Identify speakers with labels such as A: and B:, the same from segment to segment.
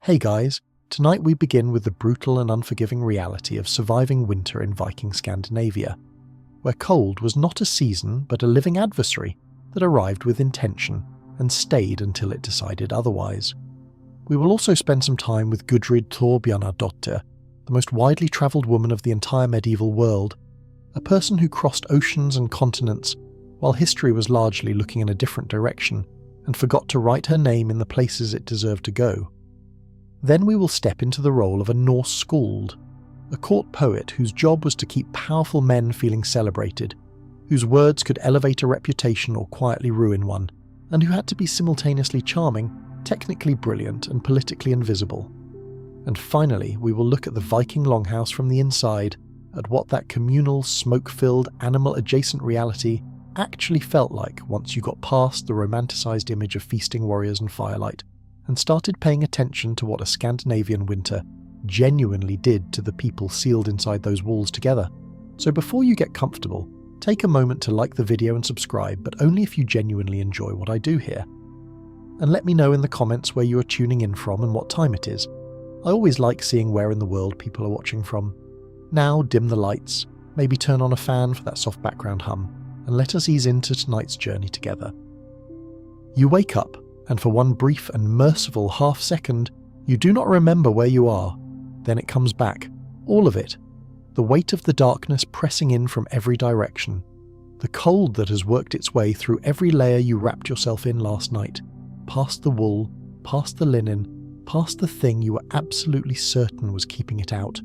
A: Hey guys, tonight we begin with the brutal and unforgiving reality of surviving winter in Viking Scandinavia, where cold was not a season but a living adversary that arrived with intention and stayed until it decided otherwise. We will also spend some time with Gudrid Thorbjarnardottir, the most widely travelled woman of the entire medieval world, a person who crossed oceans and continents while history was largely looking in a different direction and forgot to write her name in the places it deserved to go. Then we will step into the role of a Norse skald, a court poet whose job was to keep powerful men feeling celebrated, whose words could elevate a reputation or quietly ruin one, and who had to be simultaneously charming, technically brilliant, and politically invisible. And finally, we will look at the Viking longhouse from the inside, at what that communal, smoke-filled, animal-adjacent reality actually felt like once you got past the romanticised image of feasting warriors and firelight, and started paying attention to what a Scandinavian winter genuinely did to the people sealed inside those walls together. So before you get comfortable, take a moment to like the video and subscribe, but only if you genuinely enjoy what I do here. And let me know in the comments where you are tuning in from and what time it is. I always like seeing where in the world people are watching from. Now dim the lights, maybe turn on a fan for that soft background hum, and let us ease into tonight's journey together. You wake up, and for one brief and merciful half-second, you do not remember where you are. Then it comes back, all of it. The weight of the darkness pressing in from every direction. The cold that has worked its way through every layer you wrapped yourself in last night. Past the wool, past the linen, past the thing you were absolutely certain was keeping it out.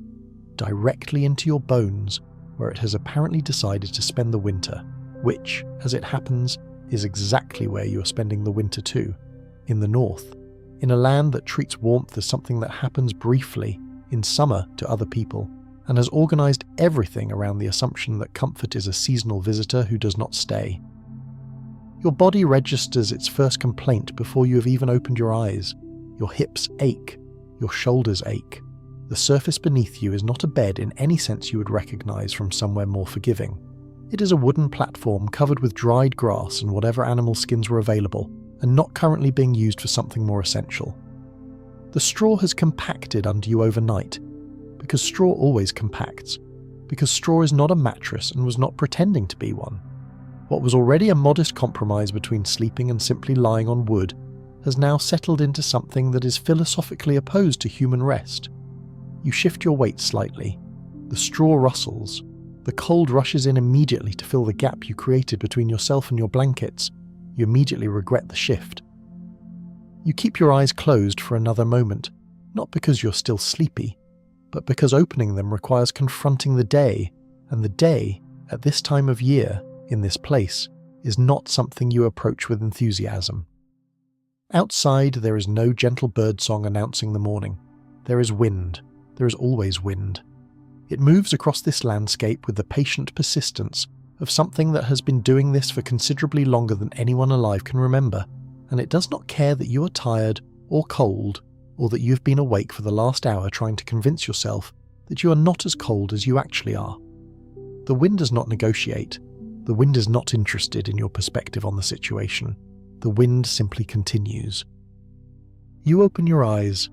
A: Directly into your bones, where it has apparently decided to spend the winter, which, as it happens, is exactly where you are spending the winter too. In the north, in a land that treats warmth as something that happens briefly, in summer to other people, and has organised everything around the assumption that comfort is a seasonal visitor who does not stay. Your body registers its first complaint before you have even opened your eyes. Your hips ache, your shoulders ache. The surface beneath you is not a bed in any sense you would recognise from somewhere more forgiving. It is a wooden platform covered with dried grass and whatever animal skins were available, and not currently being used for something more essential. The straw has compacted under you overnight, because straw always compacts, because straw is not a mattress and was not pretending to be one. What was already a modest compromise between sleeping and simply lying on wood has now settled into something that is philosophically opposed to human rest. You shift your weight slightly. The straw rustles. The cold rushes in immediately to fill the gap you created between yourself and your blankets. You immediately regret the shift. You keep your eyes closed for another moment, not because you're still sleepy, but because opening them requires confronting the day, and the day, at this time of year, in this place, is not something you approach with enthusiasm. Outside, there is no gentle birdsong announcing the morning. There is wind. There is always wind. It moves across this landscape with the patient persistence of something that has been doing this for considerably longer than anyone alive can remember, and it does not care that you are tired or cold, or that you have been awake for the last hour trying to convince yourself that you are not as cold as you actually are. The wind does not negotiate. The wind is not interested in your perspective on the situation. The wind simply continues. You open your eyes.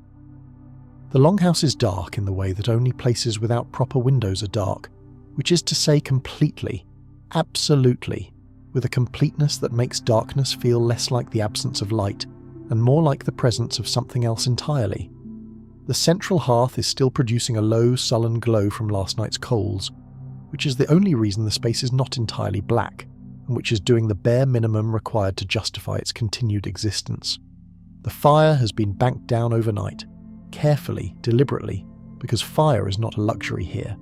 A: The longhouse is dark in the way that only places without proper windows are dark, which is to say completely, absolutely, with a completeness that makes darkness feel less like the absence of light and more like the presence of something else entirely. The central hearth is still producing a low, sullen glow from last night's coals, which is the only reason the space is not entirely black, and which is doing the bare minimum required to justify its continued existence. The fire has been banked down overnight, carefully, deliberately, because fire is not a luxury here.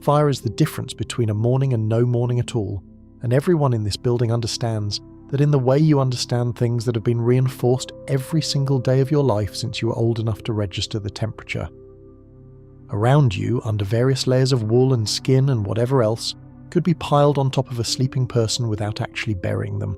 A: Fire is the difference between a morning and no morning at all, and everyone in this building understands that in the way you understand things that have been reinforced every single day of your life since you were old enough to register the temperature. Around you, under various layers of wool and skin and whatever else, could be piled on top of a sleeping person without actually burying them.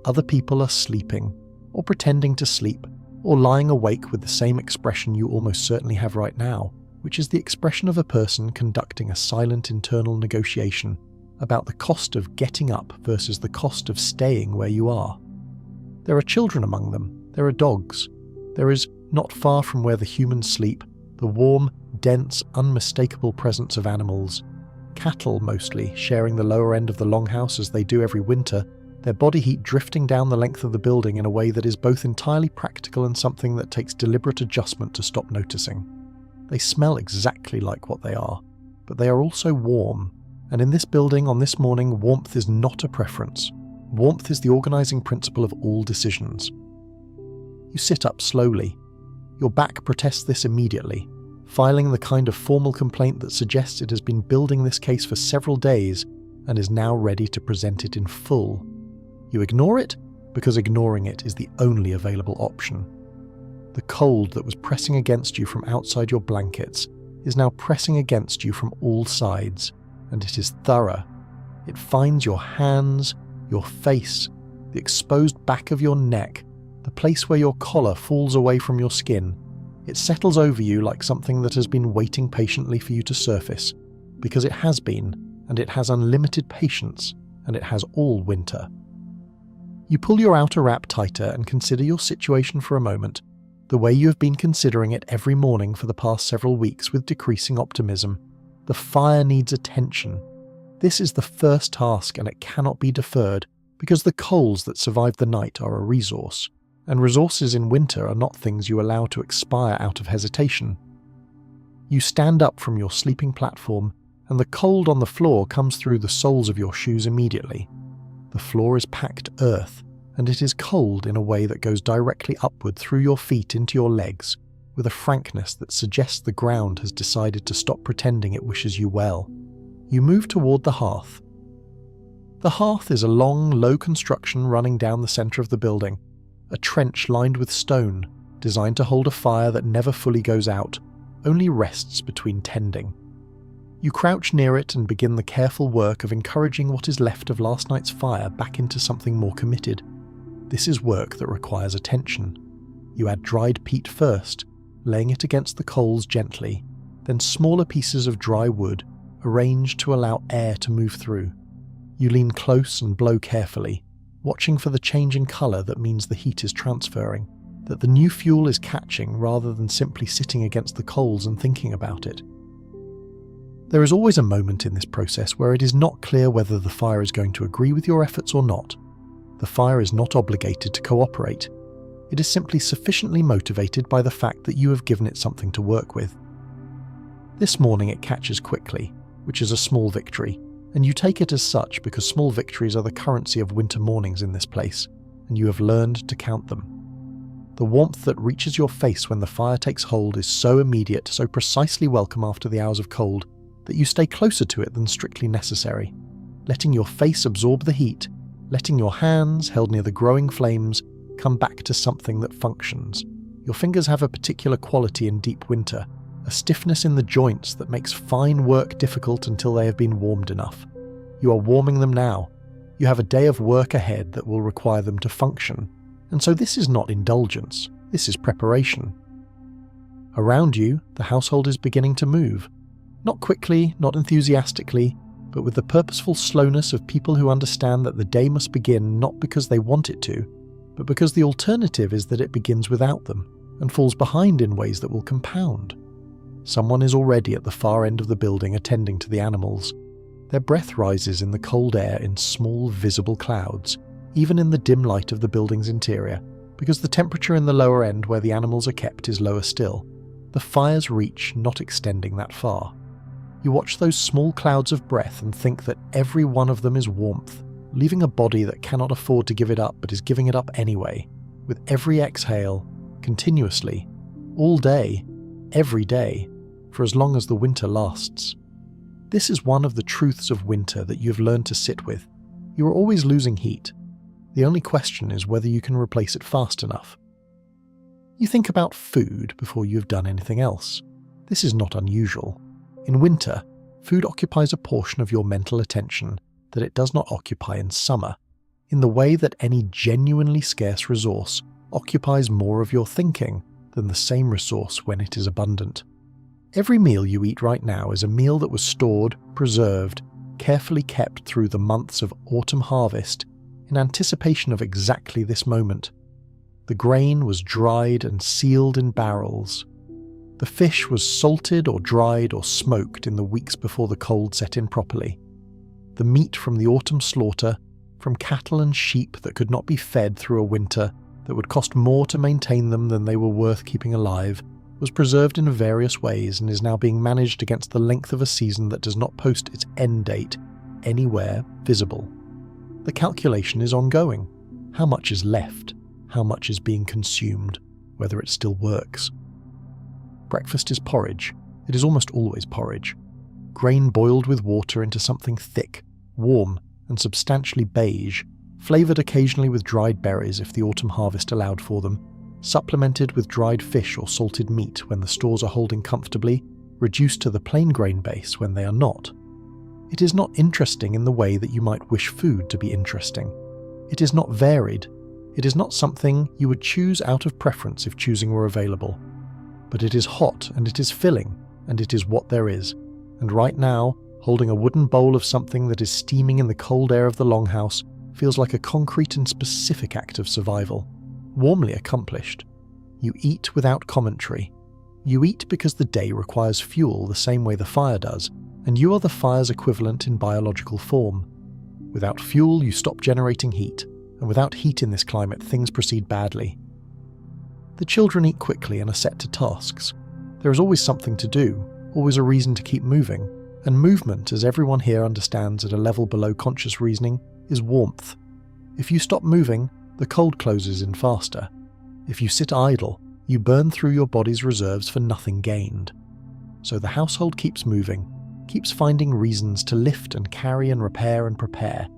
A: Other people are sleeping, or pretending to sleep, or lying awake with the same expression you almost certainly have right now, which is the expression of a person conducting a silent internal negotiation about the cost of getting up versus the cost of staying where you are. There are children among them, there are dogs, there is Not far from where the humans sleep, the warm, dense, unmistakable presence of animals. Cattle, mostly, sharing the lower end of the longhouse as they do every winter, their body heat drifting down the length of the building in a way that is both entirely practical and something that takes deliberate adjustment to stop noticing. They smell exactly like what they are, but they are also warm, and in this building on this morning, warmth is not a preference. Warmth is the organising principle of all decisions. You sit up slowly. Your back protests this immediately, filing the kind of formal complaint that suggests it has been building this case for several days and is now ready to present it in full. You ignore it because ignoring it is the only available option. The cold that was pressing against you from outside your blankets is now pressing against you from all sides, and it is thorough. It finds your hands, your face, the exposed back of your neck, the place where your collar falls away from your skin. It settles over you like something that has been waiting patiently for you to surface, because it has been, and it has unlimited patience, and it has all winter. You pull your outer wrap tighter and consider your situation for a moment, the way you have been considering it every morning for the past several weeks with decreasing optimism. The fire needs attention. This is the first task and it cannot be deferred, because the coals that survived the night are a resource, and resources in winter are not things you allow to expire out of hesitation. You stand up from your sleeping platform, and the cold on the floor comes through the soles of your shoes immediately. The floor is packed earth, and it is cold in a way that goes directly upward through your feet into your legs, with a frankness that suggests the ground has decided to stop pretending it wishes you well. You move toward the hearth. The hearth is a long, low construction running down the centre of the building, a trench lined with stone, designed to hold a fire that never fully goes out, only rests between tending. You crouch near it and begin the careful work of encouraging what is left of last night's fire back into something more committed. This is work that requires attention. You add dried peat first, laying it against the coals gently, then smaller pieces of dry wood, arranged to allow air to move through. You lean close and blow carefully, watching for the change in colour that means the heat is transferring, that the new fuel is catching rather than simply sitting against the coals and thinking about it. There is always a moment in this process where it is not clear whether the fire is going to agree with your efforts or not. The fire is not obligated to cooperate. It is simply sufficiently motivated by the fact that you have given it something to work with. This morning it catches quickly, which is a small victory, and you take it as such because small victories are the currency of winter mornings in this place, and you have learned to count them. The warmth that reaches your face when the fire takes hold is so immediate, so precisely welcome after the hours of cold, that you stay closer to it than strictly necessary, letting your face absorb the heat, letting your hands, held near the growing flames, come back to something that functions. Your fingers have a particular quality in deep winter, a stiffness in the joints that makes fine work difficult until they have been warmed enough. You are warming them now. You have a day of work ahead that will require them to function, and so this is not indulgence, this is preparation. Around you, the household is beginning to move. Not quickly, not enthusiastically, but with the purposeful slowness of people who understand that the day must begin not because they want it to, but because the alternative is that it begins without them, and falls behind in ways that will compound. Someone is already at the far end of the building attending to the animals. Their breath rises in the cold air in small, visible clouds, even in the dim light of the building's interior, because the temperature in the lower end where the animals are kept is lower still, the fire's reach not extending that far. You watch those small clouds of breath and think that every one of them is warmth, leaving a body that cannot afford to give it up but is giving it up anyway, with every exhale, continuously, all day, every day, for as long as the winter lasts. This is one of the truths of winter that you have learned to sit with. You are always losing heat. The only question is whether you can replace it fast enough. You think about food before you have done anything else. This is not unusual. In winter, food occupies a portion of your mental attention that it does not occupy in summer, in the way that any genuinely scarce resource occupies more of your thinking than the same resource when it is abundant. Every meal you eat right now is a meal that was stored, preserved, carefully kept through the months of autumn harvest in anticipation of exactly this moment. The grain was dried and sealed in barrels. The fish was salted or dried or smoked in the weeks before the cold set in properly. The meat from the autumn slaughter, from cattle and sheep that could not be fed through a winter that would cost more to maintain them than they were worth keeping alive, was preserved in various ways and is now being managed against the length of a season that does not post its end date anywhere visible. The calculation is ongoing. How much is left? How much is being consumed? Whether it still works. Breakfast is porridge. It is almost always porridge. Grain boiled with water into something thick, warm, and substantially beige, flavoured occasionally with dried berries if the autumn harvest allowed for them, supplemented with dried fish or salted meat when the stores are holding comfortably, reduced to the plain grain base when they are not. It is not interesting in the way that you might wish food to be interesting. It is not varied. It is not something you would choose out of preference if choosing were available. But it is hot and it is filling, and it is what there is. And right now, holding a wooden bowl of something that is steaming in the cold air of the longhouse feels like a concrete and specific act of survival, warmly accomplished. You eat without commentary. You eat because the day requires fuel the same way the fire does, and you are the fire's equivalent in biological form. Without fuel, you stop generating heat, and without heat in this climate, things proceed badly. The children eat quickly and are set to tasks. There is always something to do, always a reason to keep moving, and movement, as everyone here understands at a level below conscious reasoning, is warmth. If you stop moving, the cold closes in faster. If you sit idle, you burn through your body's reserves for nothing gained. So the household keeps moving, keeps finding reasons to lift and carry and repair and prepare,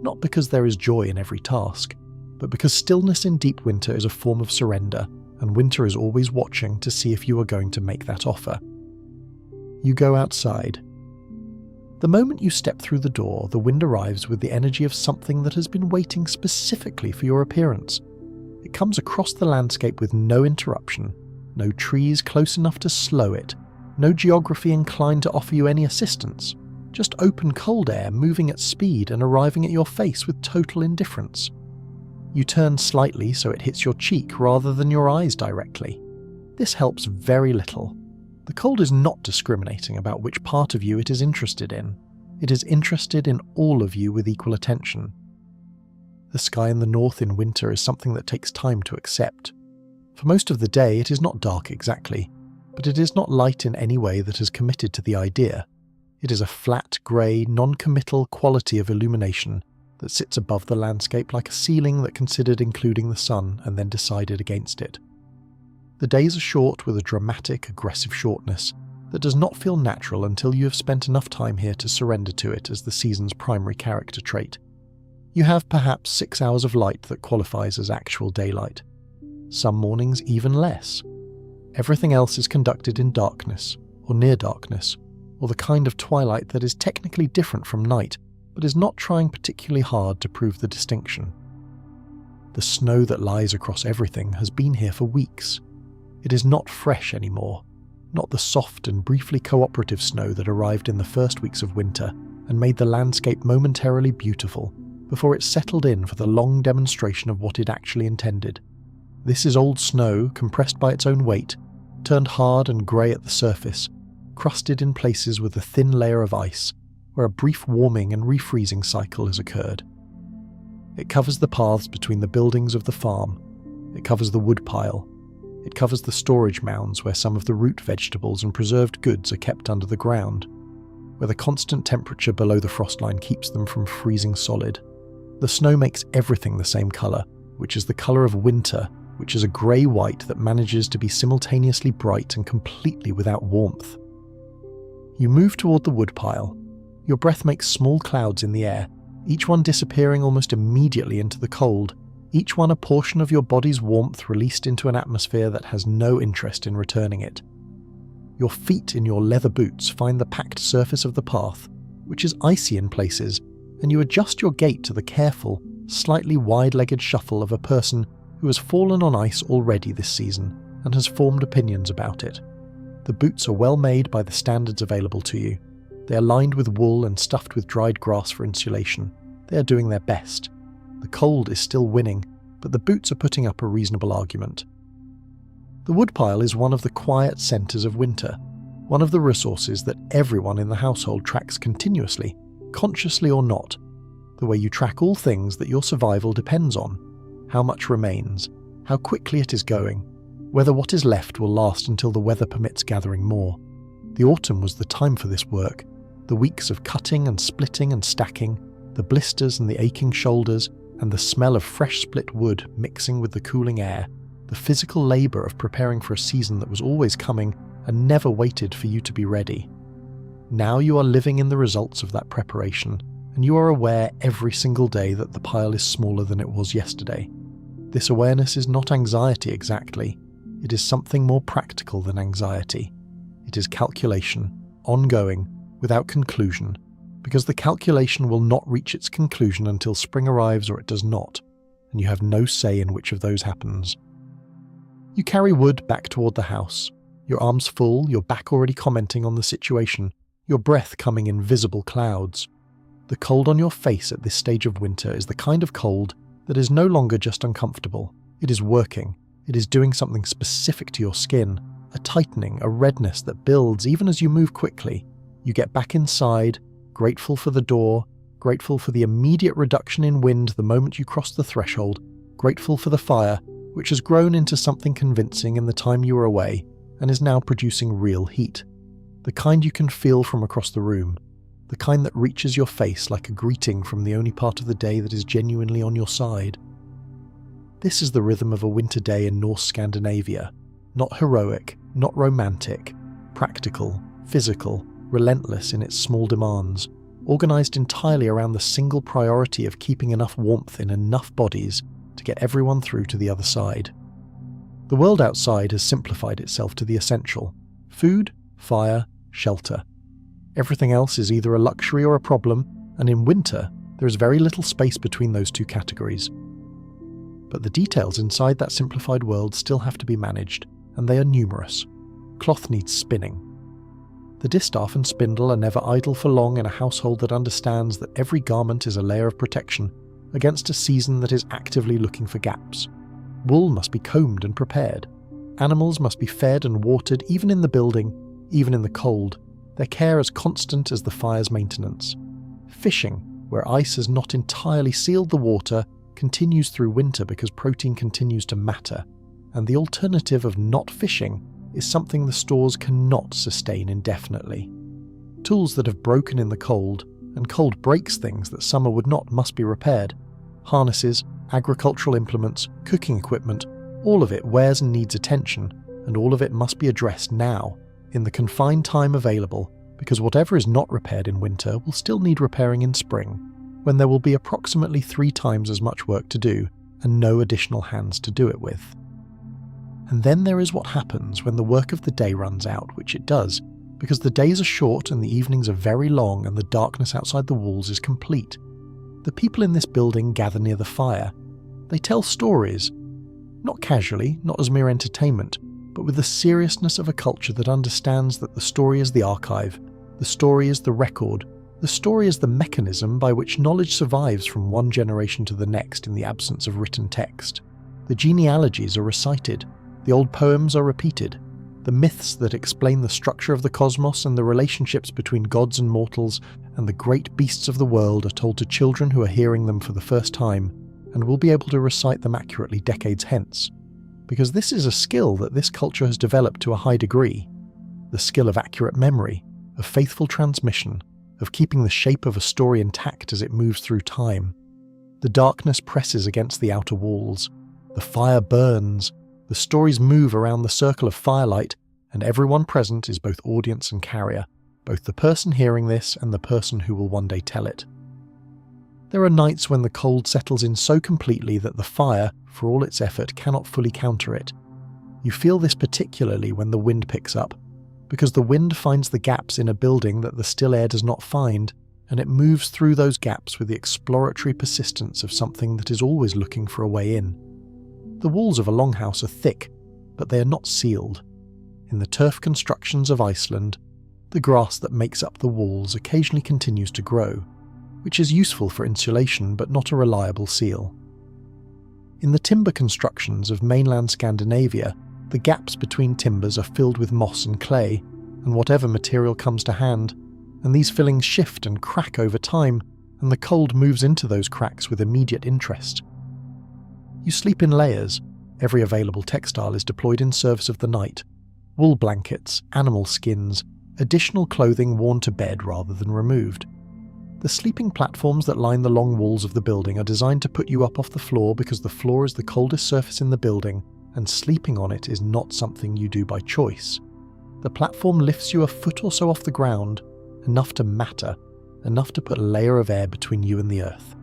A: not because there is joy in every task, but because stillness in deep winter is a form of surrender, and winter is always watching to see if you are going to make that offer. You go outside. The moment you step through the door, the wind arrives with the energy of something that has been waiting specifically for your appearance. It comes across the landscape with no interruption, no trees close enough to slow it, no geography inclined to offer you any assistance, just open cold air moving at speed and arriving at your face with total indifference. You turn slightly so it hits your cheek rather than your eyes directly. This helps very little. The cold is not discriminating about which part of you it is interested in. It is interested in all of you with equal attention. The sky in the north in winter is something that takes time to accept. For most of the day it is not dark exactly, but it is not light in any way that is committed to the idea. It is a flat, grey, non-committal quality of illumination that sits above the landscape like a ceiling that considered including the sun and then decided against it. The days are short with a dramatic, aggressive shortness that does not feel natural until you have spent enough time here to surrender to it as the season's primary character trait. You have perhaps 6 hours of light that qualifies as actual daylight. Some mornings even less. Everything else is conducted in darkness, or near darkness, or the kind of twilight that is technically different from night, but is not trying particularly hard to prove the distinction. The snow that lies across everything has been here for weeks. It is not fresh anymore, not the soft and briefly cooperative snow that arrived in the first weeks of winter and made the landscape momentarily beautiful before it settled in for the long demonstration of what it actually intended. This is old snow compressed by its own weight, turned hard and grey at the surface, crusted in places with a thin layer of ice, where a brief warming and refreezing cycle has occurred. It covers the paths between the buildings of the farm. It covers the woodpile. It covers the storage mounds where some of the root vegetables and preserved goods are kept under the ground, where the constant temperature below the frost line keeps them from freezing solid. The snow makes everything the same colour, which is the colour of winter, which is a grey-white that manages to be simultaneously bright and completely without warmth. You move toward the woodpile. Your breath makes small clouds in the air, each one disappearing almost immediately into the cold, each one a portion of your body's warmth released into an atmosphere that has no interest in returning it. Your feet in your leather boots find the packed surface of the path, which is icy in places, and you adjust your gait to the careful, slightly wide-legged shuffle of a person who has fallen on ice already this season and has formed opinions about it. The boots are well made by the standards available to you. They are lined with wool and stuffed with dried grass for insulation. They are doing their best. The cold is still winning, but the boots are putting up a reasonable argument. The woodpile is one of the quiet centres of winter, one of the resources that everyone in the household tracks continuously, consciously or not, the way you track all things that your survival depends on, how much remains, how quickly it is going, whether what is left will last until the weather permits gathering more. The autumn was the time for this work, the weeks of cutting and splitting and stacking, the blisters and the aching shoulders, and the smell of fresh split wood mixing with the cooling air, the physical labour of preparing for a season that was always coming and never waited for you to be ready. Now you are living in the results of that preparation, and you are aware every single day that the pile is smaller than it was yesterday. This awareness is not anxiety exactly. It is something more practical than anxiety. It is calculation, ongoing, without conclusion, because the calculation will not reach its conclusion until spring arrives or it does not, and you have no say in which of those happens. You carry wood back toward the house, your arms full, your back already commenting on the situation, your breath coming in visible clouds. The cold on your face at this stage of winter is the kind of cold that is no longer just uncomfortable. It is working. It is doing something specific to your skin, a tightening, a redness that builds even as you move quickly. You get back inside, grateful for the door, grateful for the immediate reduction in wind the moment you cross the threshold, grateful for the fire, which has grown into something convincing in the time you were away and is now producing real heat. The kind you can feel from across the room, the kind that reaches your face like a greeting from the only part of the day that is genuinely on your side. This is the rhythm of a winter day in Norse Scandinavia. Not heroic, not romantic, practical, physical, relentless in its small demands, organised entirely around the single priority of keeping enough warmth in enough bodies to get everyone through to the other side. The world outside has simplified itself to the essential: food, fire, shelter. Everything else is either a luxury or a problem, and in winter there is very little space between those two categories. But the details inside that simplified world still have to be managed, and they are numerous. Cloth needs spinning. The distaff and spindle are never idle for long in a household that understands that every garment is a layer of protection against a season that is actively looking for gaps. Wool must be combed and prepared. Animals must be fed and watered even in the building, even in the cold, their care as constant as the fire's maintenance. Fishing, where ice has not entirely sealed the water, continues through winter because protein continues to matter, and the alternative of not fishing is something the stores cannot sustain indefinitely. Tools that have broken in the cold, and cold breaks things that summer would not, must be repaired. Harnesses, agricultural implements, cooking equipment, all of it wears and needs attention, and all of it must be addressed now, in the confined time available, because whatever is not repaired in winter will still need repairing in spring, when there will be approximately 3 times as much work to do, and no additional hands to do it with. And then there is what happens when the work of the day runs out, which it does, because the days are short and the evenings are very long and the darkness outside the walls is complete. The people in this building gather near the fire. They tell stories, not casually, not as mere entertainment, but with the seriousness of a culture that understands that the story is the archive, the story is the record, the story is the mechanism by which knowledge survives from one generation to the next in the absence of written text. The genealogies are recited, the old poems are repeated, the myths that explain the structure of the cosmos and the relationships between gods and mortals and the great beasts of the world are told to children who are hearing them for the first time and will be able to recite them accurately decades hence. Because this is a skill that this culture has developed to a high degree. The skill of accurate memory, of faithful transmission, of keeping the shape of a story intact as it moves through time. The darkness presses against the outer walls. The fire burns. The stories move around the circle of firelight, and everyone present is both audience and carrier, both the person hearing this and the person who will one day tell it. There are nights when the cold settles in so completely that the fire, for all its effort, cannot fully counter it. You feel this particularly when the wind picks up, because the wind finds the gaps in a building that the still air does not find, and it moves through those gaps with the exploratory persistence of something that is always looking for a way in. The walls of a longhouse are thick, but they are not sealed. In the turf constructions of Iceland, the grass that makes up the walls occasionally continues to grow, which is useful for insulation but not a reliable seal. In the timber constructions of mainland Scandinavia, the gaps between timbers are filled with moss and clay, and whatever material comes to hand, and these fillings shift and crack over time, and the cold moves into those cracks with immediate interest. You sleep in layers. Every available textile is deployed in service of the night. Wool blankets, animal skins, additional clothing worn to bed rather than removed. The sleeping platforms that line the long walls of the building are designed to put you up off the floor because the floor is the coldest surface in the building, and sleeping on it is not something you do by choice. The platform lifts you a foot or so off the ground, enough to matter, enough to put a layer of air between you and the earth.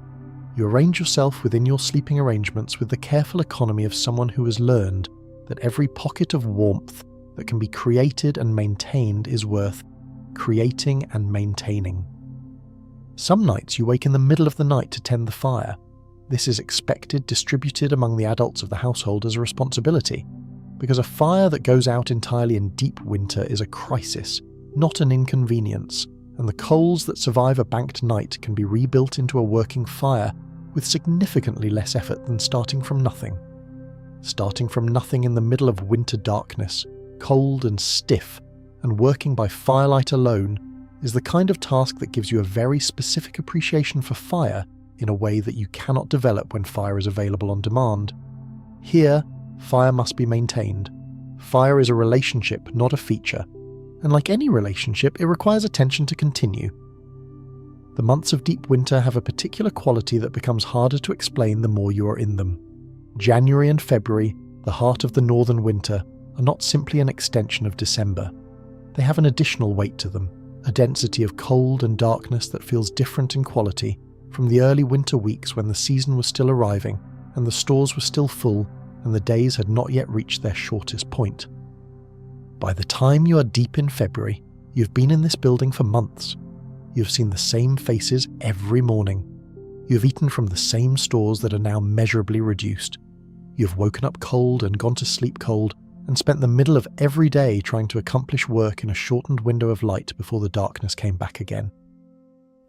A: You arrange yourself within your sleeping arrangements with the careful economy of someone who has learned that every pocket of warmth that can be created and maintained is worth creating and maintaining. Some nights you wake in the middle of the night to tend the fire. This is distributed among the adults of the household as a responsibility, because a fire that goes out entirely in deep winter is a crisis, not an inconvenience, and the coals that survive a banked night can be rebuilt into a working fire with significantly less effort than starting from nothing. Starting from nothing in the middle of winter darkness, cold and stiff, and working by firelight alone is the kind of task that gives you a very specific appreciation for fire in a way that you cannot develop when fire is available on demand. Here, fire must be maintained. Fire is a relationship, not a feature, and like any relationship, it requires attention to continue. The months of deep winter have a particular quality that becomes harder to explain the more you are in them. January and February, the heart of the northern winter, are not simply an extension of December. They have an additional weight to them, a density of cold and darkness that feels different in quality from the early winter weeks when the season was still arriving and the stores were still full and the days had not yet reached their shortest point. By the time you are deep in February, you've been in this building for months. You've seen the same faces every morning. You've eaten from the same stores that are now measurably reduced. You've woken up cold and gone to sleep cold, and spent the middle of every day trying to accomplish work in a shortened window of light before the darkness came back again.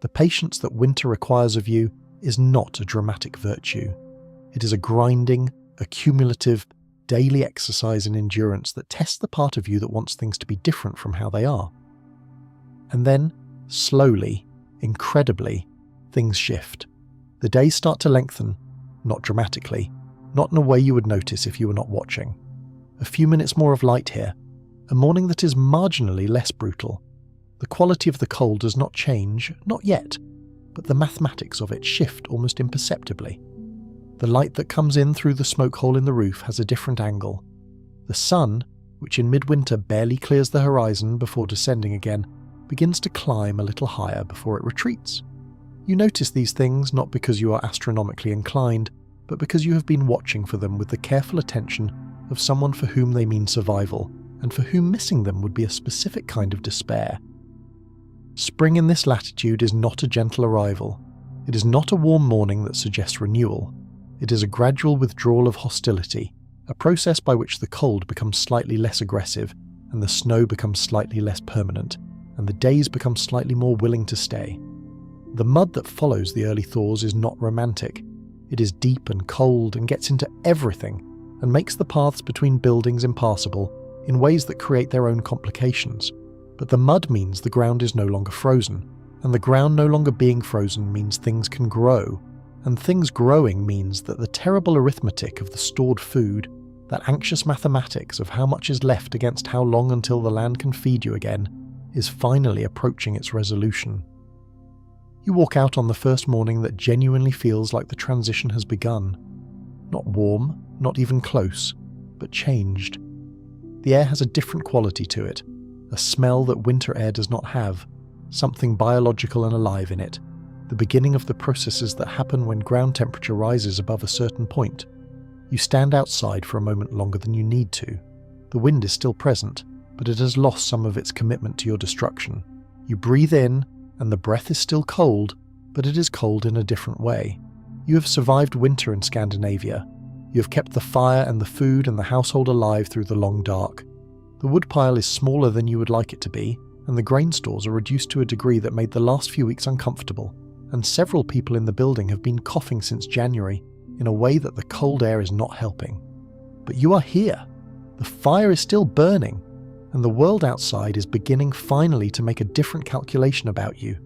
A: The patience that winter requires of you is not a dramatic virtue. It is a grinding, accumulative, daily exercise in endurance that tests the part of you that wants things to be different from how they are. And then, slowly, incredibly, things shift. The days start to lengthen, not dramatically, not in a way you would notice if you were not watching. A few minutes more of light here, a morning that is marginally less brutal. The quality of the cold does not change, not yet, but the mathematics of it shift almost imperceptibly. The light that comes in through the smoke hole in the roof has a different angle. The sun, which in midwinter barely clears the horizon before descending again, begins to climb a little higher before it retreats. You notice these things not because you are astronomically inclined, but because you have been watching for them with the careful attention of someone for whom they mean survival, and for whom missing them would be a specific kind of despair. Spring in this latitude is not a gentle arrival. It is not a warm morning that suggests renewal. It is a gradual withdrawal of hostility, a process by which the cold becomes slightly less aggressive, and the snow becomes slightly less permanent, and the days become slightly more willing to stay. The mud that follows the early thaws is not romantic. It is deep and cold and gets into everything, and makes the paths between buildings impassable in ways that create their own complications. But the mud means the ground is no longer frozen, and the ground no longer being frozen means things can grow, and things growing means that the terrible arithmetic of the stored food, that anxious mathematics of how much is left against how long until the land can feed you again, is finally approaching its resolution. You walk out on the first morning that genuinely feels like the transition has begun. Not warm, not even close, but changed. The air has a different quality to it, a smell that winter air does not have, something biological and alive in it, the beginning of the processes that happen when ground temperature rises above a certain point. You stand outside for a moment longer than you need to. The wind is still present, but it has lost some of its commitment to your destruction. You breathe in, and the breath is still cold, but it is cold in a different way. You have survived winter in Scandinavia. You have kept the fire and the food and the household alive through the long dark. The woodpile is smaller than you would like it to be, and the grain stores are reduced to a degree that made the last few weeks uncomfortable, and several people in the building have been coughing since January, in a way that the cold air is not helping. But you are here. The fire is still burning, and the world outside is beginning finally to make a different calculation about you.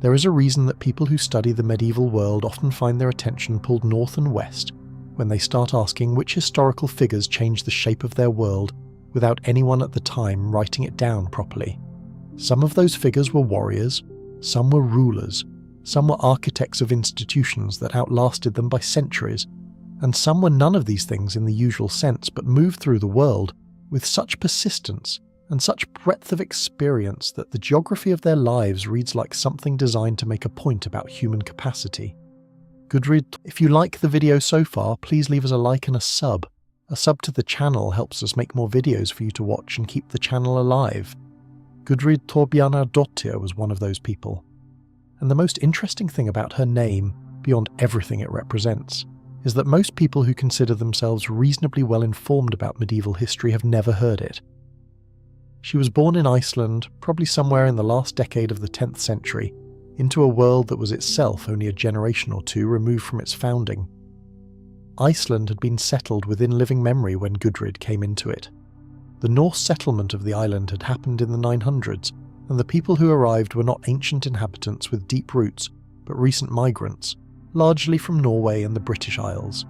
A: There is a reason that people who study the medieval world often find their attention pulled north and west when they start asking which historical figures changed the shape of their world without anyone at the time writing it down properly. Some of those figures were warriors, some were rulers, some were architects of institutions that outlasted them by centuries, and some were none of these things in the usual sense but moved through the world with such persistence and such breadth of experience that the geography of their lives reads like something designed to make a point about human capacity. Gudrid, if you like the video so far, please leave us a like and a sub. A sub to the channel helps us make more videos for you to watch and keep the channel alive. Gudrid Torbjarnardóttir was one of those people. And the most interesting thing about her name, beyond everything it represents, is that most people who consider themselves reasonably well informed about medieval history have never heard it. She was born in Iceland, probably somewhere in the last decade of the 10th century, into a world that was itself only a generation or two removed from its founding. Iceland had been settled within living memory when Gudrid came into it. The Norse settlement of the island had happened in the 900s, and the people who arrived were not ancient inhabitants with deep roots, but recent migrants, largely from Norway and the British Isles.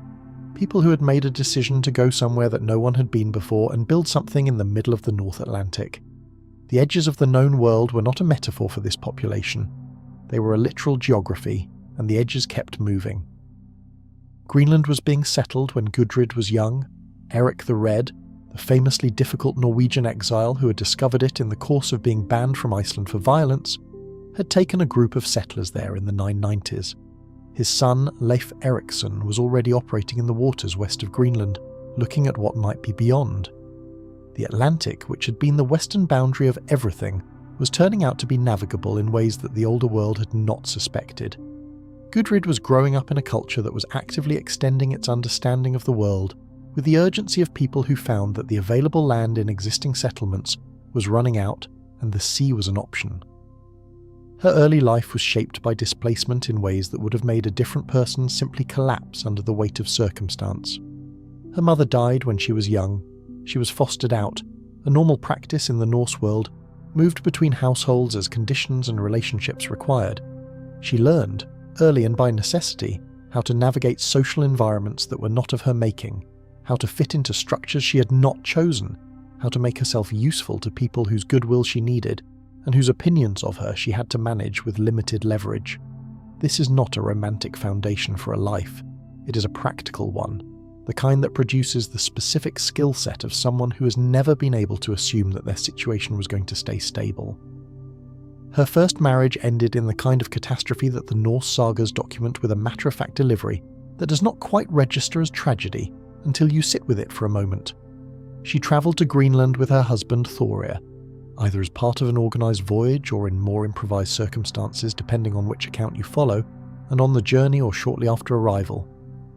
A: People who had made a decision to go somewhere that no one had been before and build something in the middle of the North Atlantic. The edges of the known world were not a metaphor for this population. They were a literal geography, and the edges kept moving. Greenland was being settled when Gudrid was young. Eric the Red, the famously difficult Norwegian exile who had discovered it in the course of being banned from Iceland for violence, had taken a group of settlers there in the 990s. His son, Leif Erikson, was already operating in the waters west of Greenland, looking at what might be beyond. The Atlantic, which had been the western boundary of everything, was turning out to be navigable in ways that the older world had not suspected. Gudrid was growing up in a culture that was actively extending its understanding of the world, with the urgency of people who found that the available land in existing settlements was running out and the sea was an option. Her early life was shaped by displacement in ways that would have made a different person simply collapse under the weight of circumstance. Her mother died when she was young. She was fostered out, a normal practice in the Norse world, moved between households as conditions and relationships required. She learned, early and by necessity, how to navigate social environments that were not of her making, how to fit into structures she had not chosen, how to make herself useful to people whose goodwill she needed, and whose opinions of her she had to manage with limited leverage. This is not a romantic foundation for a life. It is a practical one, the kind that produces the specific skill set of someone who has never been able to assume that their situation was going to stay stable. Her first marriage ended in the kind of catastrophe that the Norse sagas document with a matter-of-fact delivery that does not quite register as tragedy until you sit with it for a moment. She travelled to Greenland with her husband Thorir, either as part of an organised voyage or in more improvised circumstances depending on which account you follow, and on the journey or shortly after arrival,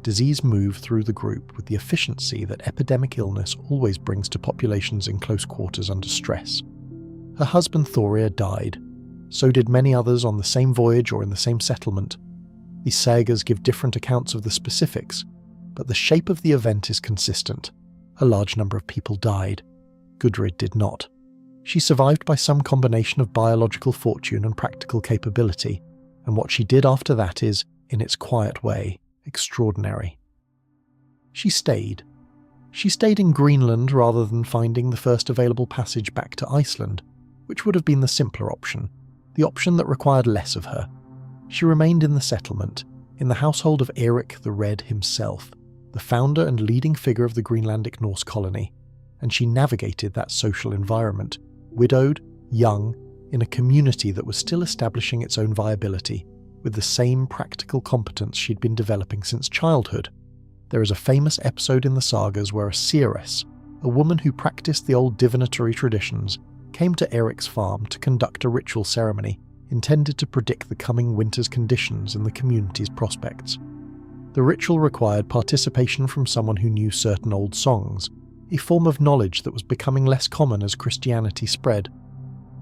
A: disease moved through the group with the efficiency that epidemic illness always brings to populations in close quarters under stress. Her husband Thorir died. So did many others on the same voyage or in the same settlement. These sagas give different accounts of the specifics, but the shape of the event is consistent. A large number of people died. Gudrid did not. She survived by some combination of biological fortune and practical capability, and what she did after that is, in its quiet way, extraordinary. She stayed. She stayed in Greenland rather than finding the first available passage back to Iceland, which would have been the simpler option, the option that required less of her. She remained in the settlement, in the household of Eric the Red himself, the founder and leading figure of the Greenlandic Norse colony, and she navigated that social environment, widowed, young, in a community that was still establishing its own viability, with the same practical competence she'd been developing since childhood. There is a famous episode in the sagas where a seeress, a woman who practiced the old divinatory traditions, came to Eric's farm to conduct a ritual ceremony intended to predict the coming winter's conditions and the community's prospects. The ritual required participation from someone who knew certain old songs, a form of knowledge that was becoming less common as Christianity spread.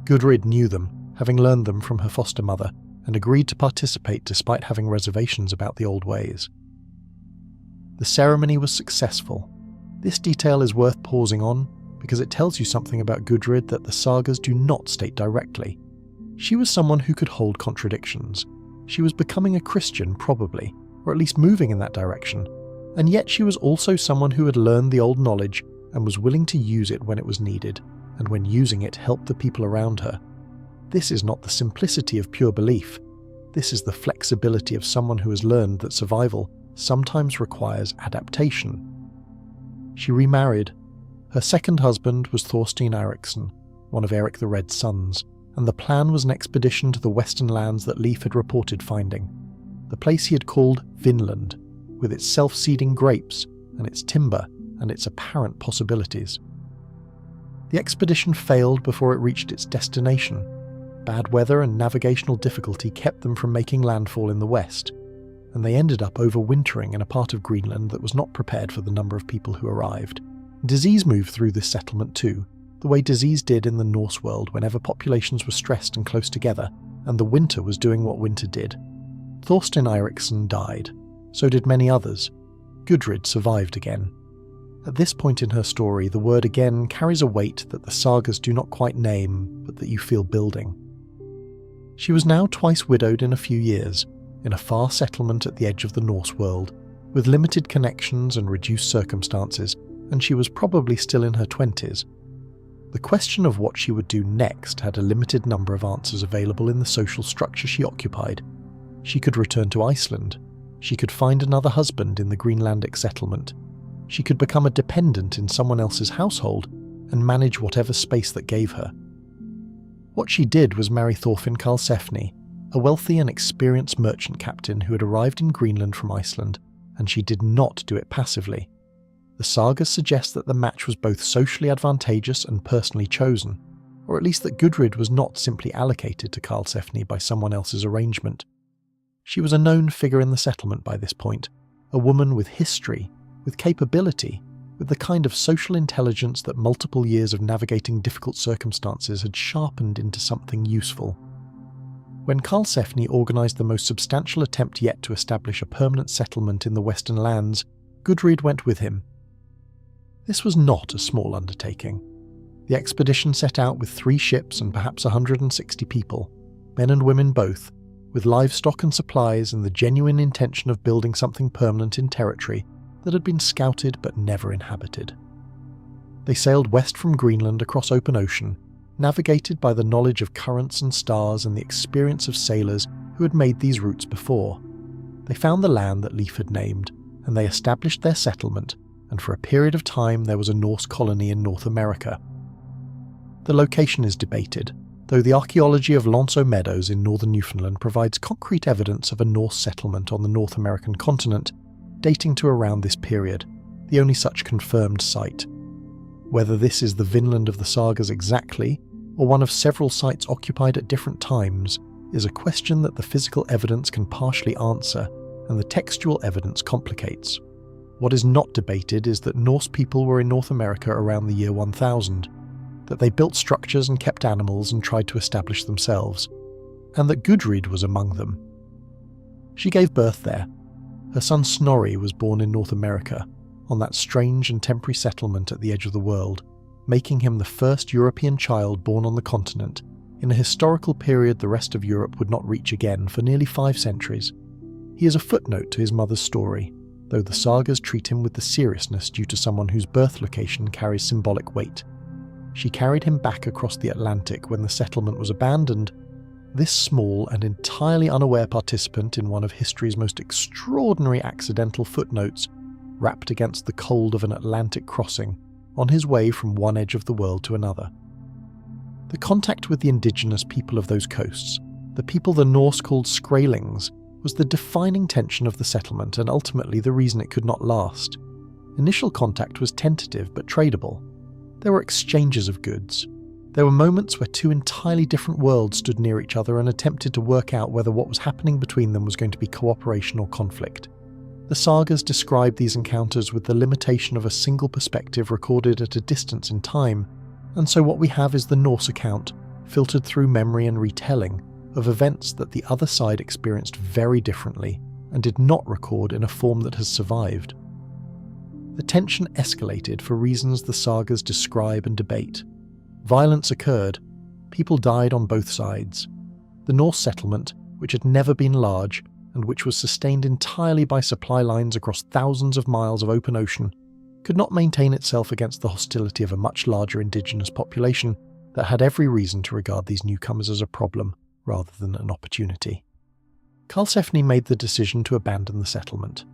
A: Gudrid knew them, having learned them from her foster mother, and agreed to participate despite having reservations about the old ways. The ceremony was successful. This detail is worth pausing on because it tells you something about Gudrid that the sagas do not state directly. She was someone who could hold contradictions. She was becoming a Christian, probably, or at least moving in that direction, and yet she was also someone who had learned the old knowledge and was willing to use it when it was needed, and when using it helped the people around her. This is not the simplicity of pure belief. This is the flexibility of someone who has learned that survival sometimes requires adaptation. She remarried. Her second husband was Thorstein Eriksson, one of Eric the Red's sons, and the plan was an expedition to the western lands that Leif had reported finding, the place he had called Vinland, with its self-seeding grapes and its timber and its apparent possibilities. The expedition failed before it reached its destination. Bad weather and navigational difficulty kept them from making landfall in the west, and they ended up overwintering in a part of Greenland that was not prepared for the number of people who arrived. Disease moved through this settlement too, the way disease did in the Norse world whenever populations were stressed and close together, and the winter was doing what winter did. Thorstein Eriksson died. So did many others. Gudrid survived again. At this point in her story, the word again carries a weight that the sagas do not quite name, but that you feel building. She was now twice widowed in a few years, in a far settlement at the edge of the Norse world, with limited connections and reduced circumstances, and she was probably still in her 20s. The question of what she would do next had a limited number of answers available in the social structure she occupied. She could return to Iceland. She could find another husband in the Greenlandic settlement. She could become a dependent in someone else's household and manage whatever space that gave her. What she did was marry Thorfinn Karlsefni, a wealthy and experienced merchant captain who had arrived in Greenland from Iceland, and she did not do it passively. The sagas suggest that the match was both socially advantageous and personally chosen, or at least that Gudrid was not simply allocated to Karlsefni by someone else's arrangement. She was a known figure in the settlement by this point, a woman with history, with capability, with the kind of social intelligence that multiple years of navigating difficult circumstances had sharpened into something useful. When Karlsefni organised the most substantial attempt yet to establish a permanent settlement in the western lands, Gudrid went with him. This was not a small undertaking. The expedition set out with 3 ships and perhaps 160 people, men and women both, with livestock and supplies and the genuine intention of building something permanent in territory that had been scouted but never inhabited. They sailed west from Greenland across open ocean, navigated by the knowledge of currents and stars and the experience of sailors who had made these routes before. They found the land that Leif had named, and they established their settlement, and for a period of time there was a Norse colony in North America. The location is debated, though the archaeology of Lonso Meadows in northern Newfoundland provides concrete evidence of a Norse settlement on the North American continent, dating to around this period, the only such confirmed site. Whether this is the Vinland of the sagas exactly, or one of several sites occupied at different times, is a question that the physical evidence can partially answer, and the textual evidence complicates. What is not debated is that Norse people were in North America around the year 1000, that they built structures and kept animals and tried to establish themselves, and that Gudrid was among them. She gave birth there. Her son Snorri was born in North America, on that strange and temporary settlement at the edge of the world, making him the first European child born on the continent, in a historical period the rest of Europe would not reach again for nearly 5 centuries. He is a footnote to his mother's story, though the sagas treat him with the seriousness due to someone whose birth location carries symbolic weight. She carried him back across the Atlantic when the settlement was abandoned. This small and entirely unaware participant in one of history's most extraordinary accidental footnotes, wrapped against the cold of an Atlantic crossing, on his way from one edge of the world to another. The contact with the indigenous people of those coasts, the people the Norse called Skrælings, was the defining tension of the settlement and ultimately the reason it could not last. Initial contact was tentative but tradable. There were exchanges of goods. There were moments where 2 entirely different worlds stood near each other and attempted to work out whether what was happening between them was going to be cooperation or conflict. The sagas describe these encounters with the limitation of a single perspective recorded at a distance in time, and so what we have is the Norse account, filtered through memory and retelling, of events that the other side experienced very differently and did not record in a form that has survived. The tension escalated for reasons the sagas describe and debate. Violence occurred. People died on both sides. The Norse settlement, which had never been large and which was sustained entirely by supply lines across thousands of miles of open ocean, could not maintain itself against the hostility of a much larger indigenous population that had every reason to regard these newcomers as a problem rather than an opportunity. Karlsefni made the decision to abandon the settlement.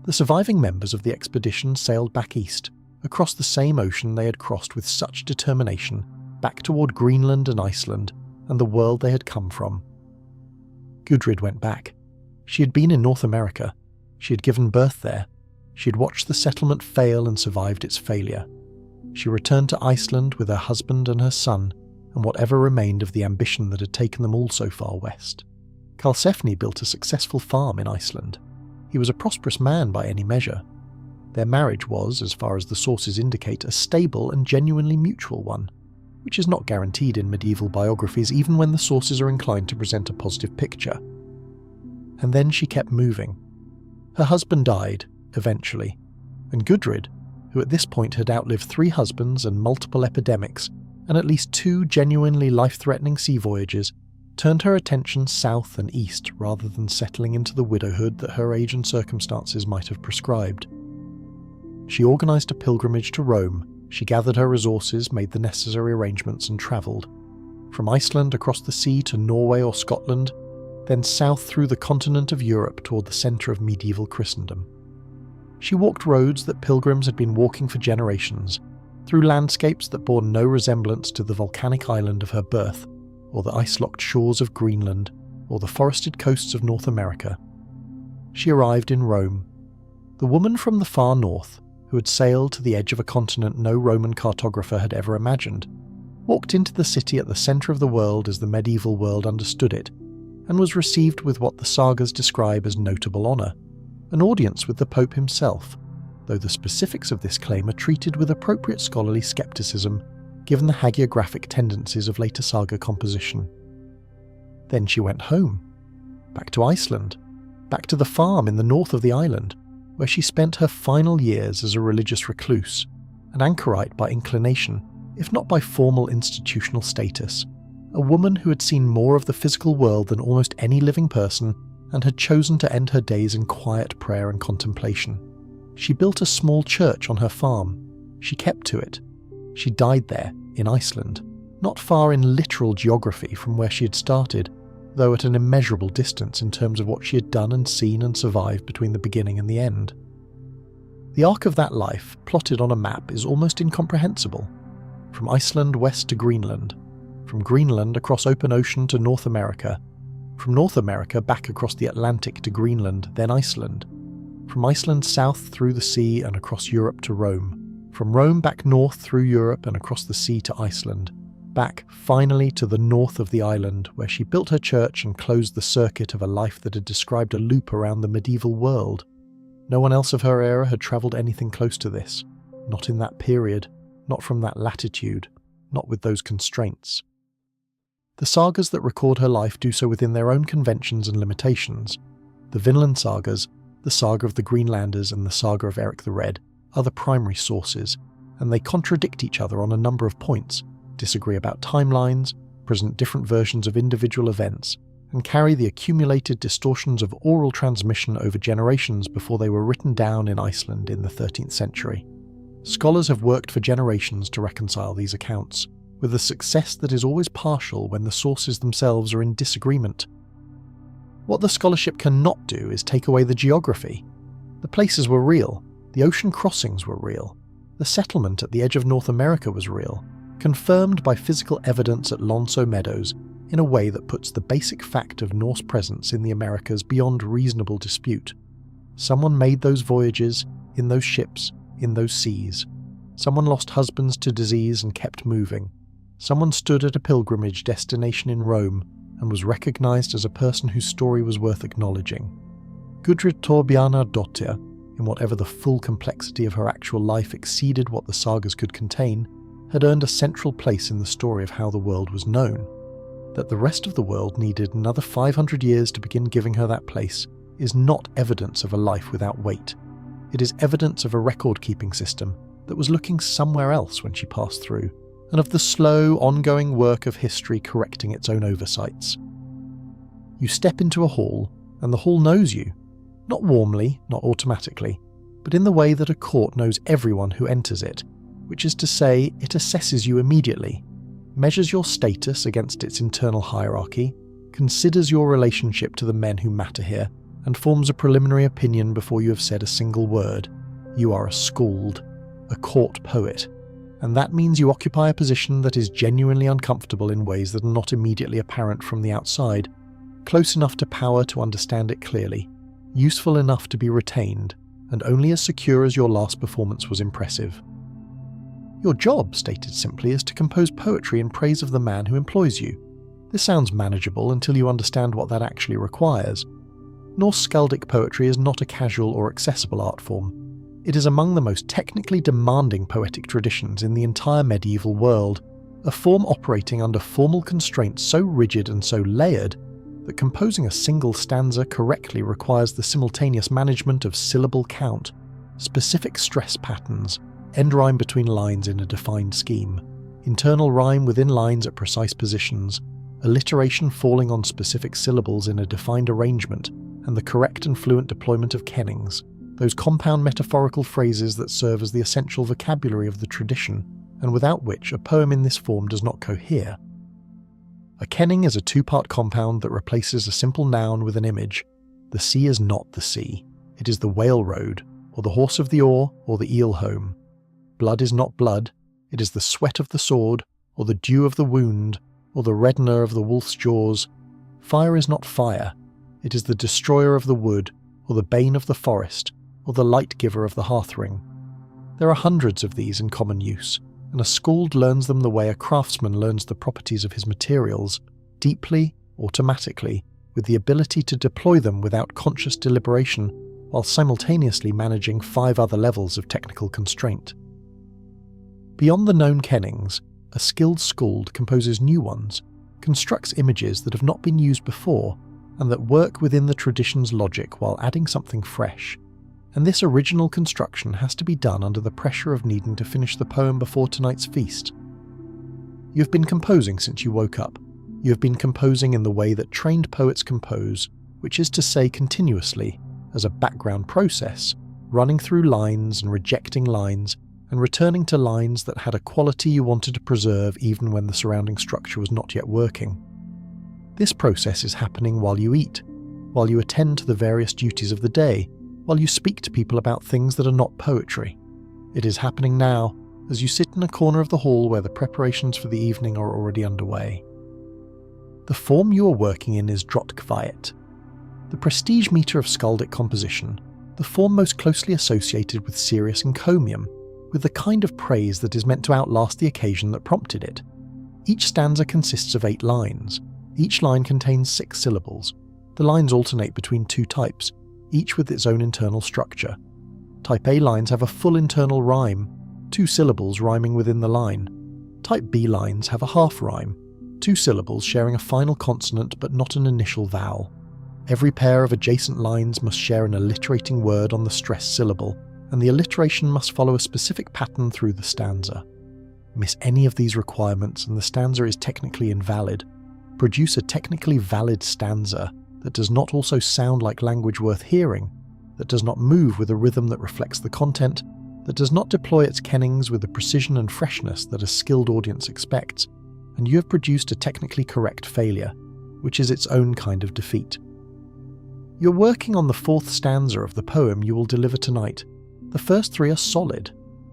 A: The surviving members of the expedition sailed back east, across the same ocean they had crossed with such determination, back toward Greenland and Iceland and the world they had come from. Gudrid went back. She had been in North America. She had given birth there. She had watched the settlement fail and survived its failure. She returned to Iceland with her husband and her son, and whatever remained of the ambition that had taken them all so far west. Karlsefni built a successful farm in Iceland. He was a prosperous man by any measure. Their marriage was, as far as the sources indicate, a stable and genuinely mutual one, which is not guaranteed in medieval biographies even when the sources are inclined to present a positive picture. And then she kept moving. Her husband died, eventually, and Gudrid, who at this point had outlived 3 husbands and multiple epidemics, and at least 2 genuinely life-threatening sea voyages, turned her attention south and east rather than settling into the widowhood that her age and circumstances might have prescribed. She organised a pilgrimage to Rome. She gathered her resources, made the necessary arrangements and travelled. From Iceland across the sea to Norway or Scotland, then south through the continent of Europe toward the centre of medieval Christendom. She walked roads that pilgrims had been walking for generations, through landscapes that bore no resemblance to the volcanic island of her birth, or the ice-locked shores of Greenland, or the forested coasts of North America. She arrived in Rome. The woman from the far north, who had sailed to the edge of a continent no Roman cartographer had ever imagined, walked into the city at the centre of the world as the medieval world understood it, and was received with what the sagas describe as notable honour, an audience with the Pope himself, though the specifics of this claim are treated with appropriate scholarly scepticism given the hagiographic tendencies of later saga composition. Then she went home, back to Iceland, back to the farm in the north of the island, where she spent her final years as a religious recluse, an anchorite by inclination, if not by formal institutional status, a woman who had seen more of the physical world than almost any living person and had chosen to end her days in quiet prayer and contemplation. She built a small church on her farm. She kept to it. She died there, in Iceland, not far in literal geography from where she had started, though at an immeasurable distance in terms of what she had done and seen and survived between the beginning and the end. The arc of that life, plotted on a map, is almost incomprehensible. From Iceland west to Greenland, from Greenland across open ocean to North America, from North America back across the Atlantic to Greenland, then Iceland, from Iceland south through the sea and across Europe to Rome, from Rome back north through Europe and across the sea to Iceland, back finally to the north of the island where she built her church and closed the circuit of a life that had described a loop around the medieval world. No one else of her era had travelled anything close to this, not in that period, not from that latitude, not with those constraints. The sagas that record her life do so within their own conventions and limitations. The Vinland sagas, the saga of the Greenlanders and the saga of Eric the Red, are the primary sources, and they contradict each other on a number of points, disagree about timelines, present different versions of individual events, and carry the accumulated distortions of oral transmission over generations before they were written down in Iceland in the 13th century. Scholars have worked for generations to reconcile these accounts, with a success that is always partial when the sources themselves are in disagreement. What the scholarship cannot do is take away the geography. The places were real, the ocean crossings were real, the settlement at the edge of North America was real, confirmed by physical evidence at Lonso Meadows in a way that puts the basic fact of Norse presence in the Americas beyond reasonable dispute. Someone made those voyages, in those ships, in those seas. Someone lost husbands to disease and kept moving. Someone stood at a pilgrimage destination in Rome and was recognised as a person whose story was worth acknowledging. Gudrid Thorbjarnardóttir, in whatever the full complexity of her actual life exceeded what the sagas could contain, had earned a central place in the story of how the world was known. That the rest of the world needed another 500 years to begin giving her that place is not evidence of a life without weight. It is evidence of a record-keeping system that was looking somewhere else when she passed through, and of the slow, ongoing work of history correcting its own oversights. You step into a hall, and the hall knows you. Not warmly, not automatically, but in the way that a court knows everyone who enters it, which is to say, it assesses you immediately, measures your status against its internal hierarchy, considers your relationship to the men who matter here, and forms a preliminary opinion before you have said a single word. You are a skald, a court poet, and that means you occupy a position that is genuinely uncomfortable in ways that are not immediately apparent from the outside, close enough to power to understand it clearly, useful enough to be retained, and only as secure as your last performance was impressive. Your job, stated simply, is to compose poetry in praise of the man who employs you. This sounds manageable until you understand what that actually requires. Norse skaldic poetry is not a casual or accessible art form. It is among the most technically demanding poetic traditions in the entire medieval world, a form operating under formal constraints so rigid and so layered that composing a single stanza correctly requires the simultaneous management of syllable count, specific stress patterns, end rhyme between lines in a defined scheme, internal rhyme within lines at precise positions, alliteration falling on specific syllables in a defined arrangement, and the correct and fluent deployment of kennings, those compound metaphorical phrases that serve as the essential vocabulary of the tradition, and without which a poem in this form does not cohere. A kenning is a two-part compound that replaces a simple noun with an image. The sea is not the sea. It is the whale road, or the horse of the oar, or the eel home. Blood is not blood. It is the sweat of the sword, or the dew of the wound, or the reddener of the wolf's jaws. Fire is not fire. It is the destroyer of the wood, or the bane of the forest, or the light giver of the hearthrug. There are hundreds of these in common use, and a skald learns them the way a craftsman learns the properties of his materials, deeply, automatically, with the ability to deploy them without conscious deliberation, while simultaneously managing 5 other levels of technical constraint. Beyond the known kennings, a skilled skald composes new ones, constructs images that have not been used before, and that work within the tradition's logic while adding something fresh. And this original construction has to be done under the pressure of needing to finish the poem before tonight's feast. You have been composing since you woke up. You have been composing in the way that trained poets compose, which is to say continuously, as a background process, running through lines and rejecting lines, and returning to lines that had a quality you wanted to preserve even when the surrounding structure was not yet working. This process is happening while you eat, while you attend to the various duties of the day, while you speak to people about things that are not poetry. It is happening now, as you sit in a corner of the hall where the preparations for the evening are already underway. The form you are working in is drotkvaet, the prestige meter of skaldic composition, the form most closely associated with serious encomium, with the kind of praise that is meant to outlast the occasion that prompted it. Each stanza consists of 8 lines. Each line contains 6 syllables. The lines alternate between 2 types, each with its own internal structure. Type A lines have a full internal rhyme, 2 syllables rhyming within the line. Type B lines have a half rhyme, 2 syllables sharing a final consonant but not an initial vowel. Every pair of adjacent lines must share an alliterating word on the stressed syllable, and the alliteration must follow a specific pattern through the stanza. Miss any of these requirements and the stanza is technically invalid. Produce a technically valid stanza that does not also sound like language worth hearing, that does not move with a rhythm that reflects the content, that does not deploy its kennings with the precision and freshness that a skilled audience expects, and you have produced a technically correct failure, which is its own kind of defeat. You're working on the 4th stanza of the poem you will deliver tonight. The first 3 are solid.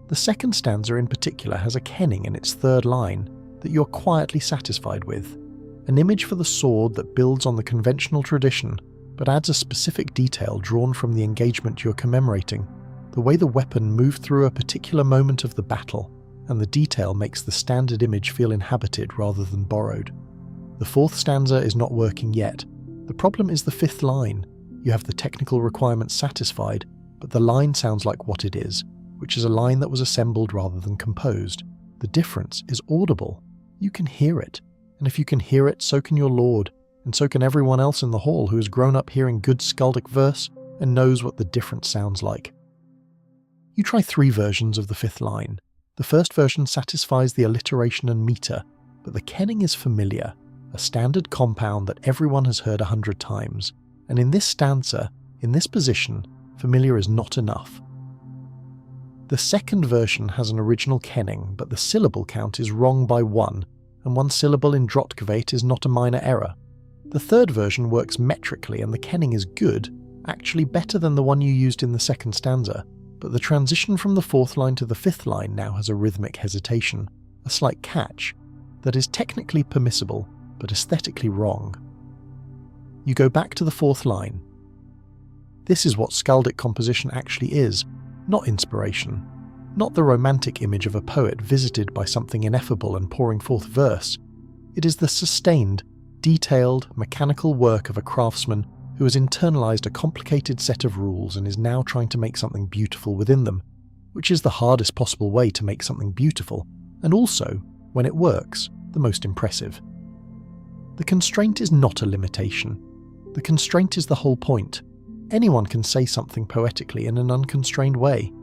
A: The second stanza in particular has a kenning in its 3rd line that you're quietly satisfied with. An image for the sword that builds on the conventional tradition, but adds a specific detail drawn from the engagement you're commemorating, the way the weapon moved through a particular moment of the battle, and the detail makes the standard image feel inhabited rather than borrowed. The 4th stanza is not working yet. The problem is the 5th line. You have the technical requirements satisfied, but the line sounds like what it is, which is a line that was assembled rather than composed. The difference is audible. You can hear it. And if you can hear it, so can your lord, and so can everyone else in the hall who has grown up hearing good skaldic verse and knows what the difference sounds like. You try 3 versions of the 5th line. The first version satisfies the alliteration and meter, but the kenning is familiar, a standard compound that everyone has heard 100 times, and in this stanza, in this position, familiar is not enough. The second version has an original kenning, but the syllable count is wrong by 1, and 1 syllable in drotkvate is not a minor error. The third version works metrically and the kenning is good, actually better than the one you used in the second stanza, but the transition from the 4th line to the 5th line now has a rhythmic hesitation, a slight catch, that is technically permissible, but aesthetically wrong. You go back to the 4th line. This is what skaldic composition actually is, not inspiration, not the romantic image of a poet visited by something ineffable and pouring forth verse. It is the sustained, detailed, mechanical work of a craftsman who has internalized a complicated set of rules and is now trying to make something beautiful within them, which is the hardest possible way to make something beautiful, and also, when it works, the most impressive. The constraint is not a limitation. The constraint is the whole point. Anyone can say something poetically in an unconstrained way.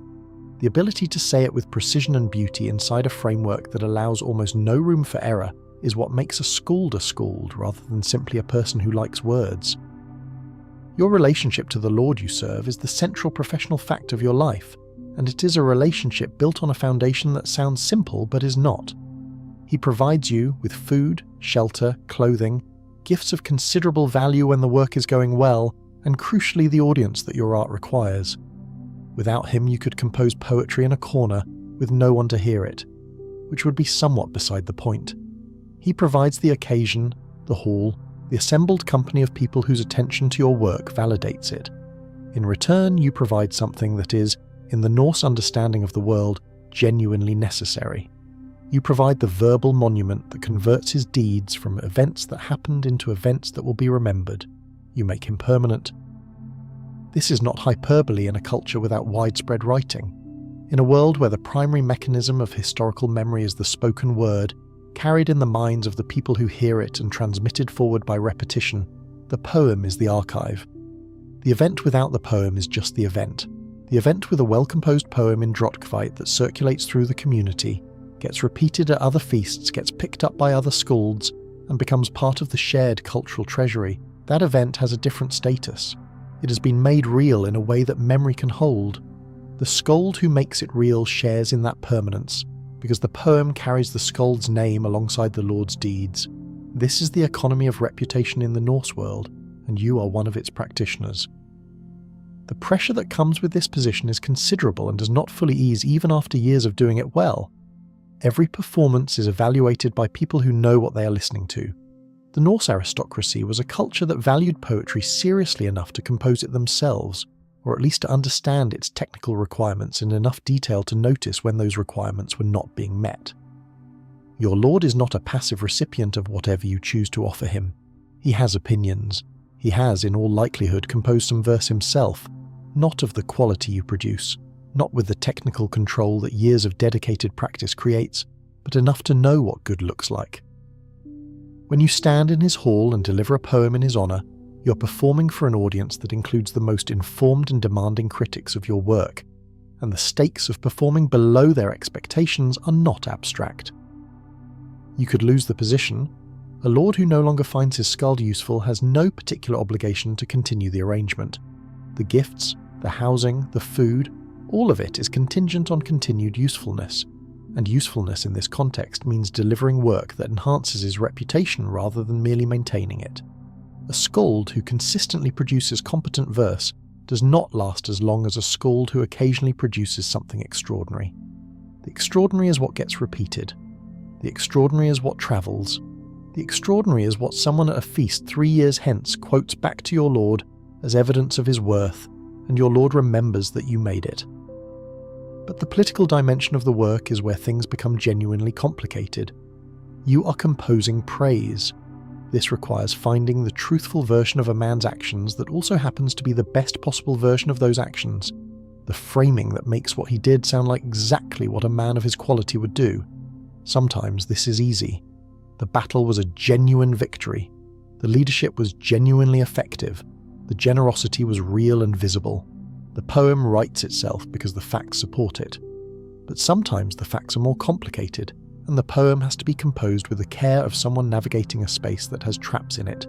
A: The ability to say it with precision and beauty inside a framework that allows almost no room for error is what makes a skald rather than simply a person who likes words. Your relationship to the Lord you serve is the central professional fact of your life, and it is a relationship built on a foundation that sounds simple but is not. He provides you with food, shelter, clothing, gifts of considerable value when the work is going well, and crucially the audience that your art requires. Without him you could compose poetry in a corner with no one to hear it, which would be somewhat beside the point. He provides the occasion, the hall, the assembled company of people whose attention to your work validates it. In return, you provide something that is, in the Norse understanding of the world, genuinely necessary. You provide the verbal monument that converts his deeds from events that happened into events that will be remembered. You make him permanent. This is not hyperbole in a culture without widespread writing. In a world where the primary mechanism of historical memory is the spoken word, carried in the minds of the people who hear it and transmitted forward by repetition, the poem is the archive. The event without the poem is just the event. The event with a well-composed poem in drotkvite that circulates through the community, gets repeated at other feasts, gets picked up by other skalds, and becomes part of the shared cultural treasury. That event has a different status. It has been made real in a way that memory can hold. The skald who makes it real shares in that permanence, because the poem carries the skald's name alongside the Lord's deeds. This is the economy of reputation in the Norse world, and you are one of its practitioners. The pressure that comes with this position is considerable and does not fully ease even after years of doing it well. Every performance is evaluated by people who know what they are listening to. The Norse aristocracy was a culture that valued poetry seriously enough to compose it themselves, or at least to understand its technical requirements in enough detail to notice when those requirements were not being met. Your lord is not a passive recipient of whatever you choose to offer him. He has opinions. He has, in all likelihood, composed some verse himself, not of the quality you produce, not with the technical control that years of dedicated practice creates, but enough to know what good looks like. When you stand in his hall and deliver a poem in his honour, you're performing for an audience that includes the most informed and demanding critics of your work, and the stakes of performing below their expectations are not abstract. You could lose the position. A lord who no longer finds his skald useful has no particular obligation to continue the arrangement. The gifts, the housing, the food, all of it is contingent on continued usefulness. And usefulness in this context means delivering work that enhances his reputation rather than merely maintaining it. A skald who consistently produces competent verse does not last as long as a skald who occasionally produces something extraordinary. The extraordinary is what gets repeated. The extraordinary is what travels. The extraordinary is what someone at a feast 3 years hence quotes back to your lord as evidence of his worth, and your lord remembers that you made it. But the political dimension of the work is where things become genuinely complicated. You are composing praise. This requires finding the truthful version of a man's actions that also happens to be the best possible version of those actions, the framing that makes what he did sound like exactly what a man of his quality would do. Sometimes this is easy. The battle was a genuine victory. The leadership was genuinely effective. The generosity was real and visible. The poem writes itself because the facts support it. But sometimes the facts are more complicated, and the poem has to be composed with the care of someone navigating a space that has traps in it.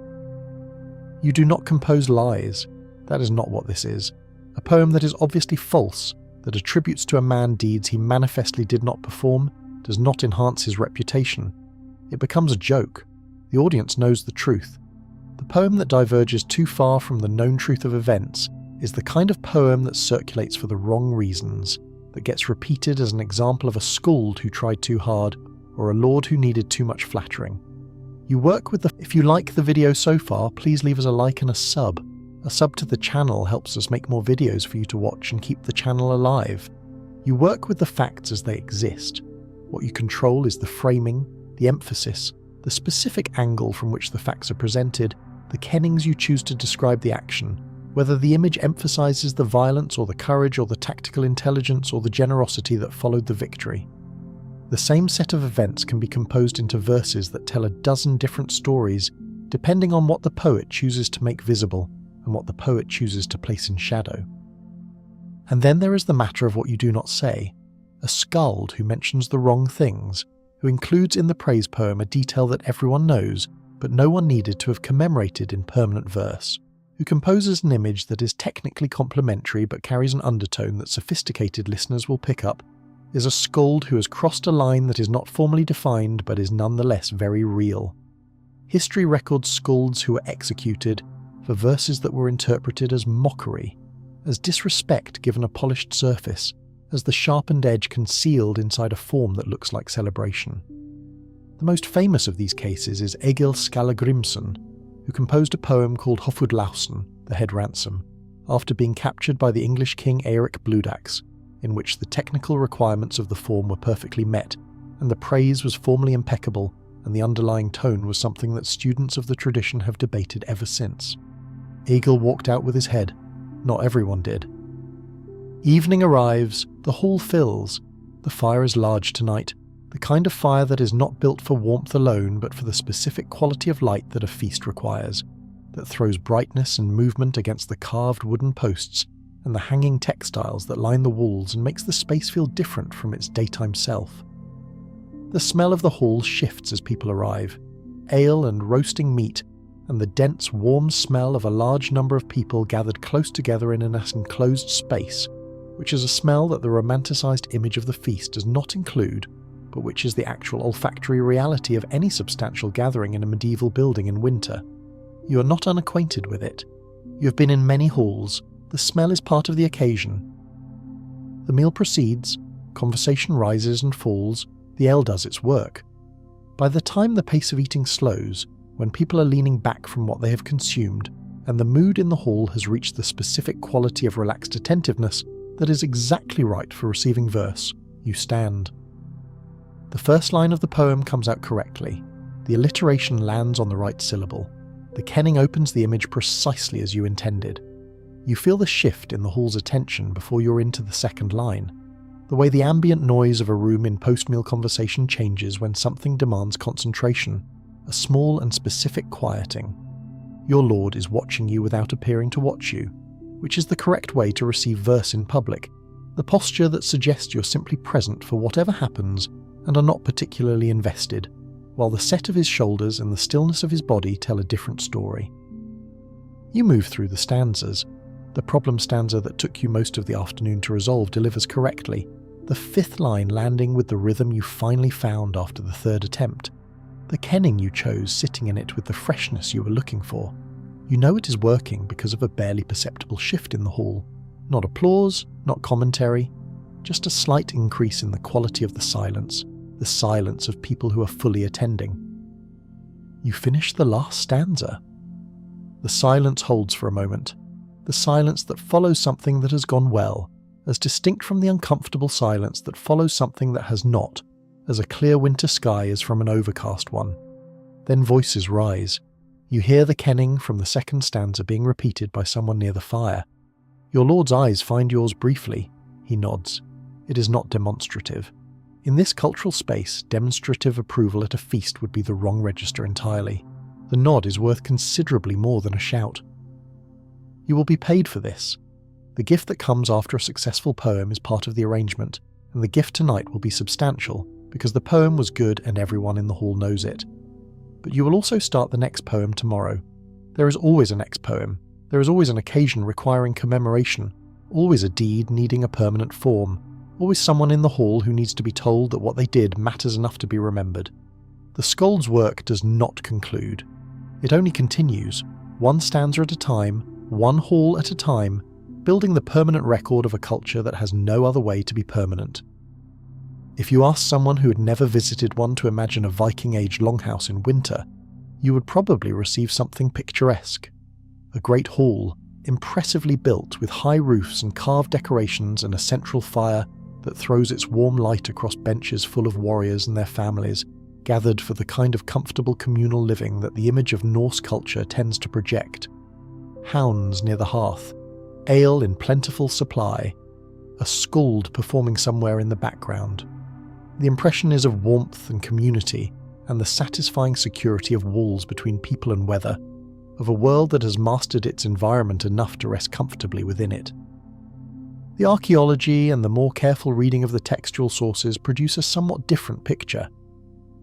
A: You do not compose lies. That is not what this is. A poem that is obviously false, that attributes to a man deeds he manifestly did not perform, does not enhance his reputation. It becomes a joke. The audience knows the truth. The poem that diverges too far from the known truth of events is the kind of poem that circulates for the wrong reasons, that gets repeated as an example of a skald who tried too hard, or a lord who needed too much flattering. You work with the... If you like the video so far, please leave us a like and a sub. A sub to the channel helps us make more videos for you to watch and keep the channel alive. You work with the facts as they exist. What you control is the framing, the emphasis, the specific angle from which the facts are presented, the kennings you choose to describe the action, whether the image emphasizes the violence or the courage or the tactical intelligence or the generosity that followed the victory. The same set of events can be composed into verses that tell a dozen different stories, depending on what the poet chooses to make visible and what the poet chooses to place in shadow. And then there is the matter of what you do not say, a skald who mentions the wrong things, who includes in the praise poem a detail that everyone knows, but no one needed to have commemorated in permanent verse, who composes an image that is technically complimentary but carries an undertone that sophisticated listeners will pick up, is a skald who has crossed a line that is not formally defined but is nonetheless very real. History records skalds who were executed for verses that were interpreted as mockery, as disrespect given a polished surface, as the sharpened edge concealed inside a form that looks like celebration. The most famous of these cases is Egil Skallagrimsson, who composed a poem called Hofudlausen, the Head Ransom, after being captured by the English king Eirik Bludax, in which the technical requirements of the form were perfectly met, and the praise was formally impeccable, and the underlying tone was something that students of the tradition have debated ever since. Egil walked out with his head. Not everyone did. Evening arrives, the hall fills. The fire is large tonight, the kind of fire that is not built for warmth alone but for the specific quality of light that a feast requires, that throws brightness and movement against the carved wooden posts and the hanging textiles that line the walls and makes the space feel different from its daytime self. The smell of the hall shifts as people arrive. Ale and roasting meat, and the dense, warm smell of a large number of people gathered close together in an enclosed space, which is a smell that the romanticized image of the feast does not include, but which is the actual olfactory reality of any substantial gathering in a medieval building in winter. You are not unacquainted with it. You have been in many halls. The smell is part of the occasion. The meal proceeds, conversation rises and falls, the ale does its work. By the time the pace of eating slows, when people are leaning back from what they have consumed, and the mood in the hall has reached the specific quality of relaxed attentiveness that is exactly right for receiving verse, you stand. The first line of the poem comes out correctly. The alliteration lands on the right syllable. The kenning opens the image precisely as you intended. You feel the shift in the hall's attention before you're into the second line, the way the ambient noise of a room in post-meal conversation changes when something demands concentration, a small and specific quieting. Your lord is watching you without appearing to watch you, which is the correct way to receive verse in public, the posture that suggests you're simply present for whatever happens and are not particularly invested, while the set of his shoulders and the stillness of his body tell a different story. You move through the stanzas. The problem stanza that took you most of the afternoon to resolve delivers correctly, the fifth line landing with the rhythm you finally found after the third attempt, the kenning you chose sitting in it with the freshness you were looking for. You know it is working because of a barely perceptible shift in the hall. Not applause, not commentary, just a slight increase in the quality of the silence of people who are fully attending. You finish the last stanza. The silence holds for a moment, the silence that follows something that has gone well, as distinct from the uncomfortable silence that follows something that has not, as a clear winter sky is from an overcast one. Then voices rise. You hear the kenning from the second stanza being repeated by someone near the fire. Your lord's eyes find yours briefly. He nods. It is not demonstrative. In this cultural space, demonstrative approval at a feast would be the wrong register entirely. The nod is worth considerably more than a shout. You will be paid for this. The gift that comes after a successful poem is part of the arrangement, and the gift tonight will be substantial because the poem was good and everyone in the hall knows it. But you will also start the next poem tomorrow. There is always a next poem. There is always an occasion requiring commemoration, always a deed needing a permanent form, always someone in the hall who needs to be told that what they did matters enough to be remembered. The Skald's work does not conclude. It only continues, one stanza at a time, one hall at a time, building the permanent record of a culture that has no other way to be permanent. If you asked someone who had never visited one to imagine a Viking-age longhouse in winter, you would probably receive something picturesque. A great hall, impressively built with high roofs and carved decorations and a central fire that throws its warm light across benches full of warriors and their families, gathered for the kind of comfortable communal living that the image of Norse culture tends to project. Hounds near the hearth, ale in plentiful supply, a skald performing somewhere in the background. The impression is of warmth and community, and the satisfying security of walls between people and weather, of a world that has mastered its environment enough to rest comfortably within it. The archaeology and the more careful reading of the textual sources produce a somewhat different picture.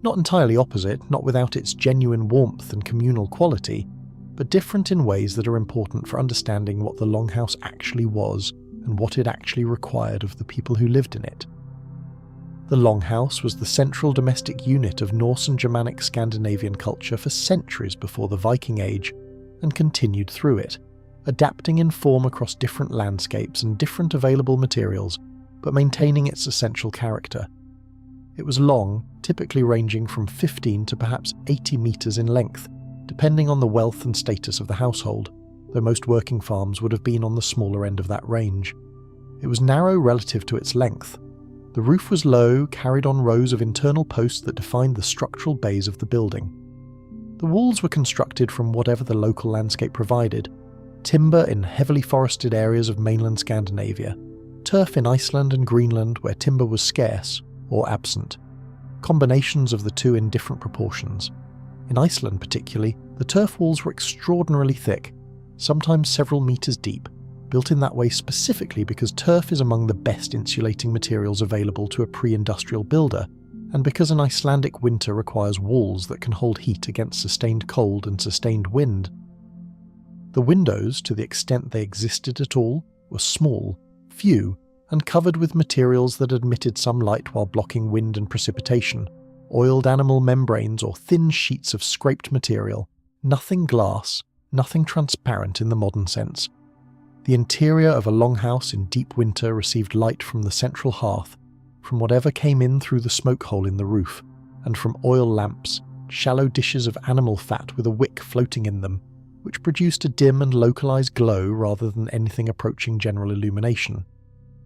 A: Not entirely opposite, not without its genuine warmth and communal quality, but different in ways that are important for understanding what the longhouse actually was and what it actually required of the people who lived in it. The longhouse was the central domestic unit of Norse and Germanic Scandinavian culture for centuries before the Viking Age, and continued through it, adapting in form across different landscapes and different available materials, but maintaining its essential character. It was long, typically ranging from 15 to perhaps 80 metres in length, depending on the wealth and status of the household, though most working farms would have been on the smaller end of that range. It was narrow relative to its length. The roof was low, carried on rows of internal posts that defined the structural bays of the building. The walls were constructed from whatever the local landscape provided: timber in heavily forested areas of mainland Scandinavia, turf in Iceland and Greenland where timber was scarce or absent, combinations of the two in different proportions. In Iceland particularly, the turf walls were extraordinarily thick, sometimes several metres deep, built in that way specifically because turf is among the best insulating materials available to a pre-industrial builder, and because an Icelandic winter requires walls that can hold heat against sustained cold and sustained wind. The windows, to the extent they existed at all, were small, few, and covered with materials that admitted some light while blocking wind and precipitation, oiled animal membranes or thin sheets of scraped material, nothing glass, nothing transparent in the modern sense. The interior of a longhouse in deep winter received light from the central hearth, from whatever came in through the smoke hole in the roof, and from oil lamps, shallow dishes of animal fat with a wick floating in them, which produced a dim and localized glow rather than anything approaching general illumination.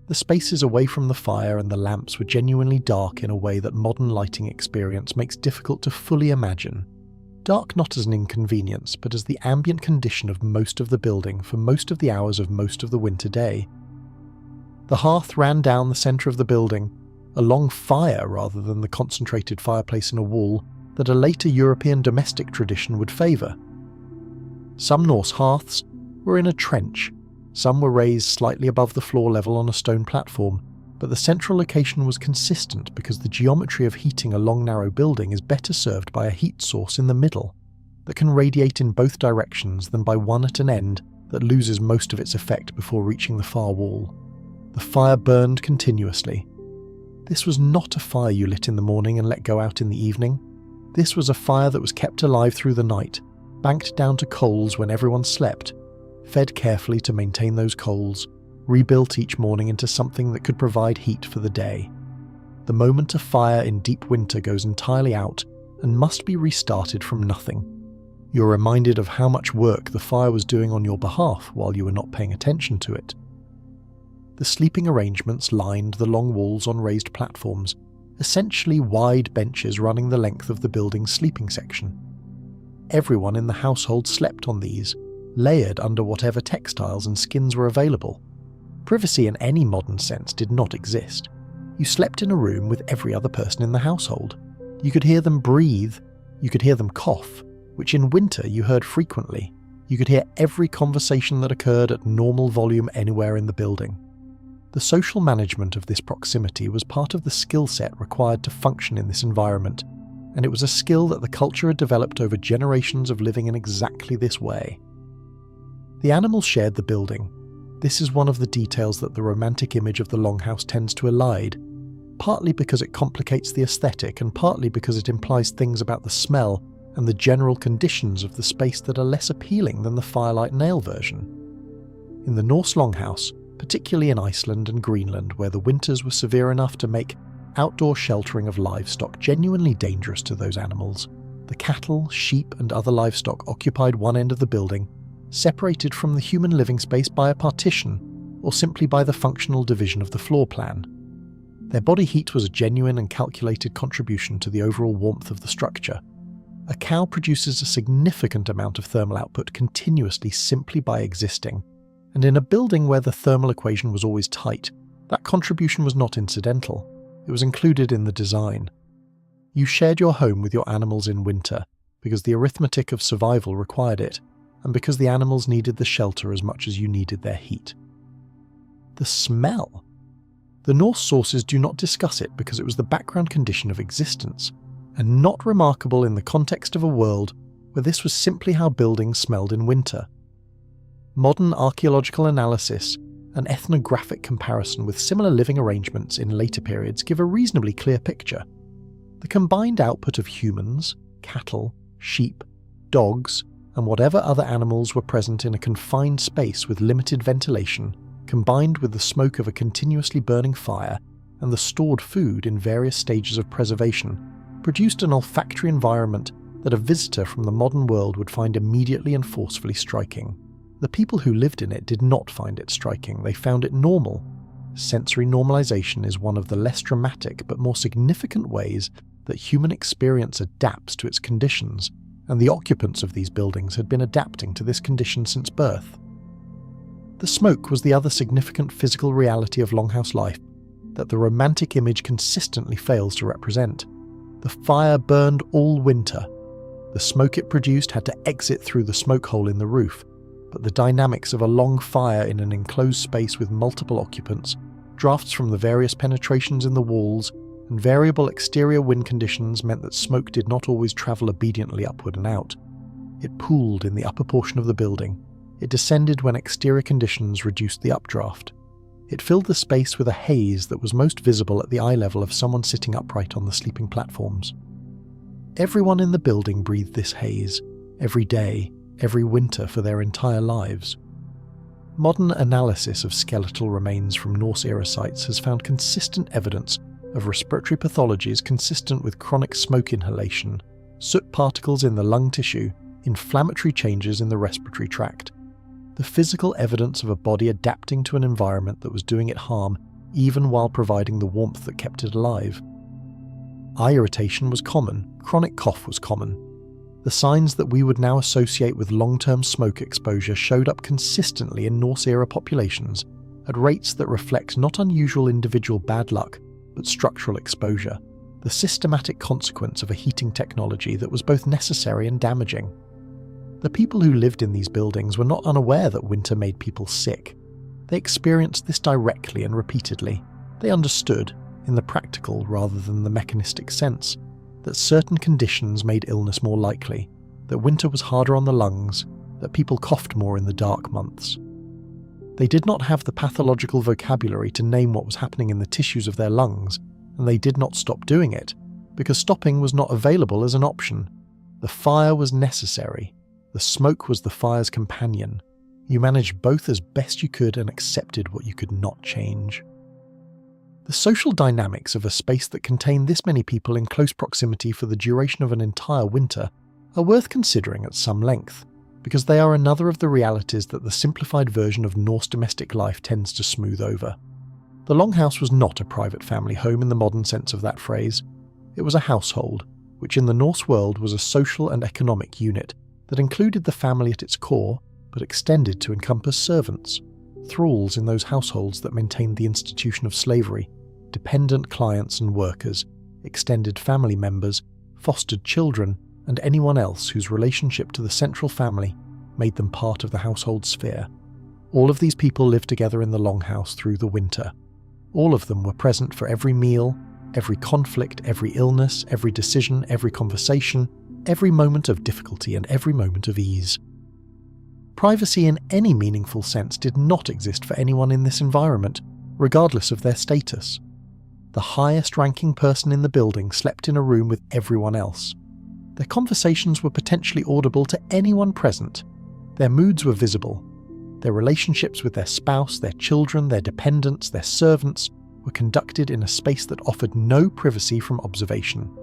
A: The spaces away from the fire and the lamps were genuinely dark in a way that modern lighting experience makes difficult to fully imagine. Dark not as an inconvenience, but as the ambient condition of most of the building for most of the hours of most of the winter day. The hearth ran down the centre of the building, a long fire rather than the concentrated fireplace in a wall that a later European domestic tradition would favour. Some Norse hearths were in a trench, some were raised slightly above the floor level on a stone platform, but the central location was consistent because the geometry of heating a long narrow building is better served by a heat source in the middle that can radiate in both directions than by one at an end that loses most of its effect before reaching the far wall. The fire burned continuously. This was not a fire you lit in the morning and let go out in the evening. This was a fire that was kept alive through the night, banked down to coals when everyone slept, fed carefully to maintain those coals, rebuilt each morning into something that could provide heat for the day. The moment a fire in deep winter goes entirely out and must be restarted from nothing. You're reminded of how much work the fire was doing on your behalf while you were not paying attention to it. The sleeping arrangements lined the long walls on raised platforms, essentially wide benches running the length of the building's sleeping section. Everyone in the household slept on these, layered under whatever textiles and skins were available. Privacy in any modern sense did not exist. You slept in a room with every other person in the household. You could hear them breathe, you could hear them cough, which in winter you heard frequently. You could hear every conversation that occurred at normal volume anywhere in the building. The social management of this proximity was part of the skill set required to function in this environment, and it was a skill that the culture had developed over generations of living in exactly this way. The animals shared the building. This is one of the details that the romantic image of the longhouse tends to elide, partly because it complicates the aesthetic and partly because it implies things about the smell and the general conditions of the space that are less appealing than the firelight nail version. In the Norse longhouse, particularly in Iceland and Greenland, where the winters were severe enough to make outdoor sheltering of livestock genuinely dangerous to those animals, the cattle, sheep and other livestock occupied one end of the building, separated from the human living space by a partition, or simply by the functional division of the floor plan. Their body heat was a genuine and calculated contribution to the overall warmth of the structure. A cow produces a significant amount of thermal output continuously simply by existing, and in a building where the thermal equation was always tight, that contribution was not incidental. It was included in the design. You shared your home with your animals in winter, because the arithmetic of survival required it, and because the animals needed the shelter as much as you needed their heat. The smell. The Norse sources do not discuss it because it was the background condition of existence, and not remarkable in the context of a world where this was simply how buildings smelled in winter. Modern archaeological analysis and ethnographic comparison with similar living arrangements in later periods give a reasonably clear picture. The combined output of humans, cattle, sheep, dogs, and whatever other animals were present in a confined space with limited ventilation, combined with the smoke of a continuously burning fire and the stored food in various stages of preservation, produced an olfactory environment that a visitor from the modern world would find immediately and forcefully striking. The people who lived in it did not find it striking, they found it normal. Sensory normalization is one of the less dramatic but more significant ways that human experience adapts to its conditions, and the occupants of these buildings had been adapting to this condition since birth. The smoke was the other significant physical reality of longhouse life that the romantic image consistently fails to represent. The fire burned all winter. The smoke it produced had to exit through the smoke hole in the roof, but the dynamics of a long fire in an enclosed space with multiple occupants, drafts from the various penetrations in the walls, and variable exterior wind conditions meant that smoke did not always travel obediently upward and out. It pooled in the upper portion of the building. It descended when exterior conditions reduced the updraft. It filled the space with a haze that was most visible at the eye level of someone sitting upright on the sleeping platforms. Everyone in the building breathed this haze, every day, every winter for their entire lives. Modern analysis of skeletal remains from Norse-era sites has found consistent evidence of respiratory pathologies consistent with chronic smoke inhalation, soot particles in the lung tissue, inflammatory changes in the respiratory tract. The physical evidence of a body adapting to an environment that was doing it harm even while providing the warmth that kept it alive. Eye irritation was common, chronic cough was common. The signs that we would now associate with long-term smoke exposure showed up consistently in Norse-era populations at rates that reflect not unusual individual bad luck, but structural exposure, the systematic consequence of a heating technology that was both necessary and damaging. The people who lived in these buildings were not unaware that winter made people sick. They experienced this directly and repeatedly. They understood, in the practical rather than the mechanistic sense, that certain conditions made illness more likely, that winter was harder on the lungs, that people coughed more in the dark months. They did not have the pathological vocabulary to name what was happening in the tissues of their lungs, and they did not stop doing it, because stopping was not available as an option. The fire was necessary. The smoke was the fire's companion. You managed both as best you could and accepted what you could not change. The social dynamics of a space that contained this many people in close proximity for the duration of an entire winter are worth considering at some length, because they are another of the realities that the simplified version of Norse domestic life tends to smooth over. The longhouse was not a private family home in the modern sense of that phrase. It was a household, which in the Norse world was a social and economic unit that included the family at its core, but extended to encompass servants, thralls in those households that maintained the institution of slavery, dependent clients and workers, extended family members, fostered children, and anyone else whose relationship to the central family made them part of the household sphere. All of these people lived together in the longhouse through the winter. All of them were present for every meal, every conflict, every illness, every decision, every conversation, every moment of difficulty and every moment of ease. Privacy in any meaningful sense did not exist for anyone in this environment, regardless of their status. The highest-ranking person in the building slept in a room with everyone else. Their conversations were potentially audible to anyone present. Their moods were visible. Their relationships with their spouse, their children, their dependents, their servants were conducted in a space that offered no privacy from observation.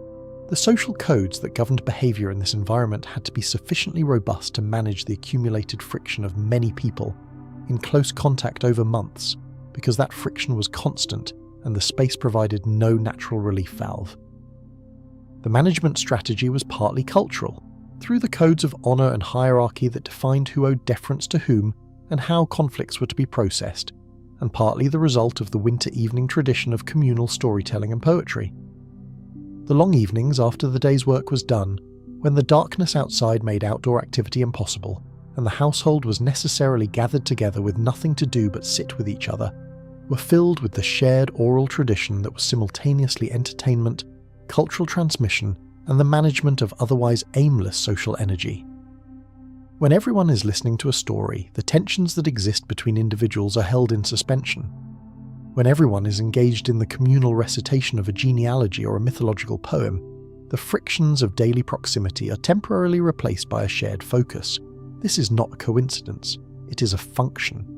A: The social codes that governed behaviour in this environment had to be sufficiently robust to manage the accumulated friction of many people in close contact over months, because that friction was constant and the space provided no natural relief valve. The management strategy was partly cultural, through the codes of honour and hierarchy that defined who owed deference to whom and how conflicts were to be processed, and partly the result of the winter evening tradition of communal storytelling and poetry. The long evenings after the day's work was done, when the darkness outside made outdoor activity impossible, and the household was necessarily gathered together with nothing to do but sit with each other, were filled with the shared oral tradition that was simultaneously entertainment, cultural transmission, and the management of otherwise aimless social energy. When everyone is listening to a story, the tensions that exist between individuals are held in suspension. When everyone is engaged in the communal recitation of a genealogy or a mythological poem, the frictions of daily proximity are temporarily replaced by a shared focus. This is not a coincidence, it is a function.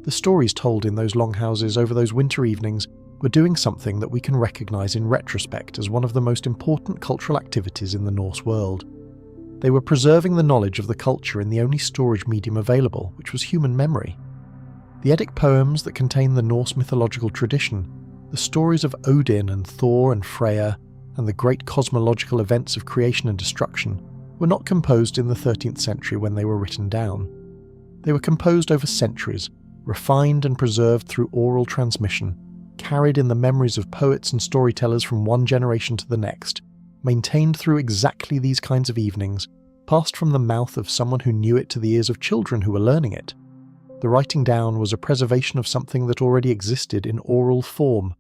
A: The stories told in those longhouses over those winter evenings were doing something that we can recognise in retrospect as one of the most important cultural activities in the Norse world. They were preserving the knowledge of the culture in the only storage medium available, which was human memory. The Eddic poems that contain the Norse mythological tradition, the stories of Odin and Thor and Freya, and the great cosmological events of creation and destruction, were not composed in the 13th century when they were written down. They were composed over centuries, refined and preserved through oral transmission, carried in the memories of poets and storytellers from one generation to the next, maintained through exactly these kinds of evenings, passed from the mouth of someone who knew it to the ears of children who were learning it. The writing down was a preservation of something that already existed in oral form.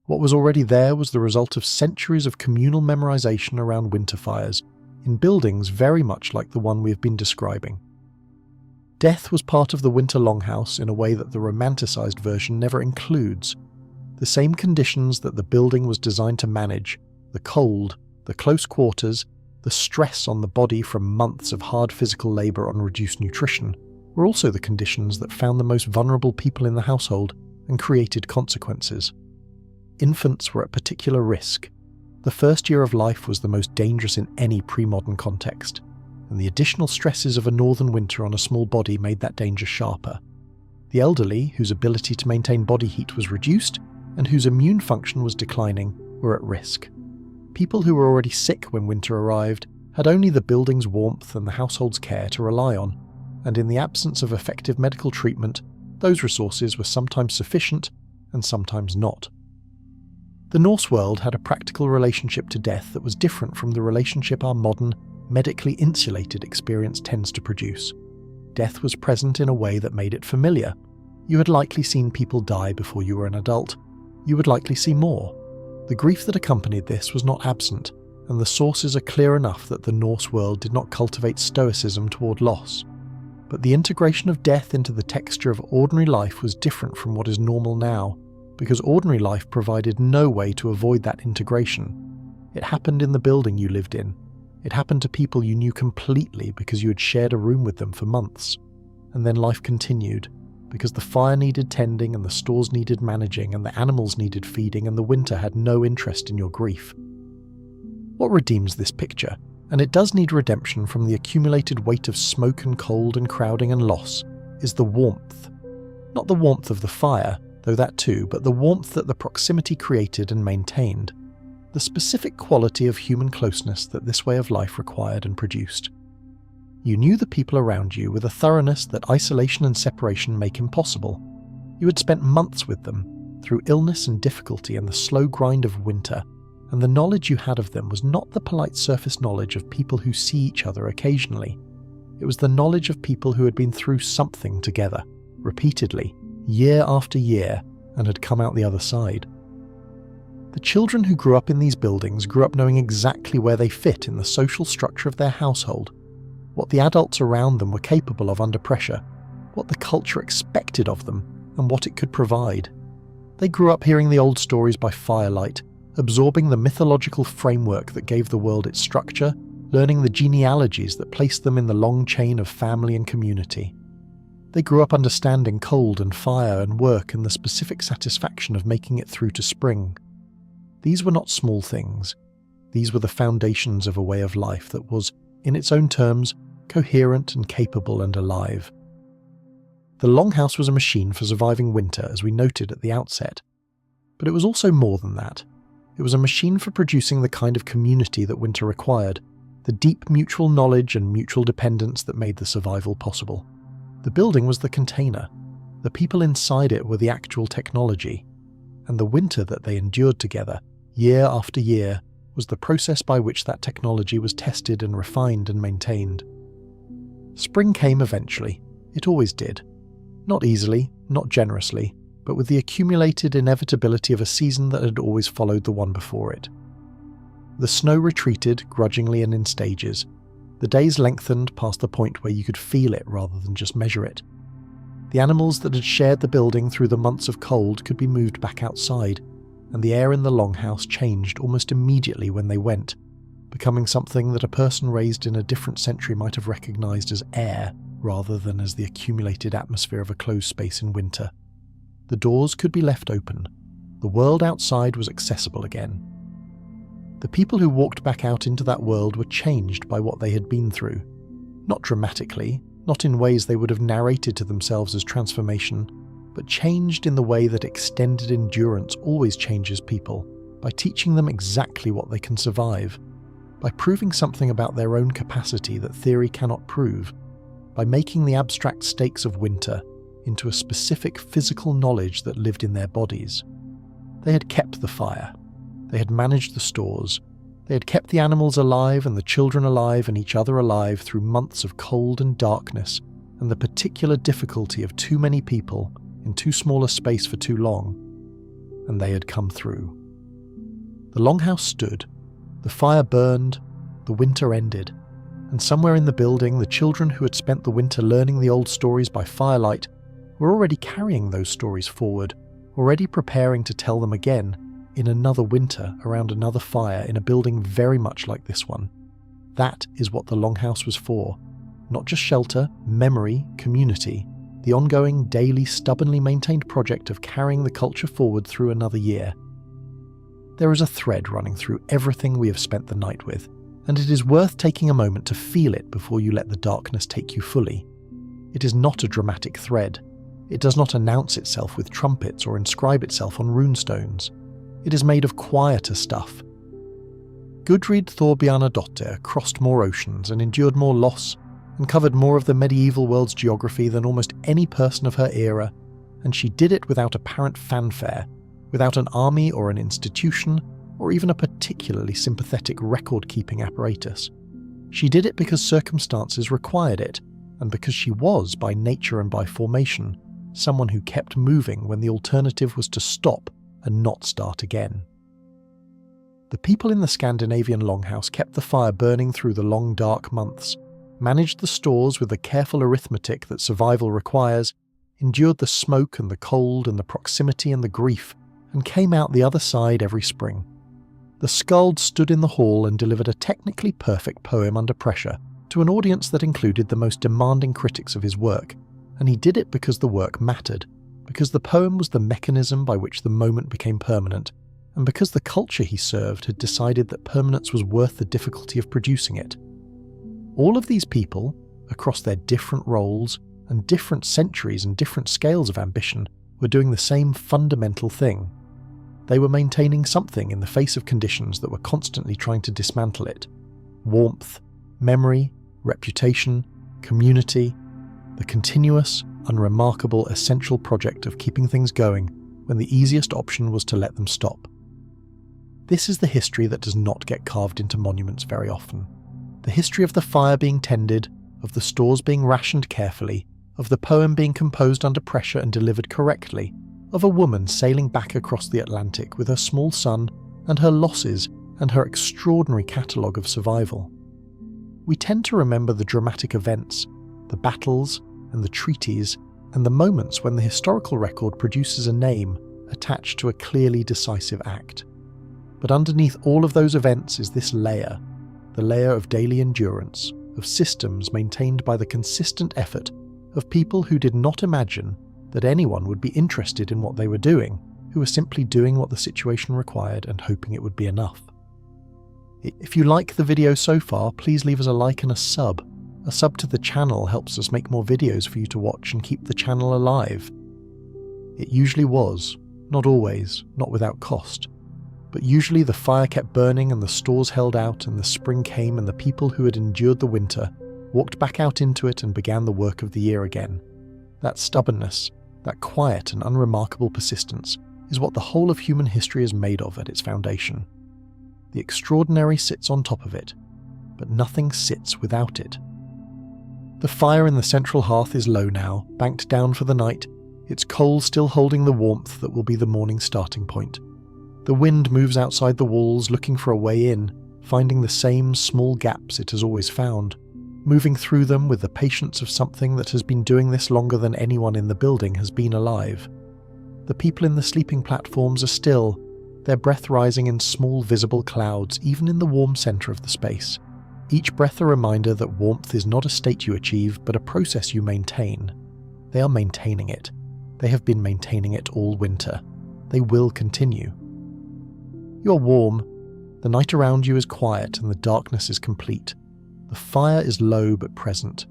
A: What was already there was the result of centuries of communal memorization around winter fires, in buildings very much like the one we have been describing. Death was part of the winter longhouse in a way that the romanticised version never includes. The same conditions that the building was designed to manage, the cold, the close quarters, the stress on the body from months of hard physical labour on reduced nutrition, were also the conditions that found the most vulnerable people in the household and created consequences. Infants were at particular risk. The first year of life was the most dangerous in any pre-modern context, and the additional stresses of a northern winter on a small body made that danger sharper. The elderly, whose ability to maintain body heat was reduced and whose immune function was declining, were at risk. People who were already sick when winter arrived had only the building's warmth and the household's care to rely on, and in the absence of effective medical treatment, those resources were sometimes sufficient and sometimes not. The Norse world had a practical relationship to death that was different from the relationship our modern, medically insulated experience tends to produce. Death was present in a way that made it familiar. You had likely seen people die before you were an adult. You would likely see more. The grief that accompanied this was not absent, and the sources are clear enough that the Norse world did not cultivate stoicism toward loss. But the integration of death into the texture of ordinary life was different from what is normal now, because ordinary life provided no way to avoid that integration. It happened in the building you lived in. It happened to people you knew completely because you had shared a room with them for months. And then life continued, because the fire needed tending and the stores needed managing and the animals needed feeding and the winter had no interest in your grief. What redeems this picture, and it does need redemption from the accumulated weight of smoke and cold and crowding and loss, is the warmth. Not the warmth of the fire, though that too, but the warmth that the proximity created and maintained. The specific quality of human closeness that this way of life required and produced. You knew the people around you with a thoroughness that isolation and separation make impossible. You had spent months with them, through illness and difficulty and the slow grind of winter, and the knowledge you had of them was not the polite surface knowledge of people who see each other occasionally. It was the knowledge of people who had been through something together, repeatedly, year after year, and had come out the other side. The children who grew up in these buildings grew up knowing exactly where they fit in the social structure of their household, what the adults around them were capable of under pressure, what the culture expected of them, and what it could provide. They grew up hearing the old stories by firelight, absorbing the mythological framework that gave the world its structure, learning the genealogies that placed them in the long chain of family and community. They grew up understanding cold and fire and work and the specific satisfaction of making it through to spring. These were not small things. These were the foundations of a way of life that was, in its own terms, coherent and capable and alive. The longhouse was a machine for surviving winter, as we noted at the outset. But it was also more than that. It was a machine for producing the kind of community that winter required, the deep mutual knowledge and mutual dependence that made the survival possible. The building was the container. The people inside it were the actual technology. And the winter that they endured together, year after year, was the process by which that technology was tested and refined and maintained. Spring came eventually. It always did. Not easily, not generously, but with the accumulated inevitability of a season that had always followed the one before it. The snow retreated grudgingly and in stages. The days lengthened past the point where you could feel it rather than just measure it. The animals that had shared the building through the months of cold could be moved back outside, and the air in the longhouse changed almost immediately when they went, becoming something that a person raised in a different century might have recognised as air rather than as the accumulated atmosphere of a closed space in winter. The doors could be left open. The world outside was accessible again. The people who walked back out into that world were changed by what they had been through. Not dramatically, not in ways they would have narrated to themselves as transformation, but changed in the way that extended endurance always changes people, by teaching them exactly what they can survive, by proving something about their own capacity that theory cannot prove, by making the abstract stakes of winter into a specific physical knowledge that lived in their bodies. They had kept the fire. They had managed the stores. They had kept the animals alive and the children alive and each other alive through months of cold and darkness and the particular difficulty of too many people in too small a space for too long. And they had come through. The longhouse stood. The fire burned. The winter ended. And somewhere in the building, the children who had spent the winter learning the old stories by firelight were already carrying those stories forward, already preparing to tell them again in another winter around another fire in a building very much like this one. That is what the longhouse was for. Not just shelter, memory, community, the ongoing, daily, stubbornly maintained project of carrying the culture forward through another year. There is a thread running through everything we have spent the night with, and it is worth taking a moment to feel it before you let the darkness take you fully. It is not a dramatic thread. It does not announce itself with trumpets or inscribe itself on runestones. It is made of quieter stuff. Gudrid Thorbjarnadottir crossed more oceans and endured more loss and covered more of the medieval world's geography than almost any person of her era, and she did it without apparent fanfare, without an army or an institution, or even a particularly sympathetic record-keeping apparatus. She did it because circumstances required it, and because she was, by nature and by formation, someone who kept moving when the alternative was to stop and not start again. The people in the Scandinavian longhouse kept the fire burning through the long dark months, managed the stores with the careful arithmetic that survival requires, endured the smoke and the cold and the proximity and the grief, and came out the other side every spring. The skald stood in the hall and delivered a technically perfect poem under pressure to an audience that included the most demanding critics of his work, and he did it because the work mattered, because the poem was the mechanism by which the moment became permanent, and because the culture he served had decided that permanence was worth the difficulty of producing it. All of these people, across their different roles and different centuries and different scales of ambition, were doing the same fundamental thing. They were maintaining something in the face of conditions that were constantly trying to dismantle it. Warmth, memory, reputation, community, the continuous, unremarkable, essential project of keeping things going when the easiest option was to let them stop. This is the history that does not get carved into monuments very often. The history of the fire being tended, of the stores being rationed carefully, of the poem being composed under pressure and delivered correctly, of a woman sailing back across the Atlantic with her small son and her losses and her extraordinary catalogue of survival. We tend to remember the dramatic events, the battles and the treaties, and the moments when the historical record produces a name attached to a clearly decisive act. But underneath all of those events is this layer, the layer of daily endurance, of systems maintained by the consistent effort of people who did not imagine that anyone would be interested in what they were doing, who were simply doing what the situation required and hoping it would be enough. If you like the video so far, please leave us a like and a sub. A sub to the channel helps us make more videos for you to watch and keep the channel alive. It usually was, not always, not without cost. But usually the fire kept burning and the stores held out and the spring came and the people who had endured the winter walked back out into it and began the work of the year again. That stubbornness, that quiet and unremarkable persistence is what the whole of human history is made of at its foundation. The extraordinary sits on top of it, but nothing sits without it. The fire in the central hearth is low now, banked down for the night, its coals still holding the warmth that will be the morning's starting point. The wind moves outside the walls looking for a way in, finding the same small gaps it has always found, moving through them with the patience of something that has been doing this longer than anyone in the building has been alive. The people in the sleeping platforms are still, their breath rising in small visible clouds even in the warm centre of the space. Each breath a reminder that warmth is not a state you achieve but a process you maintain. They are maintaining it. They have been maintaining it all winter. They will continue. You are warm. The night around you is quiet and the darkness is complete. The fire is low but present.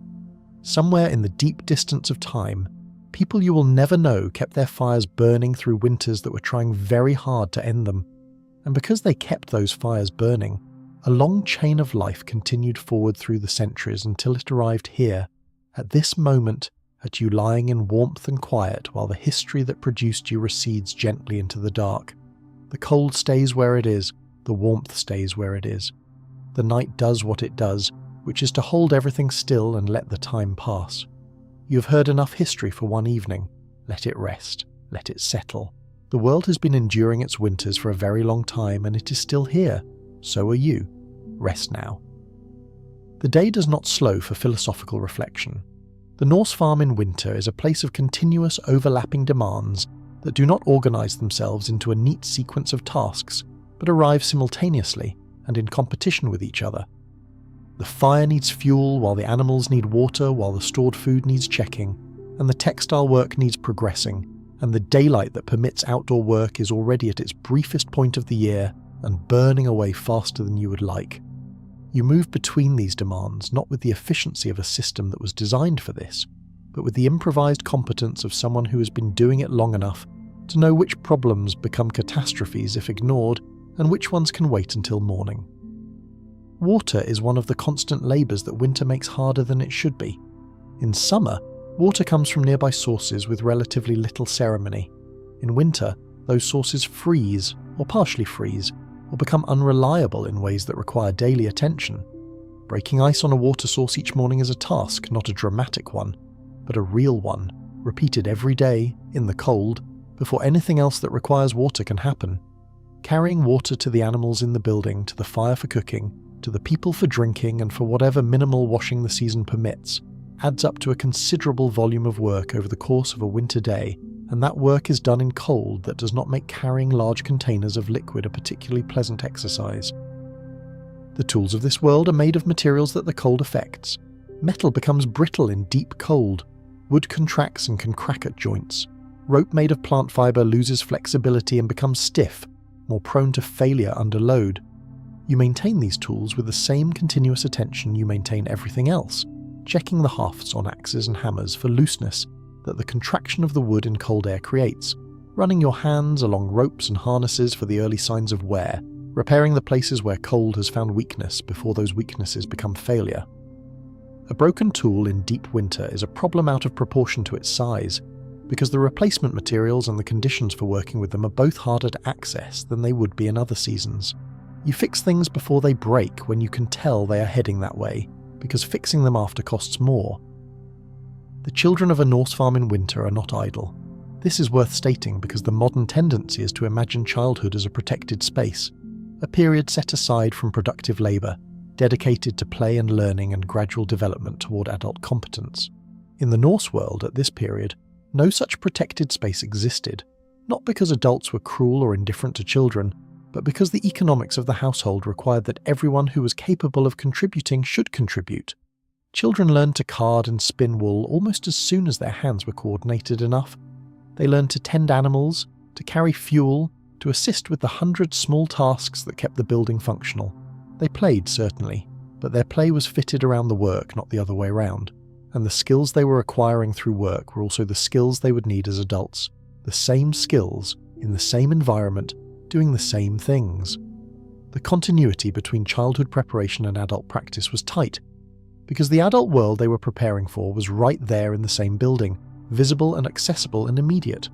A: Somewhere in the deep distance of time, people you will never know kept their fires burning through winters that were trying very hard to end them. And because they kept those fires burning, a long chain of life continued forward through the centuries until it arrived here, at this moment, at you lying in warmth and quiet while the history that produced you recedes gently into the dark. The cold stays where it is, the warmth stays where it is. The night does what it does, which is to hold everything still and let the time pass. You have heard enough history for one evening. Let it rest. Let it settle. The world has been enduring its winters for a very long time and it is still here. So are you. Rest now. The day does not slow for philosophical reflection. The Norse farm in winter is a place of continuous overlapping demands that do not organise themselves into a neat sequence of tasks, but arrive simultaneously and in competition with each other. The fire needs fuel while the animals need water, while the stored food needs checking, and the textile work needs progressing, and the daylight that permits outdoor work is already at its briefest point of the year and burning away faster than you would like. You move between these demands not with the efficiency of a system that was designed for this, but with the improvised competence of someone who has been doing it long enough to know which problems become catastrophes if ignored and which ones can wait until morning. Water is one of the constant labours that winter makes harder than it should be. In summer, water comes from nearby sources with relatively little ceremony. In winter, those sources freeze, or partially freeze, or become unreliable in ways that require daily attention. Breaking ice on a water source each morning is a task, not a dramatic one, but a real one, repeated every day, in the cold, before anything else that requires water can happen. Carrying water to the animals in the building, to the fire for cooking, to the people for drinking and for whatever minimal washing the season permits, adds up to a considerable volume of work over the course of a winter day, and that work is done in cold that does not make carrying large containers of liquid a particularly pleasant exercise. The tools of this world are made of materials that the cold affects. Metal becomes brittle in deep cold. Wood contracts and can crack at joints. Rope made of plant fibre loses flexibility and becomes stiff, more prone to failure under load. You maintain these tools with the same continuous attention you maintain everything else, checking the hafts on axes and hammers for looseness that the contraction of the wood in cold air creates, running your hands along ropes and harnesses for the early signs of wear, repairing the places where cold has found weakness before those weaknesses become failure. A broken tool in deep winter is a problem out of proportion to its size, because the replacement materials and the conditions for working with them are both harder to access than they would be in other seasons. You fix things before they break when you can tell they are heading that way, because fixing them after costs more. The children of a Norse farm in winter are not idle. This is worth stating because the modern tendency is to imagine childhood as a protected space, a period set aside from productive labour, dedicated to play and learning and gradual development toward adult competence. In the Norse world at this period, no such protected space existed, not because adults were cruel or indifferent to children, but because the economics of the household required that everyone who was capable of contributing should contribute. Children learned to card and spin wool almost as soon as their hands were coordinated enough. They learned to tend animals, to carry fuel, to assist with the 100 small tasks that kept the building functional. They played, certainly, but their play was fitted around the work, not the other way around. And the skills they were acquiring through work were also the skills they would need as adults. The same skills, in the same environment, doing the same things. The continuity between childhood preparation and adult practice was tight, because the adult world they were preparing for was right there in the same building, visible and accessible and immediate.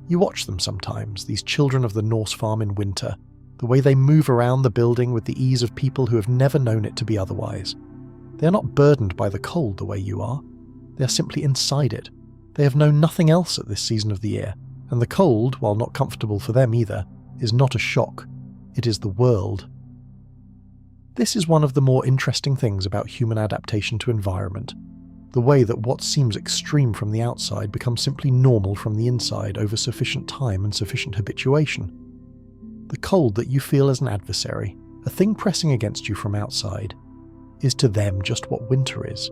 A: You watch them sometimes, these children of the Norse farm in winter, the way they move around the building with the ease of people who have never known it to be otherwise. They are not burdened by the cold the way you are. They are simply inside it. They have known nothing else at this season of the year, and the cold, while not comfortable for them either, is not a shock. It is the world. This is one of the more interesting things about human adaptation to environment, the way that what seems extreme from the outside becomes simply normal from the inside over sufficient time and sufficient habituation. The cold that you feel as an adversary, a thing pressing against you from outside, is to them just what winter is,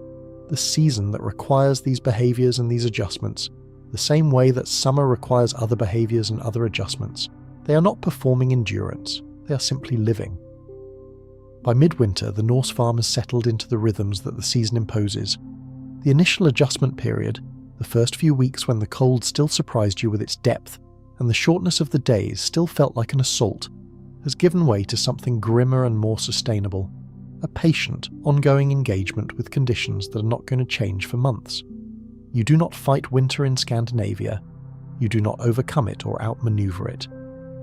A: the season that requires these behaviours and these adjustments, the same way that summer requires other behaviours and other adjustments. They are not performing endurance, they are simply living. By midwinter, the Norse farmers settled into the rhythms that the season imposes. The initial adjustment period, the first few weeks when the cold still surprised you with its depth, and the shortness of the days still felt like an assault, has given way to something grimmer and more sustainable. A patient, ongoing engagement with conditions that are not going to change for months. You do not fight winter in Scandinavia. You do not overcome it or outmaneuver it.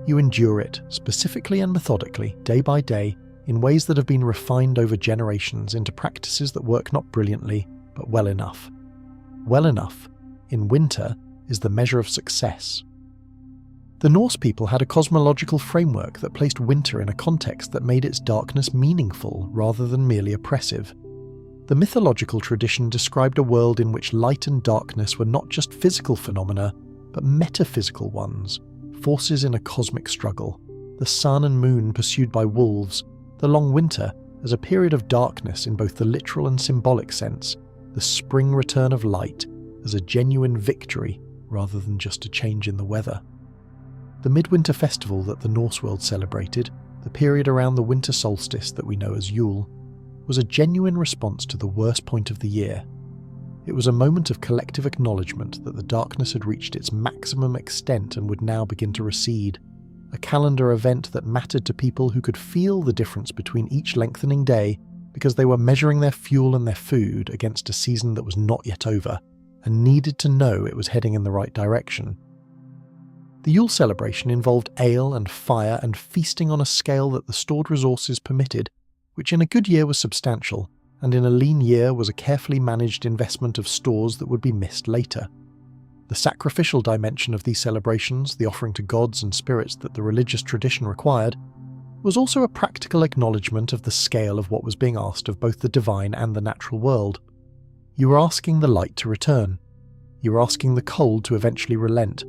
A: You endure it, specifically and methodically, day by day, in ways that have been refined over generations into practices that work not brilliantly, but well enough. Well enough, in winter, is the measure of success. The Norse people had a cosmological framework that placed winter in a context that made its darkness meaningful rather than merely oppressive. The mythological tradition described a world in which light and darkness were not just physical phenomena, but metaphysical ones, forces in a cosmic struggle. The sun and moon pursued by wolves, the long winter as a period of darkness in both the literal and symbolic sense, the spring return of light as a genuine victory rather than just a change in the weather. The midwinter festival that the Norse world celebrated, the period around the winter solstice that we know as Yule, was a genuine response to the worst point of the year. It was a moment of collective acknowledgement that the darkness had reached its maximum extent and would now begin to recede, a calendar event that mattered to people who could feel the difference between each lengthening day because they were measuring their fuel and their food against a season that was not yet over, and needed to know it was heading in the right direction. The Yule celebration involved ale and fire and feasting on a scale that the stored resources permitted, which in a good year was substantial, and in a lean year was a carefully managed investment of stores that would be missed later. The sacrificial dimension of these celebrations, the offering to gods and spirits that the religious tradition required, was also a practical acknowledgement of the scale of what was being asked of both the divine and the natural world. You were asking the light to return. You were asking the cold to eventually relent.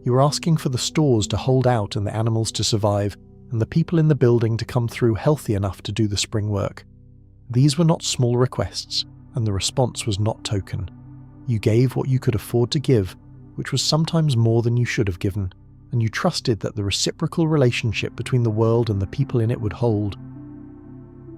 A: You were asking for the stores to hold out and the animals to survive, and the people in the building to come through healthy enough to do the spring work. These were not small requests, and the response was not token. You gave what you could afford to give, which was sometimes more than you should have given, and you trusted that the reciprocal relationship between the world and the people in it would hold.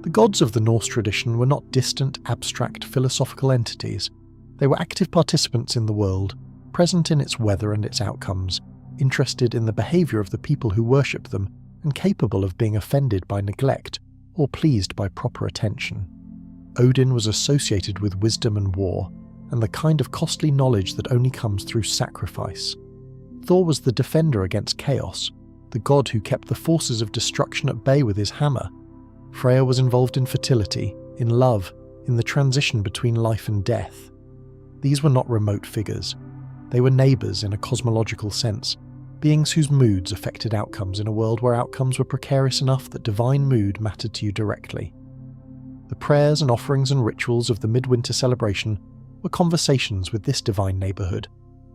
A: The gods of the Norse tradition were not distant, abstract, philosophical entities. They were active participants in the world, present in its weather and its outcomes, interested in the behaviour of the people who worship them, and capable of being offended by neglect or pleased by proper attention. Odin was associated with wisdom and war, and the kind of costly knowledge that only comes through sacrifice. Thor was the defender against chaos, the god who kept the forces of destruction at bay with his hammer. Freya was involved in fertility, in love, in the transition between life and death. These were not remote figures. They were neighbours in a cosmological sense, beings whose moods affected outcomes in a world where outcomes were precarious enough that divine mood mattered to you directly. The prayers and offerings and rituals of the midwinter celebration were conversations with this divine neighbourhood,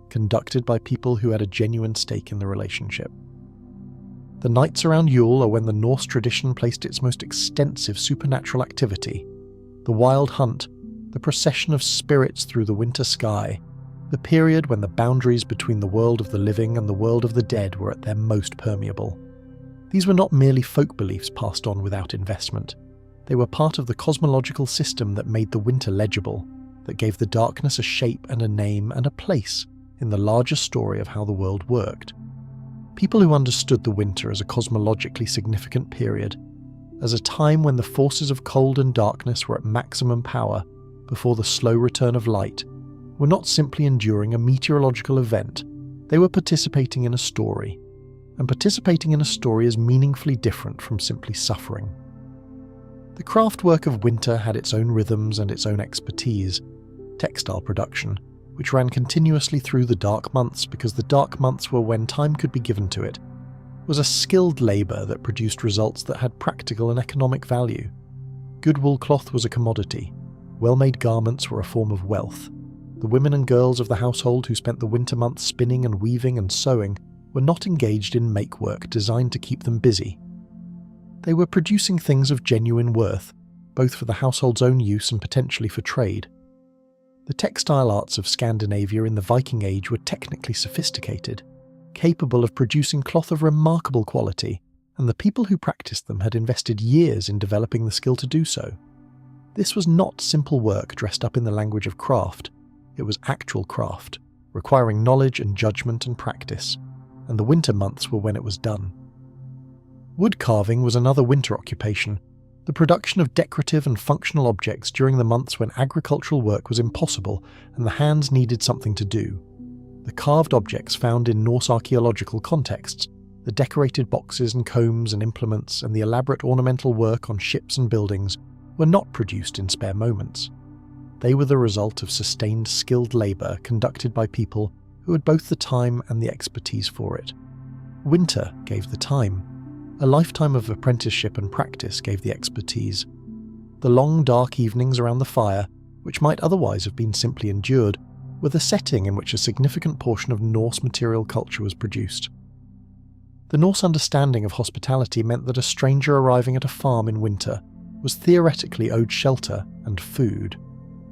A: conducted by people who had a genuine stake in the relationship. The nights around Yule are when the Norse tradition placed its most extensive supernatural activity: the wild hunt, the procession of spirits through the winter sky, the period when the boundaries between the world of the living and the world of the dead were at their most permeable. These were not merely folk beliefs passed on without investment. They were part of the cosmological system that made the winter legible, that gave the darkness a shape and a name and a place in the larger story of how the world worked. People who understood the winter as a cosmologically significant period, as a time when the forces of cold and darkness were at maximum power before the slow return of light, were not simply enduring a meteorological event, they were participating in a story, and participating in a story is meaningfully different from simply suffering. The craft work of winter had its own rhythms and its own expertise. Textile production, which ran continuously through the dark months because the dark months were when time could be given to it, was a skilled labour that produced results that had practical and economic value. Good wool cloth was a commodity. Well-made garments were a form of wealth. The women and girls of the household who spent the winter months spinning and weaving and sewing were not engaged in make-work designed to keep them busy. They were producing things of genuine worth, both for the household's own use and potentially for trade. The textile arts of Scandinavia in the Viking Age were technically sophisticated, capable of producing cloth of remarkable quality, and the people who practiced them had invested years in developing the skill to do so. This was not simple work dressed up in the language of craft. It was actual craft, requiring knowledge and judgment and practice, and the winter months were when it was done. Wood carving was another winter occupation, the production of decorative and functional objects during the months when agricultural work was impossible and the hands needed something to do. The carved objects found in Norse archaeological contexts, the decorated boxes and combs and implements and the elaborate ornamental work on ships and buildings, were not produced in spare moments. They were the result of sustained skilled labour conducted by people who had both the time and the expertise for it. Winter gave the time. A lifetime of apprenticeship and practice gave the expertise. The long dark evenings around the fire, which might otherwise have been simply endured, were the setting in which a significant portion of Norse material culture was produced. The Norse understanding of hospitality meant that a stranger arriving at a farm in winter was theoretically owed shelter and food,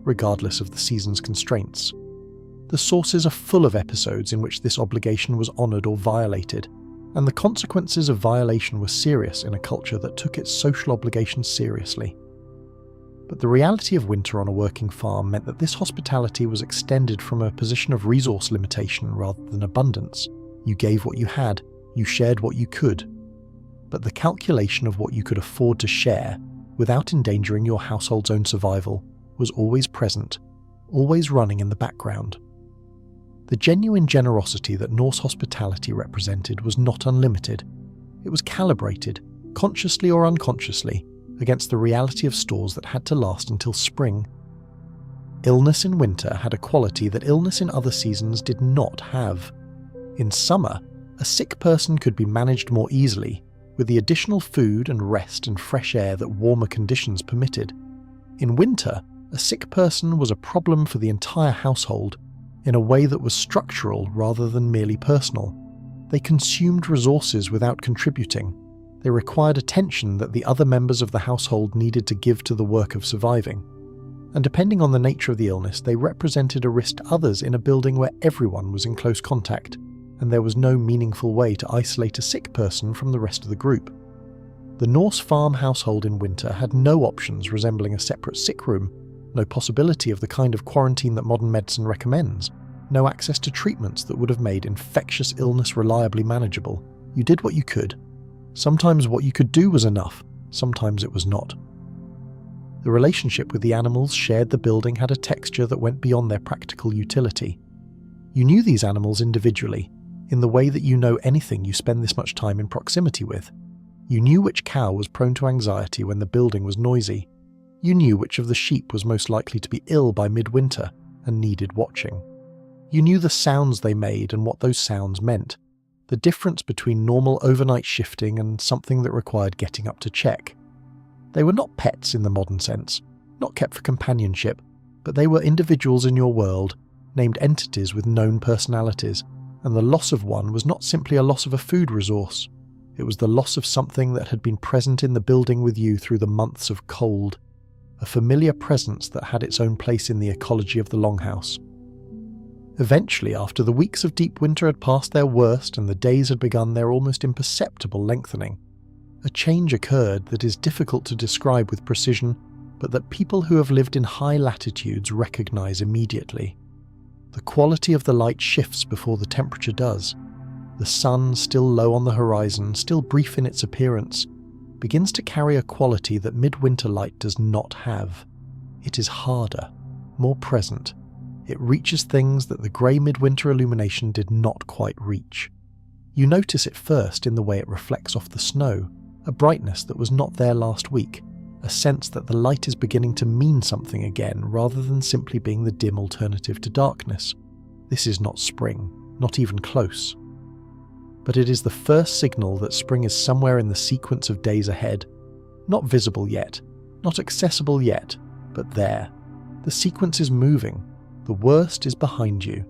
A: regardless of the season's constraints. The sources are full of episodes in which this obligation was honoured or violated, and the consequences of violation were serious in a culture that took its social obligations seriously. But the reality of winter on a working farm meant that this hospitality was extended from a position of resource limitation rather than abundance. You gave what you had, you shared what you could. But the calculation of what you could afford to share, without endangering your household's own survival, was always present, always running in the background. The genuine generosity that Norse hospitality represented was not unlimited. It was calibrated, consciously or unconsciously, against the reality of stores that had to last until spring. Illness in winter had a quality that illness in other seasons did not have. In summer, a sick person could be managed more easily, with the additional food and rest and fresh air that warmer conditions permitted. In winter, a sick person was a problem for the entire household, in a way that was structural rather than merely personal. They consumed resources without contributing. They required attention that the other members of the household needed to give to the work of surviving. And depending on the nature of the illness, they represented a risk to others in a building where everyone was in close contact, and there was no meaningful way to isolate a sick person from the rest of the group. The Norse farm household in winter had no options resembling a separate sick room, no possibility of the kind of quarantine that modern medicine recommends, no access to treatments that would have made infectious illness reliably manageable. You did what you could. Sometimes what you could do was enough, sometimes it was not. The relationship with the animals shared the building had a texture that went beyond their practical utility. You knew these animals individually, in the way that you know anything you spend this much time in proximity with. You knew which cow was prone to anxiety when the building was noisy. You knew which of the sheep was most likely to be ill by midwinter and needed watching. You knew the sounds they made and what those sounds meant, the difference between normal overnight shifting and something that required getting up to check. They were not pets in the modern sense, not kept for companionship, but they were individuals in your world, named entities with known personalities, and the loss of one was not simply a loss of a food resource. It was the loss of something that had been present in the building with you through the months of cold, a familiar presence that had its own place in the ecology of the longhouse. Eventually, after the weeks of deep winter had passed their worst and the days had begun their almost imperceptible lengthening, a change occurred that is difficult to describe with precision, but that people who have lived in high latitudes recognize immediately. The quality of the light shifts before the temperature does. The sun, still low on the horizon, still brief in its appearance, begins to carry a quality that midwinter light does not have. It is harder, more present. It reaches things that the grey midwinter illumination did not quite reach. You notice it first in the way it reflects off the snow, a brightness that was not there last week, a sense that the light is beginning to mean something again rather than simply being the dim alternative to darkness. This is not spring, not even close. But it is the first signal that spring is somewhere in the sequence of days ahead. Not visible yet, not accessible yet, but there. The sequence is moving. The worst is behind you.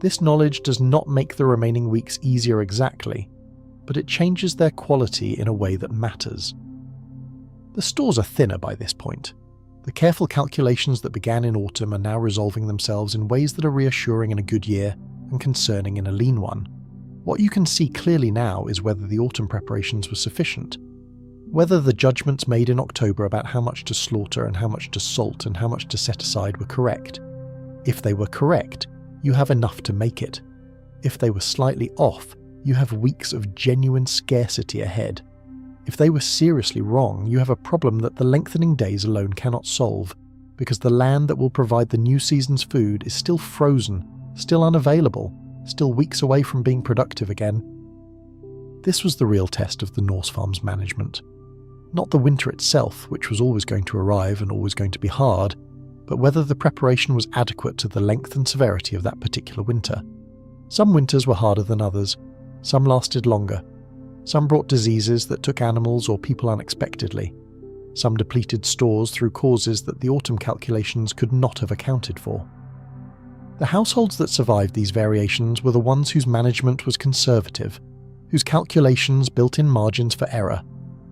A: This knowledge does not make the remaining weeks easier exactly, but it changes their quality in a way that matters. The stores are thinner by this point. The careful calculations that began in autumn are now resolving themselves in ways that are reassuring in a good year and concerning in a lean one. What you can see clearly now is whether the autumn preparations were sufficient, whether the judgments made in October about how much to slaughter and how much to salt and how much to set aside were correct. If they were correct, you have enough to make it. If they were slightly off, you have weeks of genuine scarcity ahead. If they were seriously wrong, you have a problem that the lengthening days alone cannot solve, because the land that will provide the new season's food is still frozen, still unavailable, still weeks away from being productive again. This was the real test of the Norse farm's management. Not the winter itself, which was always going to arrive and always going to be hard, but whether the preparation was adequate to the length and severity of that particular winter. Some winters were harder than others, some lasted longer. Some brought diseases that took animals or people unexpectedly. Some depleted stores through causes that the autumn calculations could not have accounted for. The households that survived these variations were the ones whose management was conservative, whose calculations built in margins for error,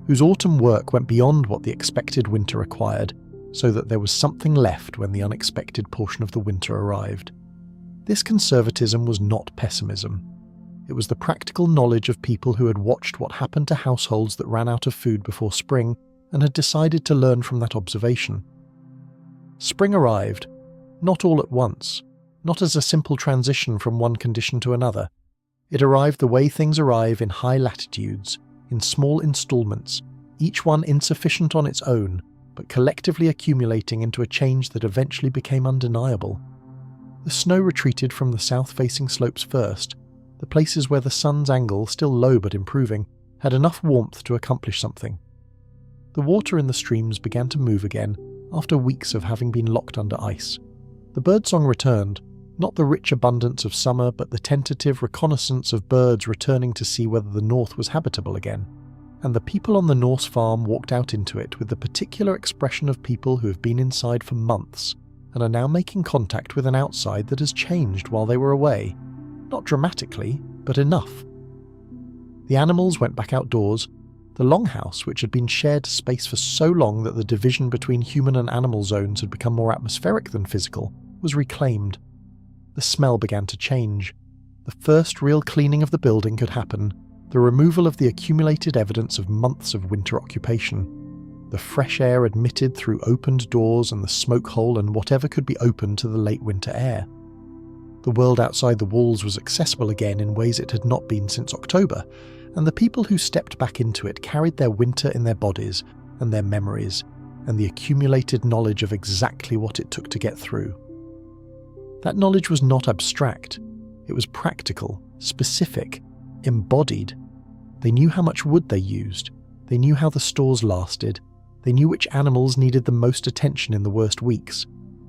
A: whose autumn work went beyond what the expected winter required, so that there was something left when the unexpected portion of the winter arrived. This conservatism was not pessimism. It was the practical knowledge of people who had watched what happened to households that ran out of food before spring and had decided to learn from that observation. Spring arrived, not all at once, not as a simple transition from one condition to another. It arrived the way things arrive in high latitudes, in small installments, each one insufficient on its own, but collectively accumulating into a change that eventually became undeniable. The snow retreated from the south-facing slopes first, the places where the sun's angle, still low but improving, had enough warmth to accomplish something. The water in the streams began to move again, after weeks of having been locked under ice. The birdsong returned, not the rich abundance of summer, but the tentative reconnaissance of birds returning to see whether the north was habitable again. And the people on the Norse farm walked out into it with the particular expression of people who have been inside for months, and are now making contact with an outside that has changed while they were away. Not dramatically, but enough. The animals went back outdoors. The longhouse, which had been shared space for so long that the division between human and animal zones had become more atmospheric than physical, was reclaimed. The smell began to change. The first real cleaning of the building could happen, the removal of the accumulated evidence of months of winter occupation. The fresh air admitted through opened doors and the smoke hole and whatever could be opened to the late winter air. The world outside the walls was accessible again in ways it had not been since October, and the people who stepped back into it carried their winter in their bodies and their memories, and the accumulated knowledge of exactly what it took to get through. That knowledge was not abstract. It was practical, specific, embodied. They knew how much wood they used. They knew how the stores lasted. They knew which animals needed the most attention in the worst weeks.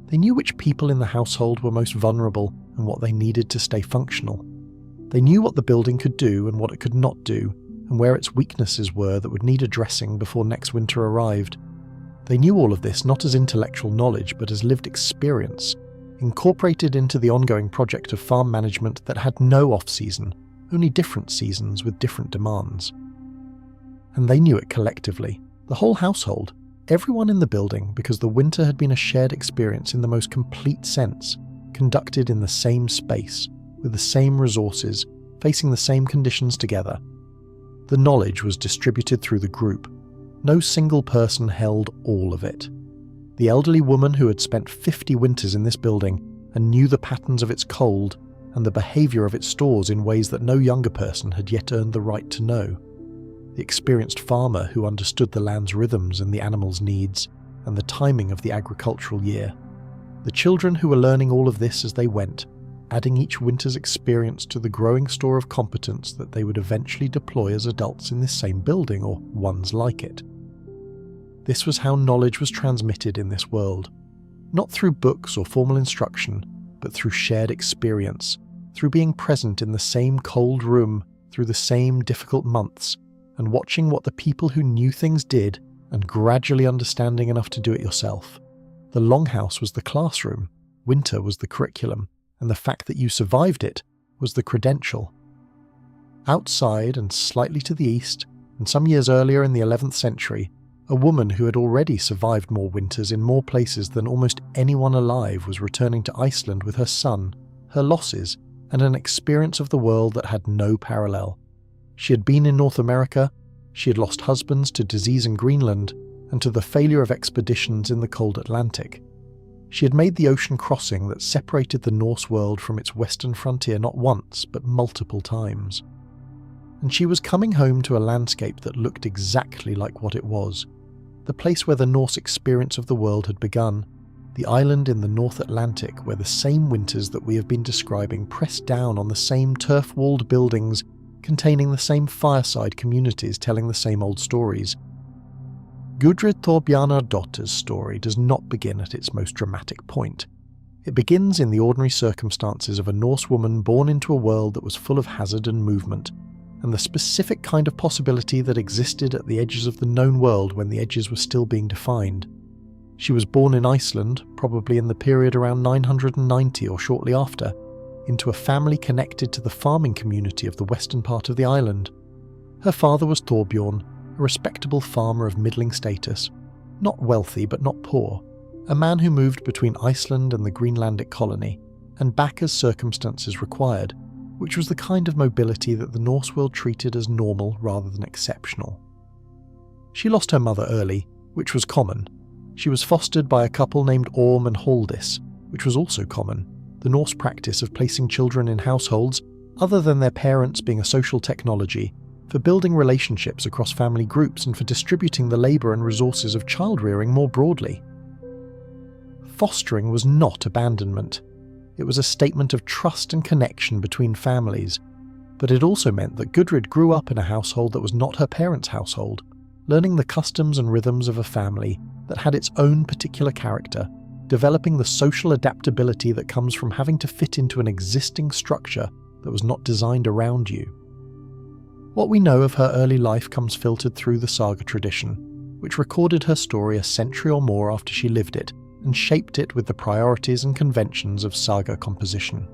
A: They knew which people in the household were most vulnerable and what they needed to stay functional. They knew what the building could do and what it could not do, and where its weaknesses were that would need addressing before next winter arrived. They knew all of this not as intellectual knowledge but as lived experience, incorporated into the ongoing project of farm management that had no off-season, only different seasons with different demands. And they knew it collectively, the whole household, everyone in the building, because the winter had been a shared experience in the most complete sense, conducted in the same space, with the same resources, facing the same conditions together. The knowledge was distributed through the group. No single person held all of it. The elderly woman who had spent 50 winters in this building and knew the patterns of its cold and the behaviour of its stores in ways that no younger person had yet earned the right to know. The experienced farmer who understood the land's rhythms and the animals' needs and the timing of the agricultural year. The children who were learning all of this as they went, adding each winter's experience to the growing store of competence that they would eventually deploy as adults in this same building or ones like it. This was how knowledge was transmitted in this world, not through books or formal instruction, but through shared experience, through being present in the same cold room, through the same difficult months, and watching what the people who knew things did and gradually understanding enough to do it yourself. The longhouse was the classroom, winter was the curriculum, and the fact that you survived it was the credential. Outside and slightly to the east, and some years earlier in the 11th century, a woman who had already survived more winters in more places than almost anyone alive was returning to Iceland with her son, her losses, and an experience of the world that had no parallel. She had been in North America, she had lost husbands to disease in Greenland, and to the failure of expeditions in the cold Atlantic. She had made the ocean crossing that separated the Norse world from its western frontier not once, but multiple times. And she was coming home to a landscape that looked exactly like what it was, the place where the Norse experience of the world had begun, the island in the North Atlantic where the same winters that we have been describing pressed down on the same turf-walled buildings, containing the same fireside communities telling the same old stories. Gudrid Thorbjarnardóttir's story does not begin at its most dramatic point. It begins in the ordinary circumstances of a Norse woman born into a world that was full of hazard and movement, and the specific kind of possibility that existed at the edges of the known world when the edges were still being defined. She was born in Iceland, probably in the period around 990 or shortly after, into a family connected to the farming community of the western part of the island. Her father was Thorbjorn, a respectable farmer of middling status, not wealthy but not poor, a man who moved between Iceland and the Greenlandic colony, and back as circumstances required, which was the kind of mobility that the Norse world treated as normal rather than exceptional. She lost her mother early, which was common. She was fostered by a couple named Orm and Haldis, which was also common, the Norse practice of placing children in households, other than their parents being a social technology, for building relationships across family groups and for distributing the labour and resources of child-rearing more broadly. Fostering was not abandonment. It was a statement of trust and connection between families, but it also meant that Gudrid grew up in a household that was not her parents' household, learning the customs and rhythms of a family that had its own particular character, developing the social adaptability that comes from having to fit into an existing structure that was not designed around you. What we know of her early life comes filtered through the saga tradition, which recorded her story a century or more after she lived it, and shaped it with the priorities and conventions of saga composition.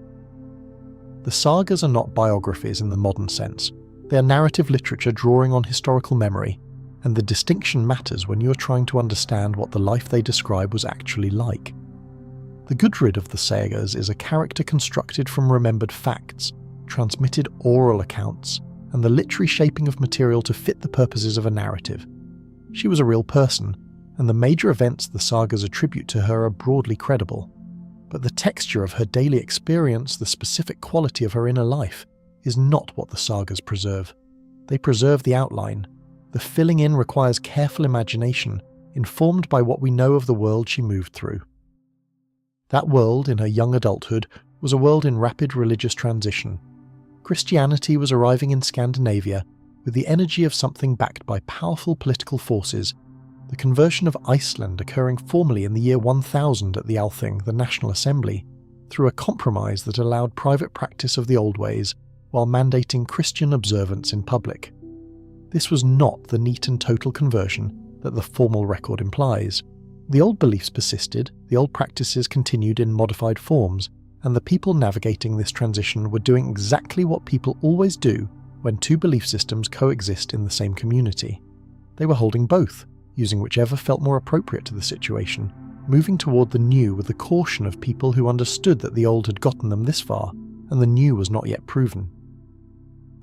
A: The sagas are not biographies in the modern sense. They are narrative literature drawing on historical memory, and the distinction matters when you are trying to understand what the life they describe was actually like. The Gudrid of the sagas is a character constructed from remembered facts, transmitted oral accounts, and the literary shaping of material to fit the purposes of a narrative. She was a real person, and the major events the sagas attribute to her are broadly credible. But the texture of her daily experience, the specific quality of her inner life, is not what the sagas preserve. They preserve the outline. The filling in requires careful imagination, informed by what we know of the world she moved through. That world, in her young adulthood, was a world in rapid religious transition. Christianity was arriving in Scandinavia with the energy of something backed by powerful political forces, the conversion of Iceland occurring formally in the year 1000 at the Althing, the National Assembly, through a compromise that allowed private practice of the old ways while mandating Christian observance in public. This was not the neat and total conversion that the formal record implies. The old beliefs persisted, the old practices continued in modified forms, and the people navigating this transition were doing exactly what people always do when two belief systems coexist in the same community. They were holding both, using whichever felt more appropriate to the situation, moving toward the new with the caution of people who understood that the old had gotten them this far, and the new was not yet proven.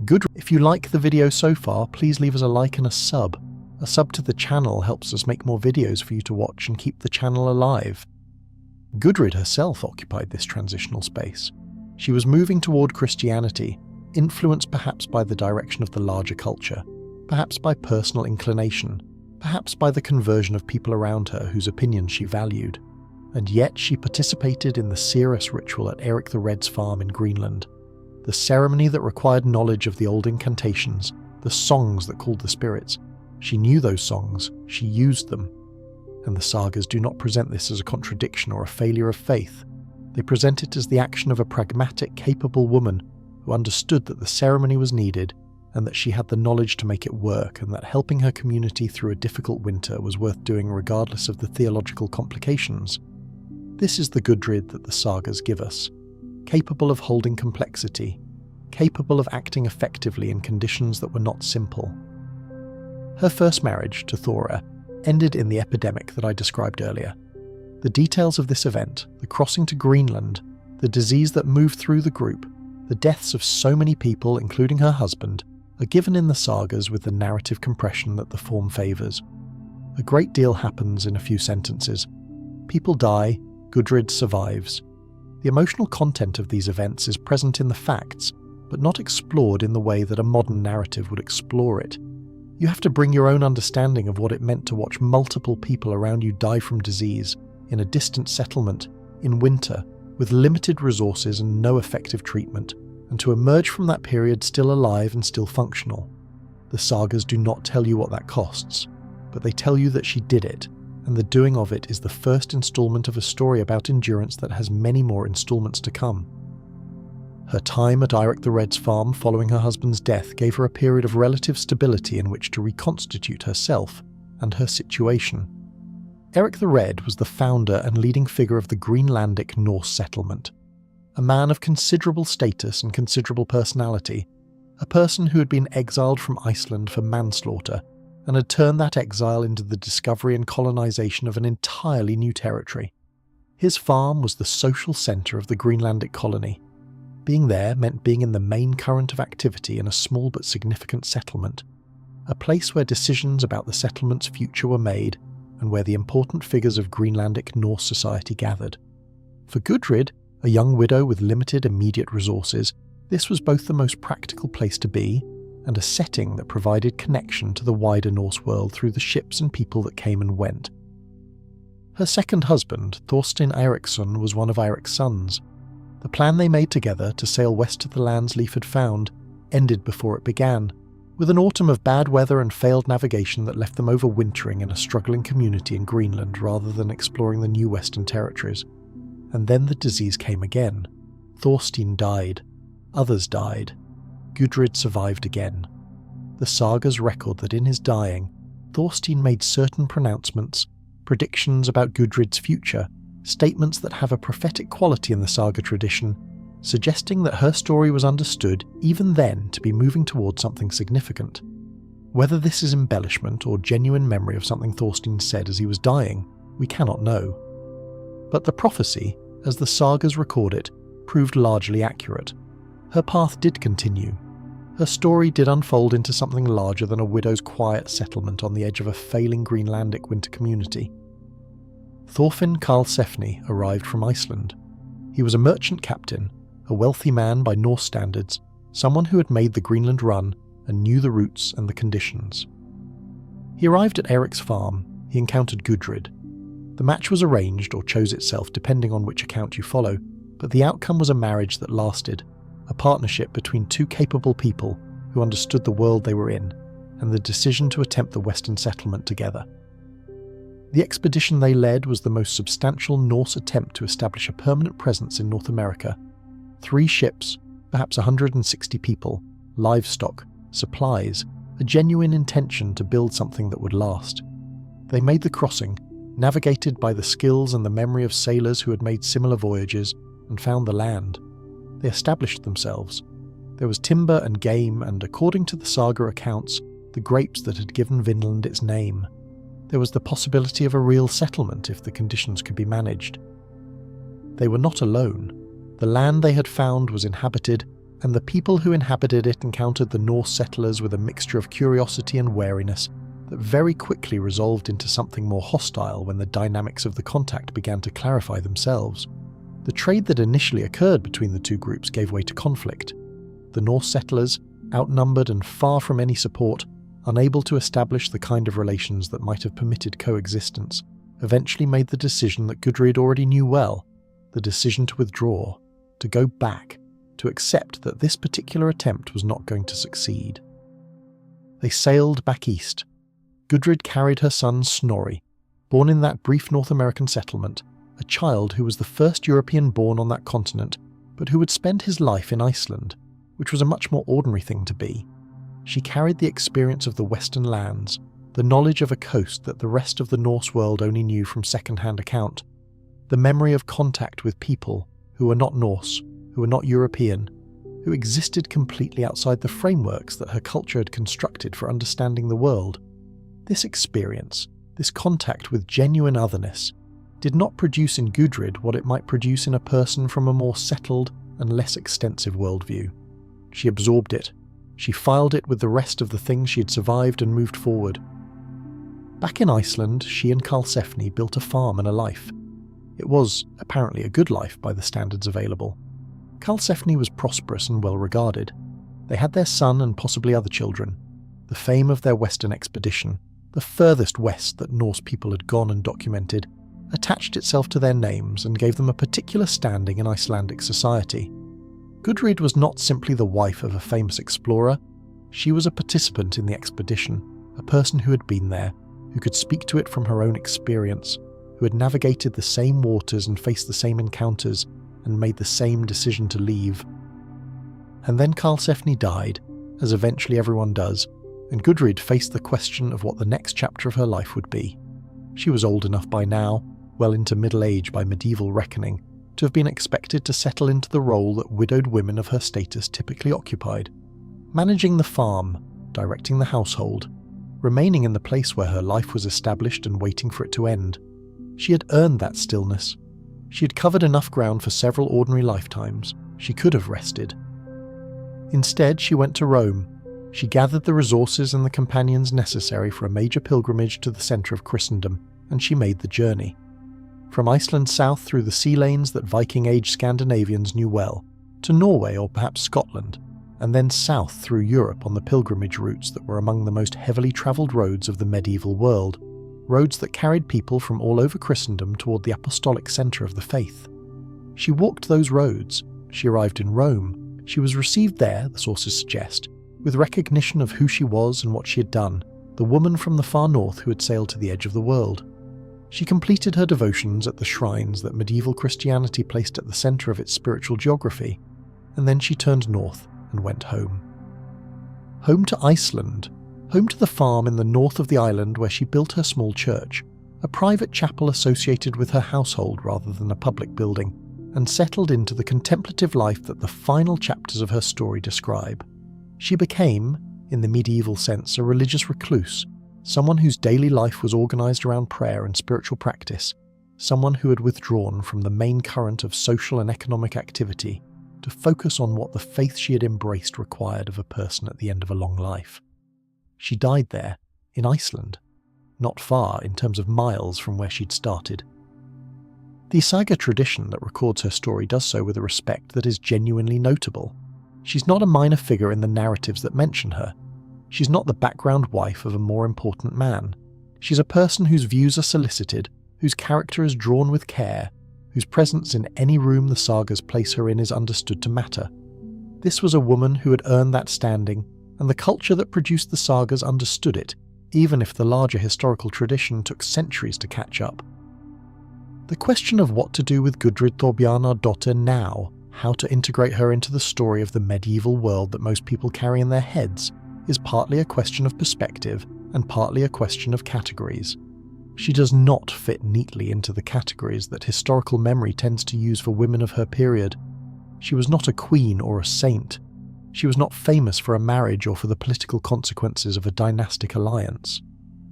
A: Good. If you like the video so far, please leave us a like and a sub. A sub to the channel helps us make more videos for you to watch and keep the channel alive. Gudrid herself occupied this transitional space. She was moving toward Christianity, influenced perhaps by the direction of the larger culture, perhaps by personal inclination, perhaps by the conversion of people around her whose opinions she valued. And yet she participated in the Seeress ritual at Eric the Red's farm in Greenland, the ceremony that required knowledge of the old incantations, the songs that called the spirits. She knew those songs, she used them. And the sagas do not present this as a contradiction or a failure of faith. They present it as the action of a pragmatic, capable woman who understood that the ceremony was needed and that she had the knowledge to make it work, and that helping her community through a difficult winter was worth doing regardless of the theological complications. This is the Gudrid that the sagas give us, capable of holding complexity, capable of acting effectively in conditions that were not simple. Her first marriage, to Thora, ended in the epidemic that I described earlier. The details of this event, the crossing to Greenland, the disease that moved through the group, the deaths of so many people, including her husband, are given in the sagas with the narrative compression that the form favours. A great deal happens in a few sentences. People die, Gudrid survives. The emotional content of these events is present in the facts, but not explored in the way that a modern narrative would explore it. You have to bring your own understanding of what it meant to watch multiple people around you die from disease, in a distant settlement, in winter, with limited resources and no effective treatment, and to emerge from that period still alive and still functional. The sagas do not tell you what that costs, but they tell you that she did it, and the doing of it is the first installment of a story about endurance that has many more installments to come. Her time at Eirik the Red's farm following her husband's death gave her a period of relative stability in which to reconstitute herself and her situation. Eirik the Red was the founder and leading figure of the Greenlandic Norse settlement, a man of considerable status and considerable personality, a person who had been exiled from Iceland for manslaughter and had turned that exile into the discovery and colonization of an entirely new territory. His farm was the social centre of the Greenlandic colony. Being there meant being in the main current of activity in a small but significant settlement, a place where decisions about the settlement's future were made and where the important figures of Greenlandic Norse society gathered. For Gudrid, a young widow with limited immediate resources, this was both the most practical place to be and a setting that provided connection to the wider Norse world through the ships and people that came and went. Her second husband, Thorstein Eiriksson, was one of Eirik's sons. The plan they made together to sail west to the lands Leif had found ended before it began, with an autumn of bad weather and failed navigation that left them overwintering in a struggling community in Greenland rather than exploring the new Western territories. And then the disease came again. Thorstein died. Others died. Gudrid survived again. The sagas record that in his dying, Thorstein made certain pronouncements, predictions about Gudrid's future, statements that have a prophetic quality in the saga tradition, suggesting that her story was understood even then to be moving towards something significant. Whether this is embellishment or genuine memory of something Thorstein said as he was dying, we cannot know. But the prophecy, as the sagas record it, proved largely accurate. Her path did continue. Her story did unfold into something larger than a widow's quiet settlement on the edge of a failing Greenlandic winter community. Thorfinn Karlsefni arrived from Iceland. He was a merchant captain, a wealthy man by Norse standards, someone who had made the Greenland run and knew the routes and the conditions. He arrived at Eirik's farm. He encountered Gudrid. The match was arranged or chose itself depending on which account you follow, but the outcome was a marriage that lasted, a partnership between two capable people who understood the world they were in, and the decision to attempt the Western settlement together. The expedition they led was the most substantial Norse attempt to establish a permanent presence in North America. 3 ships, perhaps 160 people, livestock, supplies, a genuine intention to build something that would last. They made the crossing, navigated by the skills and the memory of sailors who had made similar voyages, and found the land. They established themselves. There was timber and game and, according to the saga accounts, the grapes that had given Vinland its name. There was the possibility of a real settlement if the conditions could be managed. They were not alone. The land they had found was inhabited, and the people who inhabited it encountered the Norse settlers with a mixture of curiosity and wariness that very quickly resolved into something more hostile when the dynamics of the contact began to clarify themselves. The trade that initially occurred between the two groups gave way to conflict. The Norse settlers, outnumbered and far from any support, unable to establish the kind of relations that might have permitted coexistence, eventually made the decision that Gudrid already knew well, the decision to withdraw, to go back, to accept that this particular attempt was not going to succeed. They sailed back east. Gudrid carried her son Snorri, born in that brief North American settlement, a child who was the first European born on that continent, but who would spend his life in Iceland, which was a much more ordinary thing to be. She carried the experience of the Western lands, the knowledge of a coast that the rest of the Norse world only knew from second-hand account, the memory of contact with people who were not Norse, who were not European, who existed completely outside the frameworks that her culture had constructed for understanding the world. This experience, this contact with genuine otherness, did not produce in Gudrid what it might produce in a person from a more settled and less extensive worldview. She absorbed it. She filed it with the rest of the things she had survived and moved forward. Back in Iceland, she and Karlsefni built a farm and a life. It was, apparently, a good life by the standards available. Karlsefni was prosperous and well regarded. They had their son and possibly other children. The fame of their western expedition, the furthest west that Norse people had gone and documented, attached itself to their names and gave them a particular standing in Icelandic society. Gudrid was not simply the wife of a famous explorer. She was a participant in the expedition, a person who had been there, who could speak to it from her own experience, who had navigated the same waters and faced the same encounters and made the same decision to leave. And then Karlsefni died, as eventually everyone does, and Gudrid faced the question of what the next chapter of her life would be. She was old enough by now, well into middle age by medieval reckoning, to have been expected to settle into the role that widowed women of her status typically occupied, managing the farm, directing the household, remaining in the place where her life was established and waiting for it to end. She had earned that stillness. She had covered enough ground for several ordinary lifetimes. She could have rested. Instead, she went to Rome. She gathered the resources and the companions necessary for a major pilgrimage to the centre of Christendom, and she made the journey. From Iceland south through the sea lanes that Viking Age Scandinavians knew well, to Norway or perhaps Scotland, and then south through Europe on the pilgrimage routes that were among the most heavily travelled roads of the medieval world, roads that carried people from all over Christendom toward the apostolic centre of the faith. She walked those roads. She arrived in Rome. She was received there, the sources suggest, with recognition of who she was and what she had done, the woman from the far north who had sailed to the edge of the world. She completed her devotions at the shrines that medieval Christianity placed at the centre of its spiritual geography, and then she turned north and went home. Home to Iceland, home to the farm in the north of the island where she built her small church, a private chapel associated with her household rather than a public building, and settled into the contemplative life that the final chapters of her story describe. She became, in the medieval sense, a religious recluse, someone whose daily life was organised around prayer and spiritual practice, someone who had withdrawn from the main current of social and economic activity to focus on what the faith she had embraced required of a person at the end of a long life. She died there, in Iceland, not far in terms of miles from where she'd started. The saga tradition that records her story does so with a respect that is genuinely notable. She's not a minor figure in the narratives that mention her. She's not the background wife of a more important man. She's a person whose views are solicited, whose character is drawn with care, whose presence in any room the sagas place her in is understood to matter. This was a woman who had earned that standing, and the culture that produced the sagas understood it, even if the larger historical tradition took centuries to catch up. The question of what to do with Gudrid Thorbjarnardóttir now, how to integrate her into the story of the medieval world that most people carry in their heads, is partly a question of perspective and partly a question of categories. She does not fit neatly into the categories that historical memory tends to use for women of her period. She was not a queen or a saint. She was not famous for a marriage or for the political consequences of a dynastic alliance.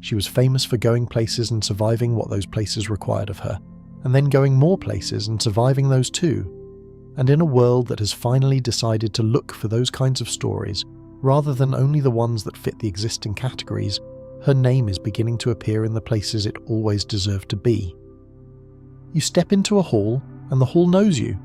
A: She was famous for going places and surviving what those places required of her, and then going more places and surviving those too. And in a world that has finally decided to look for those kinds of stories, rather than only the ones that fit the existing categories, her name is beginning to appear in the places it always deserved to be. You step into a hall, and the hall knows you.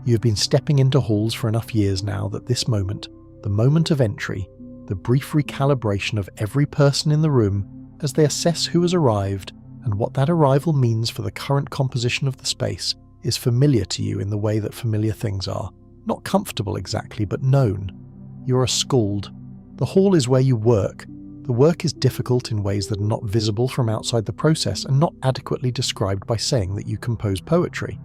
A: You have been stepping into halls for enough years now that this moment, the moment of entry, the brief recalibration of every person in the room as they assess who has arrived and what that arrival means for the current composition of the space, is familiar to you in the way that familiar things are. Not comfortable exactly, but known. You're a skald. The hall is where you work. The work is difficult in ways that are not visible from outside the process and not adequately described by saying that you compose poetry.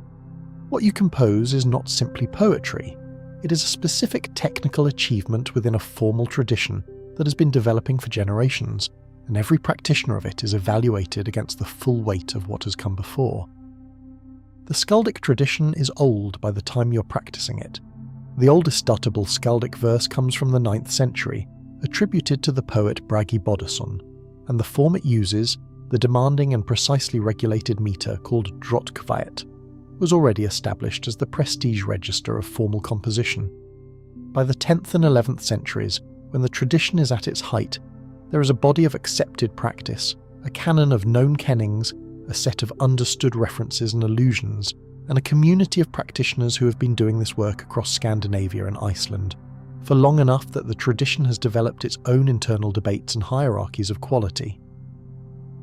A: What you compose is not simply poetry. It is a specific technical achievement within a formal tradition that has been developing for generations, and every practitioner of it is evaluated against the full weight of what has come before. The skaldic tradition is old by the time you're practicing it. The oldest datable skaldic verse comes from the 9th century, attributed to the poet Bragi Boddason, and the form it uses, the demanding and precisely regulated meter called drotkvæt, was already established as the prestige register of formal composition. By the 10th and 11th centuries, when the tradition is at its height, there is a body of accepted practice, a canon of known kennings, a set of understood references and allusions, and a community of practitioners who have been doing this work across Scandinavia and Iceland, for long enough that the tradition has developed its own internal debates and hierarchies of quality.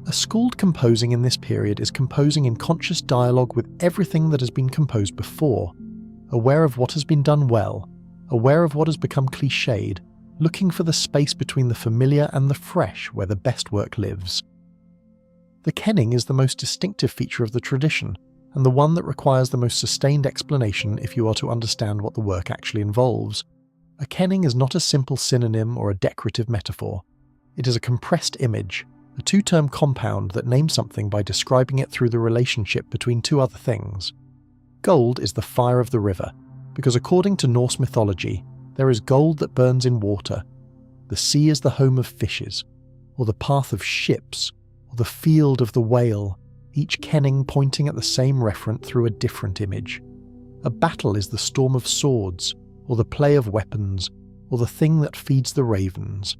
A: A skald composing in this period is composing in conscious dialogue with everything that has been composed before, aware of what has been done well, aware of what has become cliched, looking for the space between the familiar and the fresh where the best work lives. The kenning is the most distinctive feature of the tradition, and the one that requires the most sustained explanation if you are to understand what the work actually involves. A kenning is not a simple synonym or a decorative metaphor. It is a compressed image, a two-term compound that names something by describing it through the relationship between two other things. Gold is the fire of the river, because according to Norse mythology, there is gold that burns in water. The sea is the home of fishes, or the path of ships, or the field of the whale, each kenning pointing at the same referent through a different image. A battle is the storm of swords, or the play of weapons, or the thing that feeds the ravens.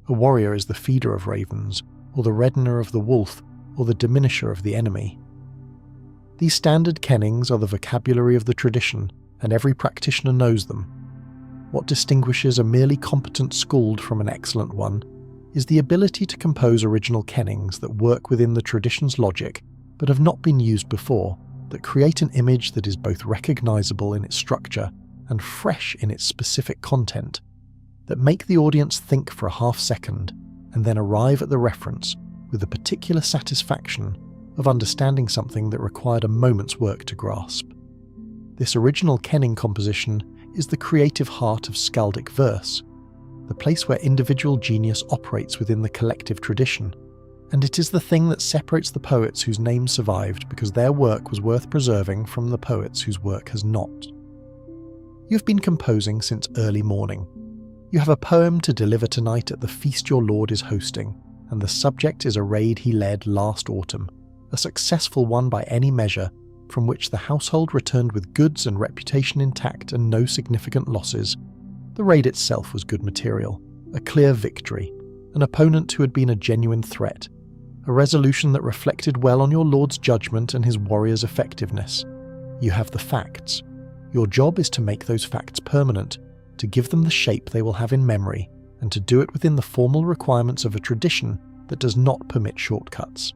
A: A warrior is the feeder of ravens, or the reddener of the wolf, or the diminisher of the enemy. These standard kennings are the vocabulary of the tradition, and every practitioner knows them. What distinguishes a merely competent skald from an excellent one is the ability to compose original kennings that work within the tradition's logic, but have not been used before, that create an image that is both recognizable in its structure and fresh in its specific content, that make the audience think for a half second, and then arrive at the reference with the particular satisfaction of understanding something that required a moment's work to grasp. This original kenning composition is the creative heart of skaldic verse, the place where individual genius operates within the collective tradition, and it is the thing that separates the poets whose names survived because their work was worth preserving from the poets whose work has not. You've been composing since early morning. You have a poem to deliver tonight at the feast your lord is hosting, and the subject is a raid he led last autumn, a successful one by any measure, from which the household returned with goods and reputation intact and no significant losses. The raid itself was good material, a clear victory, an opponent who had been a genuine threat, a resolution that reflected well on your lord's judgment and his warrior's effectiveness. You have the facts. Your job is to make those facts permanent, to give them the shape they will have in memory, and to do it within the formal requirements of a tradition that does not permit shortcuts.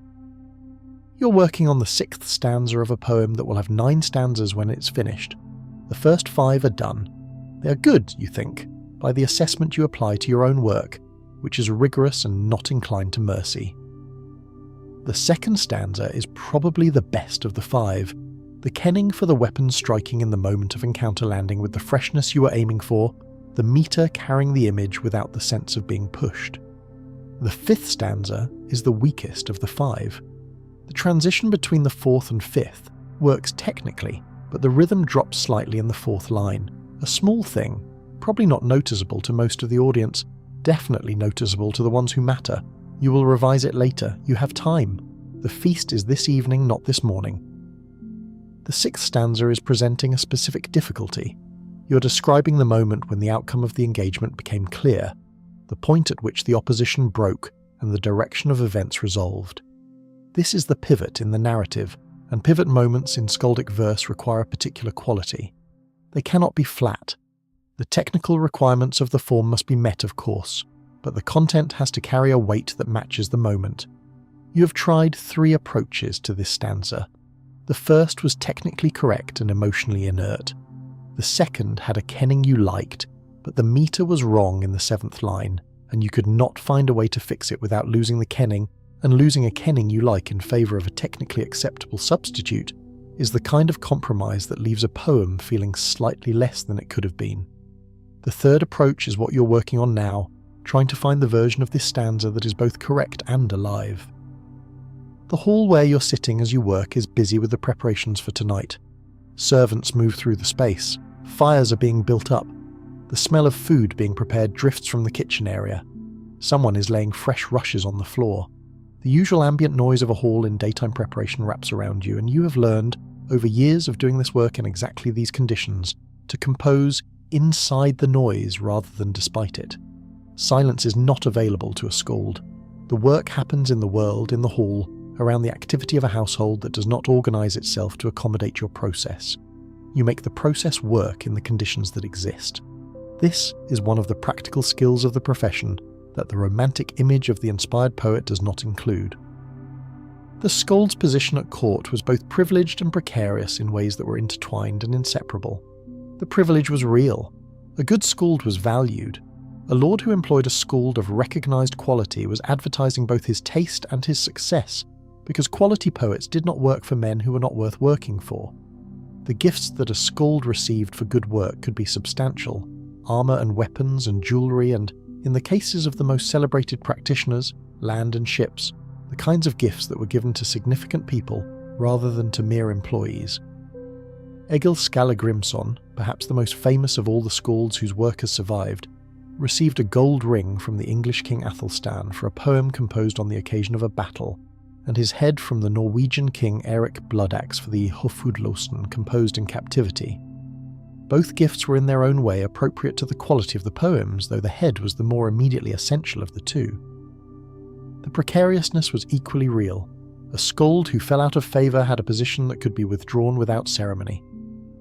A: You're working on the 6th stanza of a poem that will have 9 stanzas when it's finished. The first 5 are done. They are good, you think, by the assessment you apply to your own work, which is rigorous and not inclined to mercy. The second stanza is probably the best of the 5, the kenning for the weapon striking in the moment of encounter landing with the freshness you were aiming for, the meter carrying the image without the sense of being pushed. The 5th stanza is the weakest of the 5. The transition between the 4th and 5th works technically, but the rhythm drops slightly in the 4th line. A small thing, probably not noticeable to most of the audience, definitely noticeable to the ones who matter. You will revise it later, you have time. The feast is this evening, not this morning. The 6th stanza is presenting a specific difficulty. You're describing the moment when the outcome of the engagement became clear, the point at which the opposition broke and the direction of events resolved. This is the pivot in the narrative, and pivot moments in skaldic verse require a particular quality. They cannot be flat. The technical requirements of the form must be met, of course, but the content has to carry a weight that matches the moment. You have tried 3 approaches to this stanza. The first was technically correct and emotionally inert. The second had a kenning you liked, but the meter was wrong in the 7th line, and you could not find a way to fix it without losing the kenning, and losing a kenning you like in favour of a technically acceptable substitute is the kind of compromise that leaves a poem feeling slightly less than it could have been. The third approach is what you're working on now, trying to find the version of this stanza that is both correct and alive. The hall where you're sitting as you work is busy with the preparations for tonight. Servants move through the space, fires are being built up, the smell of food being prepared drifts from the kitchen area. Someone is laying fresh rushes on the floor. The usual ambient noise of a hall in daytime preparation wraps around you, and you have learned, over years of doing this work in exactly these conditions, to compose inside the noise rather than despite it. Silence is not available to a skald. The work happens in the world, in the hall, around the activity of a household that does not organise itself to accommodate your process. You make the process work in the conditions that exist. This is one of the practical skills of the profession that the romantic image of the inspired poet does not include. The skald's position at court was both privileged and precarious in ways that were intertwined and inseparable. The privilege was real. A good skald was valued. A lord who employed a skald of recognised quality was advertising both his taste and his success, because quality poets did not work for men who were not worth working for. The gifts that a skald received for good work could be substantial: armour and weapons and jewellery, and, in the cases of the most celebrated practitioners, land and ships, the kinds of gifts that were given to significant people rather than to mere employees. Egil Skallagrimsson, perhaps the most famous of all the skalds whose work has survived, received a gold ring from the English King Athelstan for a poem composed on the occasion of a battle, and his head from the Norwegian King Erik Bloodaxe for the Hofudlosen composed in captivity. Both gifts were in their own way appropriate to the quality of the poems, though the head was the more immediately essential of the two. The precariousness was equally real. A skald who fell out of favour had a position that could be withdrawn without ceremony.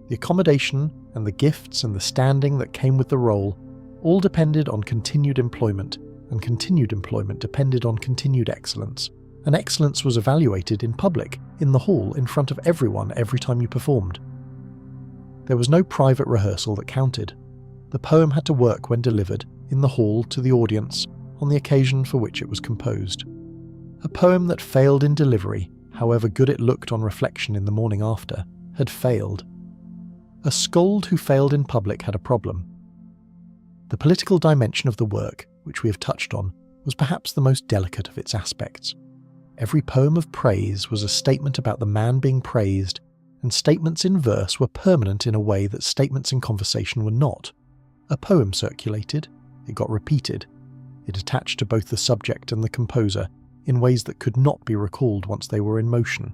A: The accommodation and the gifts and the standing that came with the role all depended on continued employment, and continued employment depended on continued excellence. And excellence was evaluated in public, in the hall, in front of everyone every time you performed. There was no private rehearsal that counted. The poem had to work when delivered, in the hall to the audience, on the occasion for which it was composed. A poem that failed in delivery, however good it looked on reflection in the morning after, had failed. A skald who failed in public had a problem. The political dimension of the work, which we have touched on, was perhaps the most delicate of its aspects. Every poem of praise was a statement about the man being praised, and statements in verse were permanent in a way that statements in conversation were not. A poem circulated, it got repeated, it attached to both the subject and the composer in ways that could not be recalled once they were in motion.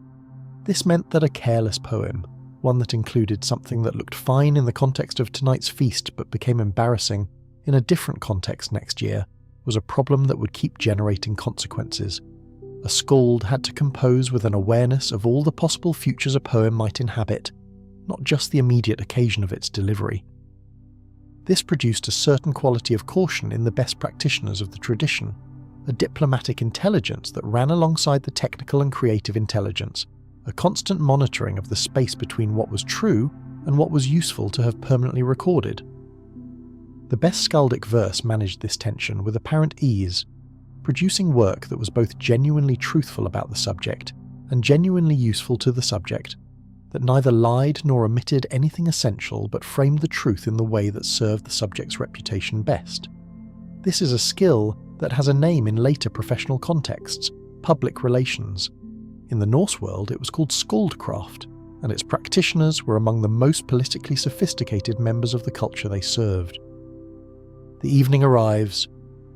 A: This meant that a careless poem, one that included something that looked fine in the context of tonight's feast but became embarrassing in a different context next year, was a problem that would keep generating consequences. A skald had to compose with an awareness of all the possible futures a poem might inhabit, not just the immediate occasion of its delivery. This produced a certain quality of caution in the best practitioners of the tradition, a diplomatic intelligence that ran alongside the technical and creative intelligence, a constant monitoring of the space between what was true and what was useful to have permanently recorded. The best skaldic verse managed this tension with apparent ease, producing work that was both genuinely truthful about the subject and genuinely useful to the subject, that neither lied nor omitted anything essential but framed the truth in the way that served the subject's reputation best. This is a skill that has a name in later professional contexts: public relations. In the Norse world, it was called skaldcraft, and its practitioners were among the most politically sophisticated members of the culture they served. The evening arrives.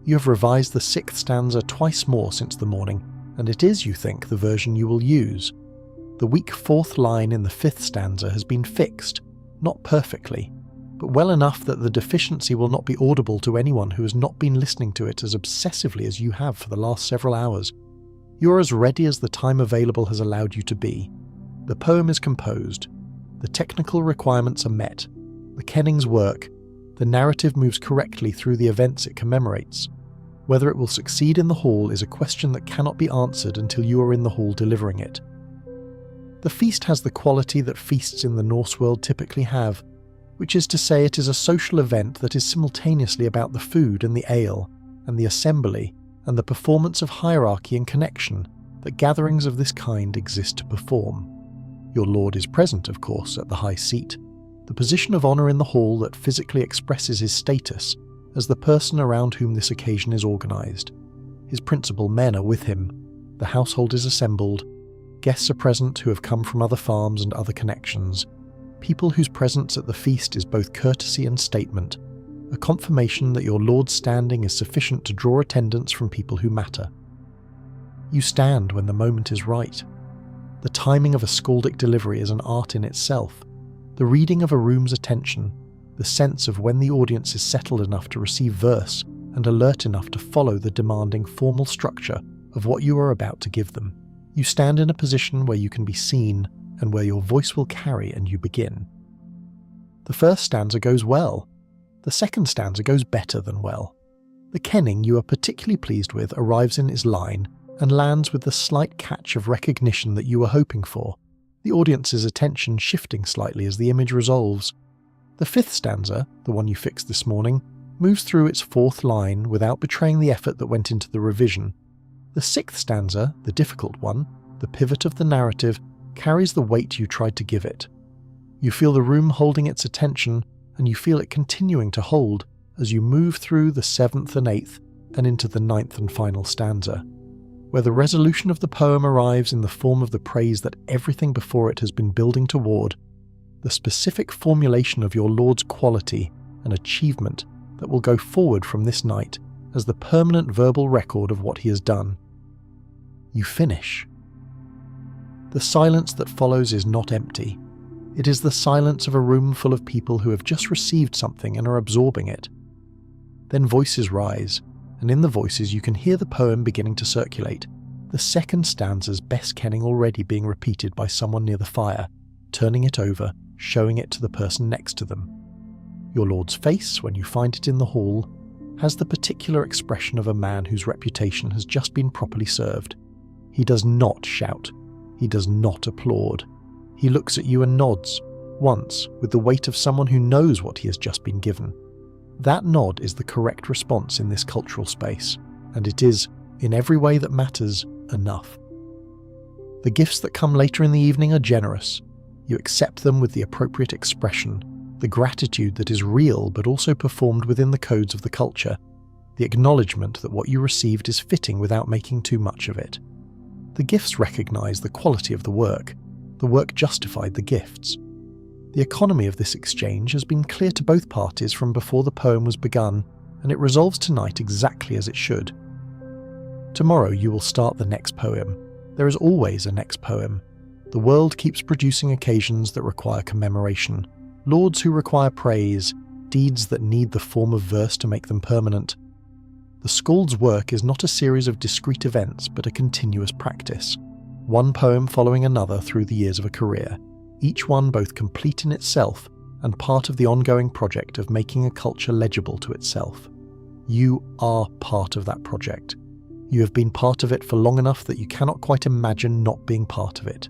A: You have revised the 6th stanza twice more since the morning, and it is, you think, the version you will use. The weak 4th line in the 5th stanza has been fixed, not perfectly, but well enough that the deficiency will not be audible to anyone who has not been listening to it as obsessively as you have for the last several hours. You are as ready as the time available has allowed you to be. The poem is composed. The technical requirements are met. The kennings work. The narrative moves correctly through the events it commemorates. Whether it will succeed in the hall is a question that cannot be answered until you are in the hall delivering it. The feast has the quality that feasts in the Norse world typically have, which is to say it is a social event that is simultaneously about the food and the ale, and the assembly, and the performance of hierarchy and connection that gatherings of this kind exist to perform. Your lord is present, of course, at the high seat, the position of honour in the hall that physically expresses his status as the person around whom this occasion is organised. His principal men are with him, the household is assembled, guests are present who have come from other farms and other connections, people whose presence at the feast is both courtesy and statement, a confirmation that your lord's standing is sufficient to draw attendance from people who matter. You stand when the moment is right. The timing of a skaldic delivery is an art in itself. The reading of a room's attention, the sense of when the audience is settled enough to receive verse and alert enough to follow the demanding formal structure of what you are about to give them. You stand in a position where you can be seen and where your voice will carry, and you begin. The first stanza goes well. The second stanza goes better than well. The kenning you are particularly pleased with arrives in its line and lands with the slight catch of recognition that you were hoping for, the audience's attention shifting slightly as the image resolves. The 5th stanza, the one you fixed this morning, moves through its 4th line without betraying the effort that went into the revision. The 6th stanza, the difficult one, the pivot of the narrative, carries the weight you tried to give it. You feel the room holding its attention, and you feel it continuing to hold as you move through the 7th and 8th and into the 9th and final stanza, where the resolution of the poem arrives in the form of the praise that everything before it has been building toward, the specific formulation of your lord's quality and achievement that will go forward from this night as the permanent verbal record of what he has done. You finish. The silence that follows is not empty. It is the silence of a room full of people who have just received something and are absorbing it. Then voices rise, and in the voices you can hear the poem beginning to circulate, the second stanza's best kenning already being repeated by someone near the fire, turning it over, showing it to the person next to them. Your lord's face, when you find it in the hall, has the particular expression of a man whose reputation has just been properly served. He does not shout. He does not applaud. He looks at you and nods, once with the weight of someone who knows what he has just been given. That nod is the correct response in this cultural space, and it is, in every way that matters, enough. The gifts that come later in the evening are generous. You accept them with the appropriate expression, the gratitude that is real but also performed within the codes of the culture, the acknowledgement that what you received is fitting without making too much of it. The gifts recognize the quality of the work justified the gifts. The economy of this exchange has been clear to both parties from before the poem was begun, and it resolves tonight exactly as it should. Tomorrow you will start the next poem. There is always a next poem. The world keeps producing occasions that require commemoration, lords who require praise, deeds that need the form of verse to make them permanent. The skald's work is not a series of discrete events, but a continuous practice, one poem following another through the years of a career, each one both complete in itself and part of the ongoing project of making a culture legible to itself. You are part of that project. You have been part of it for long enough that you cannot quite imagine not being part of it.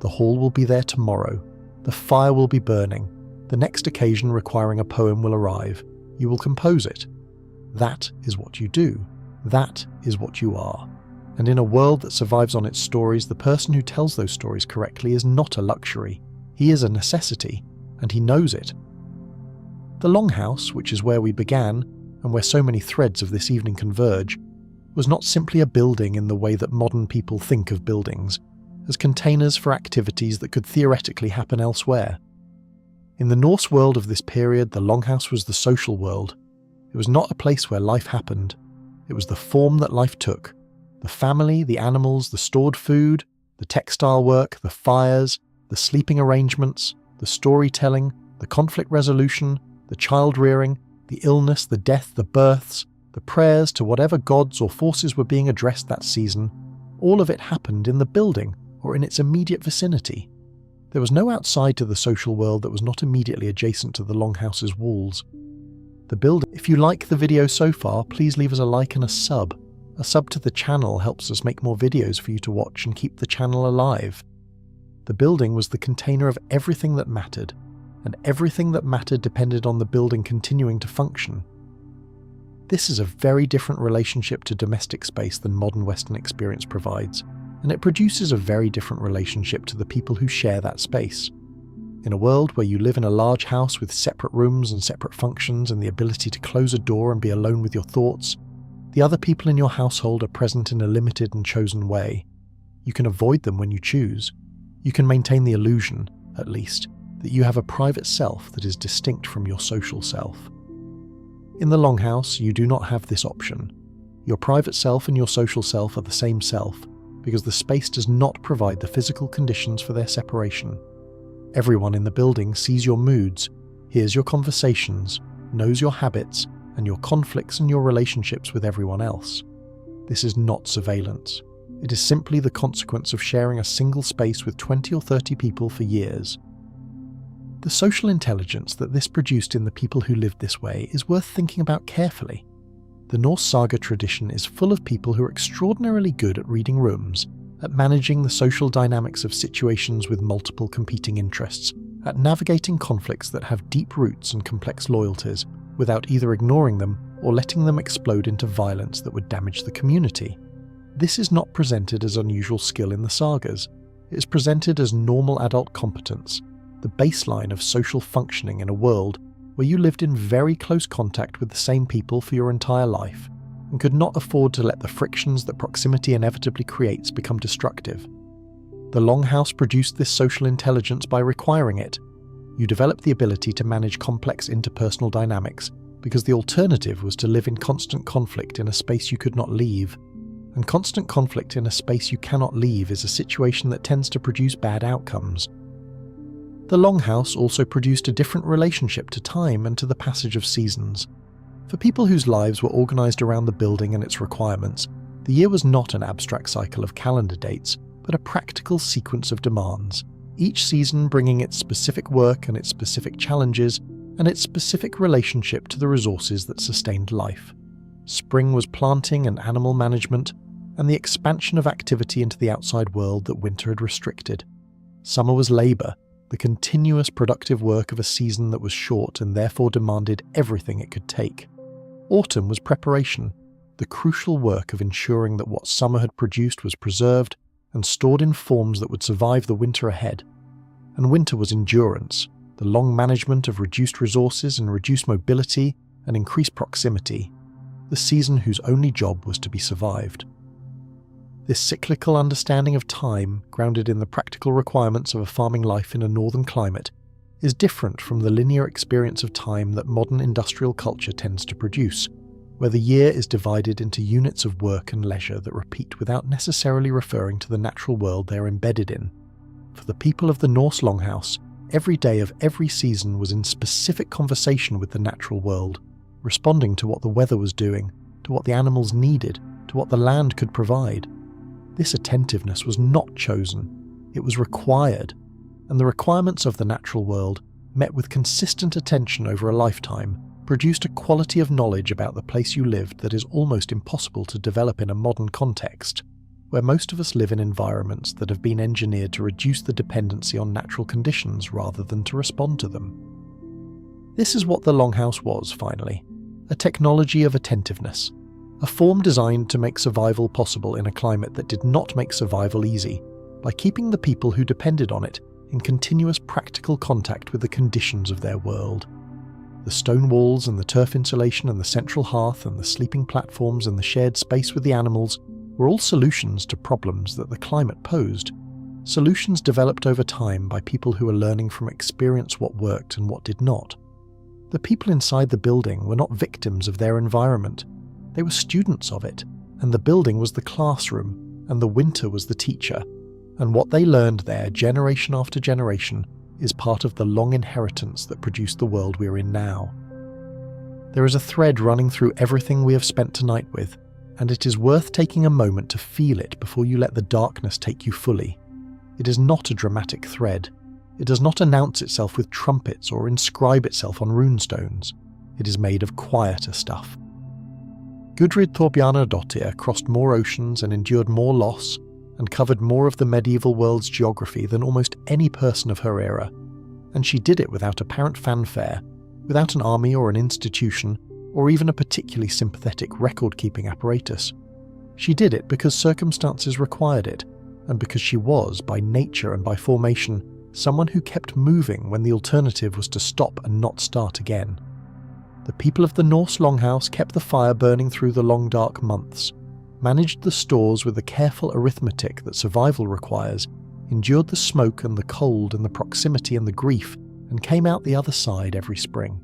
A: The hall will be there tomorrow. The fire will be burning. The next occasion requiring a poem will arrive. You will compose it. That is what you do. That is what you are. And in a world that survives on its stories, the person who tells those stories correctly is not a luxury. He is a necessity, and he knows it. The longhouse, which is where we began, and where so many threads of this evening converge, was not simply a building in the way that modern people think of buildings, as containers for activities that could theoretically happen elsewhere. In the Norse world of this period, the longhouse was the social world. It was not a place where life happened. It was the form that life took. The family, the animals, the stored food, the textile work, the fires, the sleeping arrangements, the storytelling, the conflict resolution, the child rearing, the illness, the death, the births, the prayers to whatever gods or forces were being addressed that season, all of it happened in the building or in its immediate vicinity. There was no outside to the social world that was not immediately adjacent to the longhouse's walls. The building. If you like the video so far, please leave us a like and a sub. A sub to the channel helps us make more videos for you to watch and keep the channel alive. The building was the container of everything that mattered, and everything that mattered depended on the building continuing to function. This is a very different relationship to domestic space than modern Western experience provides, and it produces a very different relationship to the people who share that space. In a world where you live in a large house with separate rooms and separate functions and the ability to close a door and be alone with your thoughts, the other people in your household are present in a limited and chosen way. You can avoid them when you choose. You can maintain the illusion, at least, that you have a private self that is distinct from your social self. In the longhouse, you do not have this option. Your private self and your social self are the same self, because the space does not provide the physical conditions for their separation. Everyone in the building sees your moods, hears your conversations, knows your habits, and your conflicts and your relationships with everyone else. This is not surveillance. It is simply the consequence of sharing a single space with 20 or 30 people for years. The social intelligence that this produced in the people who lived this way is worth thinking about carefully. The Norse saga tradition is full of people who are extraordinarily good at reading rooms, at managing the social dynamics of situations with multiple competing interests, at navigating conflicts that have deep roots and complex loyalties, without either ignoring them or letting them explode into violence that would damage the community. This is not presented as unusual skill in the sagas. It is presented as normal adult competence, the baseline of social functioning in a world where you lived in very close contact with the same people for your entire life, and could not afford to let the frictions that proximity inevitably creates become destructive. The longhouse produced this social intelligence by requiring it. You developed the ability to manage complex interpersonal dynamics because the alternative was to live in constant conflict in a space you could not leave. And constant conflict in a space you cannot leave is a situation that tends to produce bad outcomes. The longhouse also produced a different relationship to time and to the passage of seasons. For people whose lives were organised around the building and its requirements, the year was not an abstract cycle of calendar dates, but a practical sequence of demands, each season bringing its specific work and its specific challenges and its specific relationship to the resources that sustained life. Spring was planting and animal management, and the expansion of activity into the outside world that winter had restricted. Summer was labour, the continuous productive work of a season that was short and therefore demanded everything it could take. Autumn was preparation, the crucial work of ensuring that what summer had produced was preserved and stored in forms that would survive the winter ahead. And winter was endurance, the long management of reduced resources and reduced mobility and increased proximity, the season whose only job was to be survived. This cyclical understanding of time, grounded in the practical requirements of a farming life in a northern climate, is different from the linear experience of time that modern industrial culture tends to produce, where the year is divided into units of work and leisure that repeat without necessarily referring to the natural world they are embedded in. For the people of the Norse longhouse, every day of every season was in specific conversation with the natural world, responding to what the weather was doing, to what the animals needed, to what the land could provide. This attentiveness was not chosen, it was required, and the requirements of the natural world, met with consistent attention over a lifetime, produced a quality of knowledge about the place you lived that is almost impossible to develop in a modern context, where most of us live in environments that have been engineered to reduce the dependency on natural conditions rather than to respond to them. This is what the longhouse was, finally. A technology of attentiveness. A form designed to make survival possible in a climate that did not make survival easy, by keeping the people who depended on it in continuous practical contact with the conditions of their world. The stone walls and the turf insulation and the central hearth and the sleeping platforms and the shared space with the animals were all solutions to problems that the climate posed. Solutions developed over time by people who were learning from experience what worked and what did not. The people inside the building were not victims of their environment. They were students of it, and the building was the classroom, and the winter was the teacher. And what they learned there, generation after generation, is part of the long inheritance that produced the world we're in now. There is a thread running through everything we have spent tonight with, and it is worth taking a moment to feel it before you let the darkness take you fully. It is not a dramatic thread. It does not announce itself with trumpets or inscribe itself on runestones. It is made of quieter stuff. Gudrid Thorbjarnardottir crossed more oceans and endured more loss, and covered more of the medieval world's geography than almost any person of her era, and she did it without apparent fanfare, without an army or an institution, or even a particularly sympathetic record-keeping apparatus. She did it because circumstances required it, and because she was, by nature and by formation, someone who kept moving when the alternative was to stop and not start again. The people of the Norse longhouse kept the fire burning through the long dark months, managed the stores with the careful arithmetic that survival requires, endured the smoke and the cold and the proximity and the grief, and came out the other side every spring.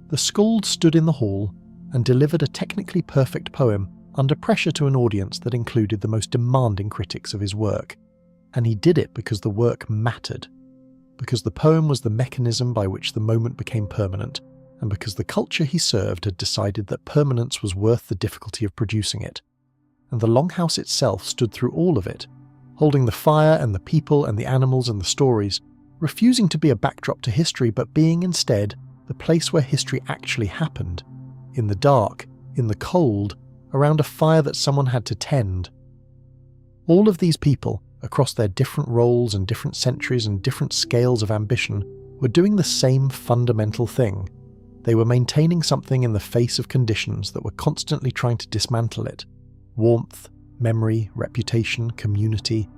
A: The skald stood in the hall and delivered a technically perfect poem under pressure to an audience that included the most demanding critics of his work. And he did it because the work mattered, because the poem was the mechanism by which the moment became permanent, and because the culture he served had decided that permanence was worth the difficulty of producing it. And the longhouse itself stood through all of it, holding the fire and the people and the animals and the stories, refusing to be a backdrop to history but being instead the place where history actually happened, in the dark, in the cold, around a fire that someone had to tend. All of these people, across their different roles and different centuries and different scales of ambition, were doing the same fundamental thing. They were maintaining something in the face of conditions that were constantly trying to dismantle it. Warmth, memory, reputation, community.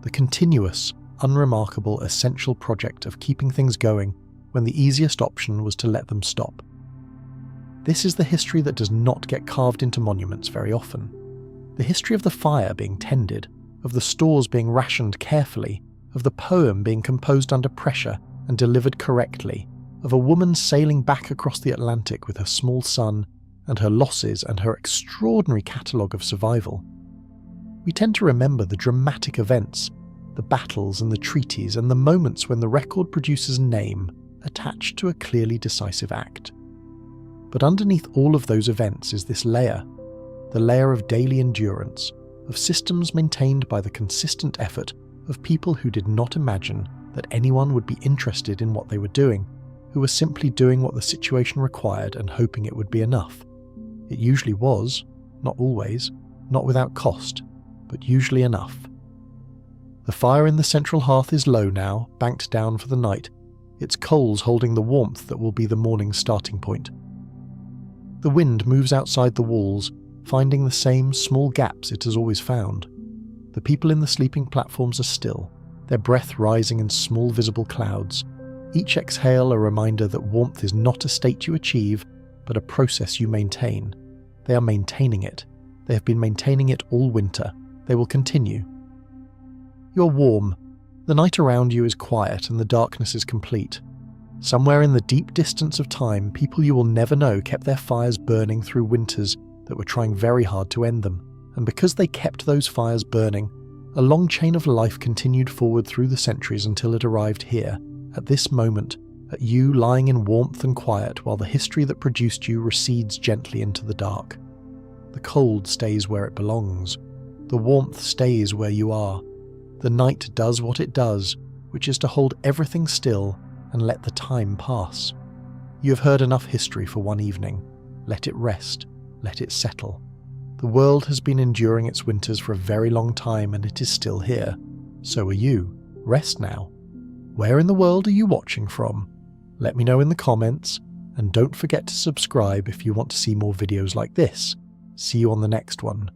A: The continuous, unremarkable, essential project of keeping things going when the easiest option was to let them stop. This is the history that does not get carved into monuments very often. The history of the fire being tended, of the stores being rationed carefully, of the poem being composed under pressure and delivered correctly, of a woman sailing back across the Atlantic with her small son, and her losses and her extraordinary catalogue of survival. We tend to remember the dramatic events, the battles and the treaties and the moments when the record produces a name attached to a clearly decisive act. But underneath all of those events is this layer, the layer of daily endurance, of systems maintained by the consistent effort of people who did not imagine that anyone would be interested in what they were doing, who were simply doing what the situation required and hoping it would be enough. It usually was, not always, not without cost, but usually enough. The fire in the central hearth is low now, banked down for the night, its coals holding the warmth that will be the morning's starting point. The wind moves outside the walls, finding the same small gaps it has always found. The people in the sleeping platforms are still, their breath rising in small visible clouds, each exhale a reminder that warmth is not a state you achieve, but a process you maintain. They are maintaining it. They have been maintaining it all winter. They will continue. You're warm. The night around you is quiet and the darkness is complete. Somewhere in the deep distance of time, people you will never know kept their fires burning through winters that were trying very hard to end them, and because they kept those fires burning, a long chain of life continued forward through the centuries until it arrived here, at this moment, at you lying in warmth and quiet while the history that produced you recedes gently into the dark. The cold stays where it belongs. The warmth stays where you are. The night does what it does, which is to hold everything still and let the time pass. You have heard enough history for one evening. Let it rest. Let it settle. The world has been enduring its winters for a very long time and it is still here. So are you. Rest now. Where in the world are you watching from? Let me know in the comments, and don't forget to subscribe if you want to see more videos like this. See you on the next one.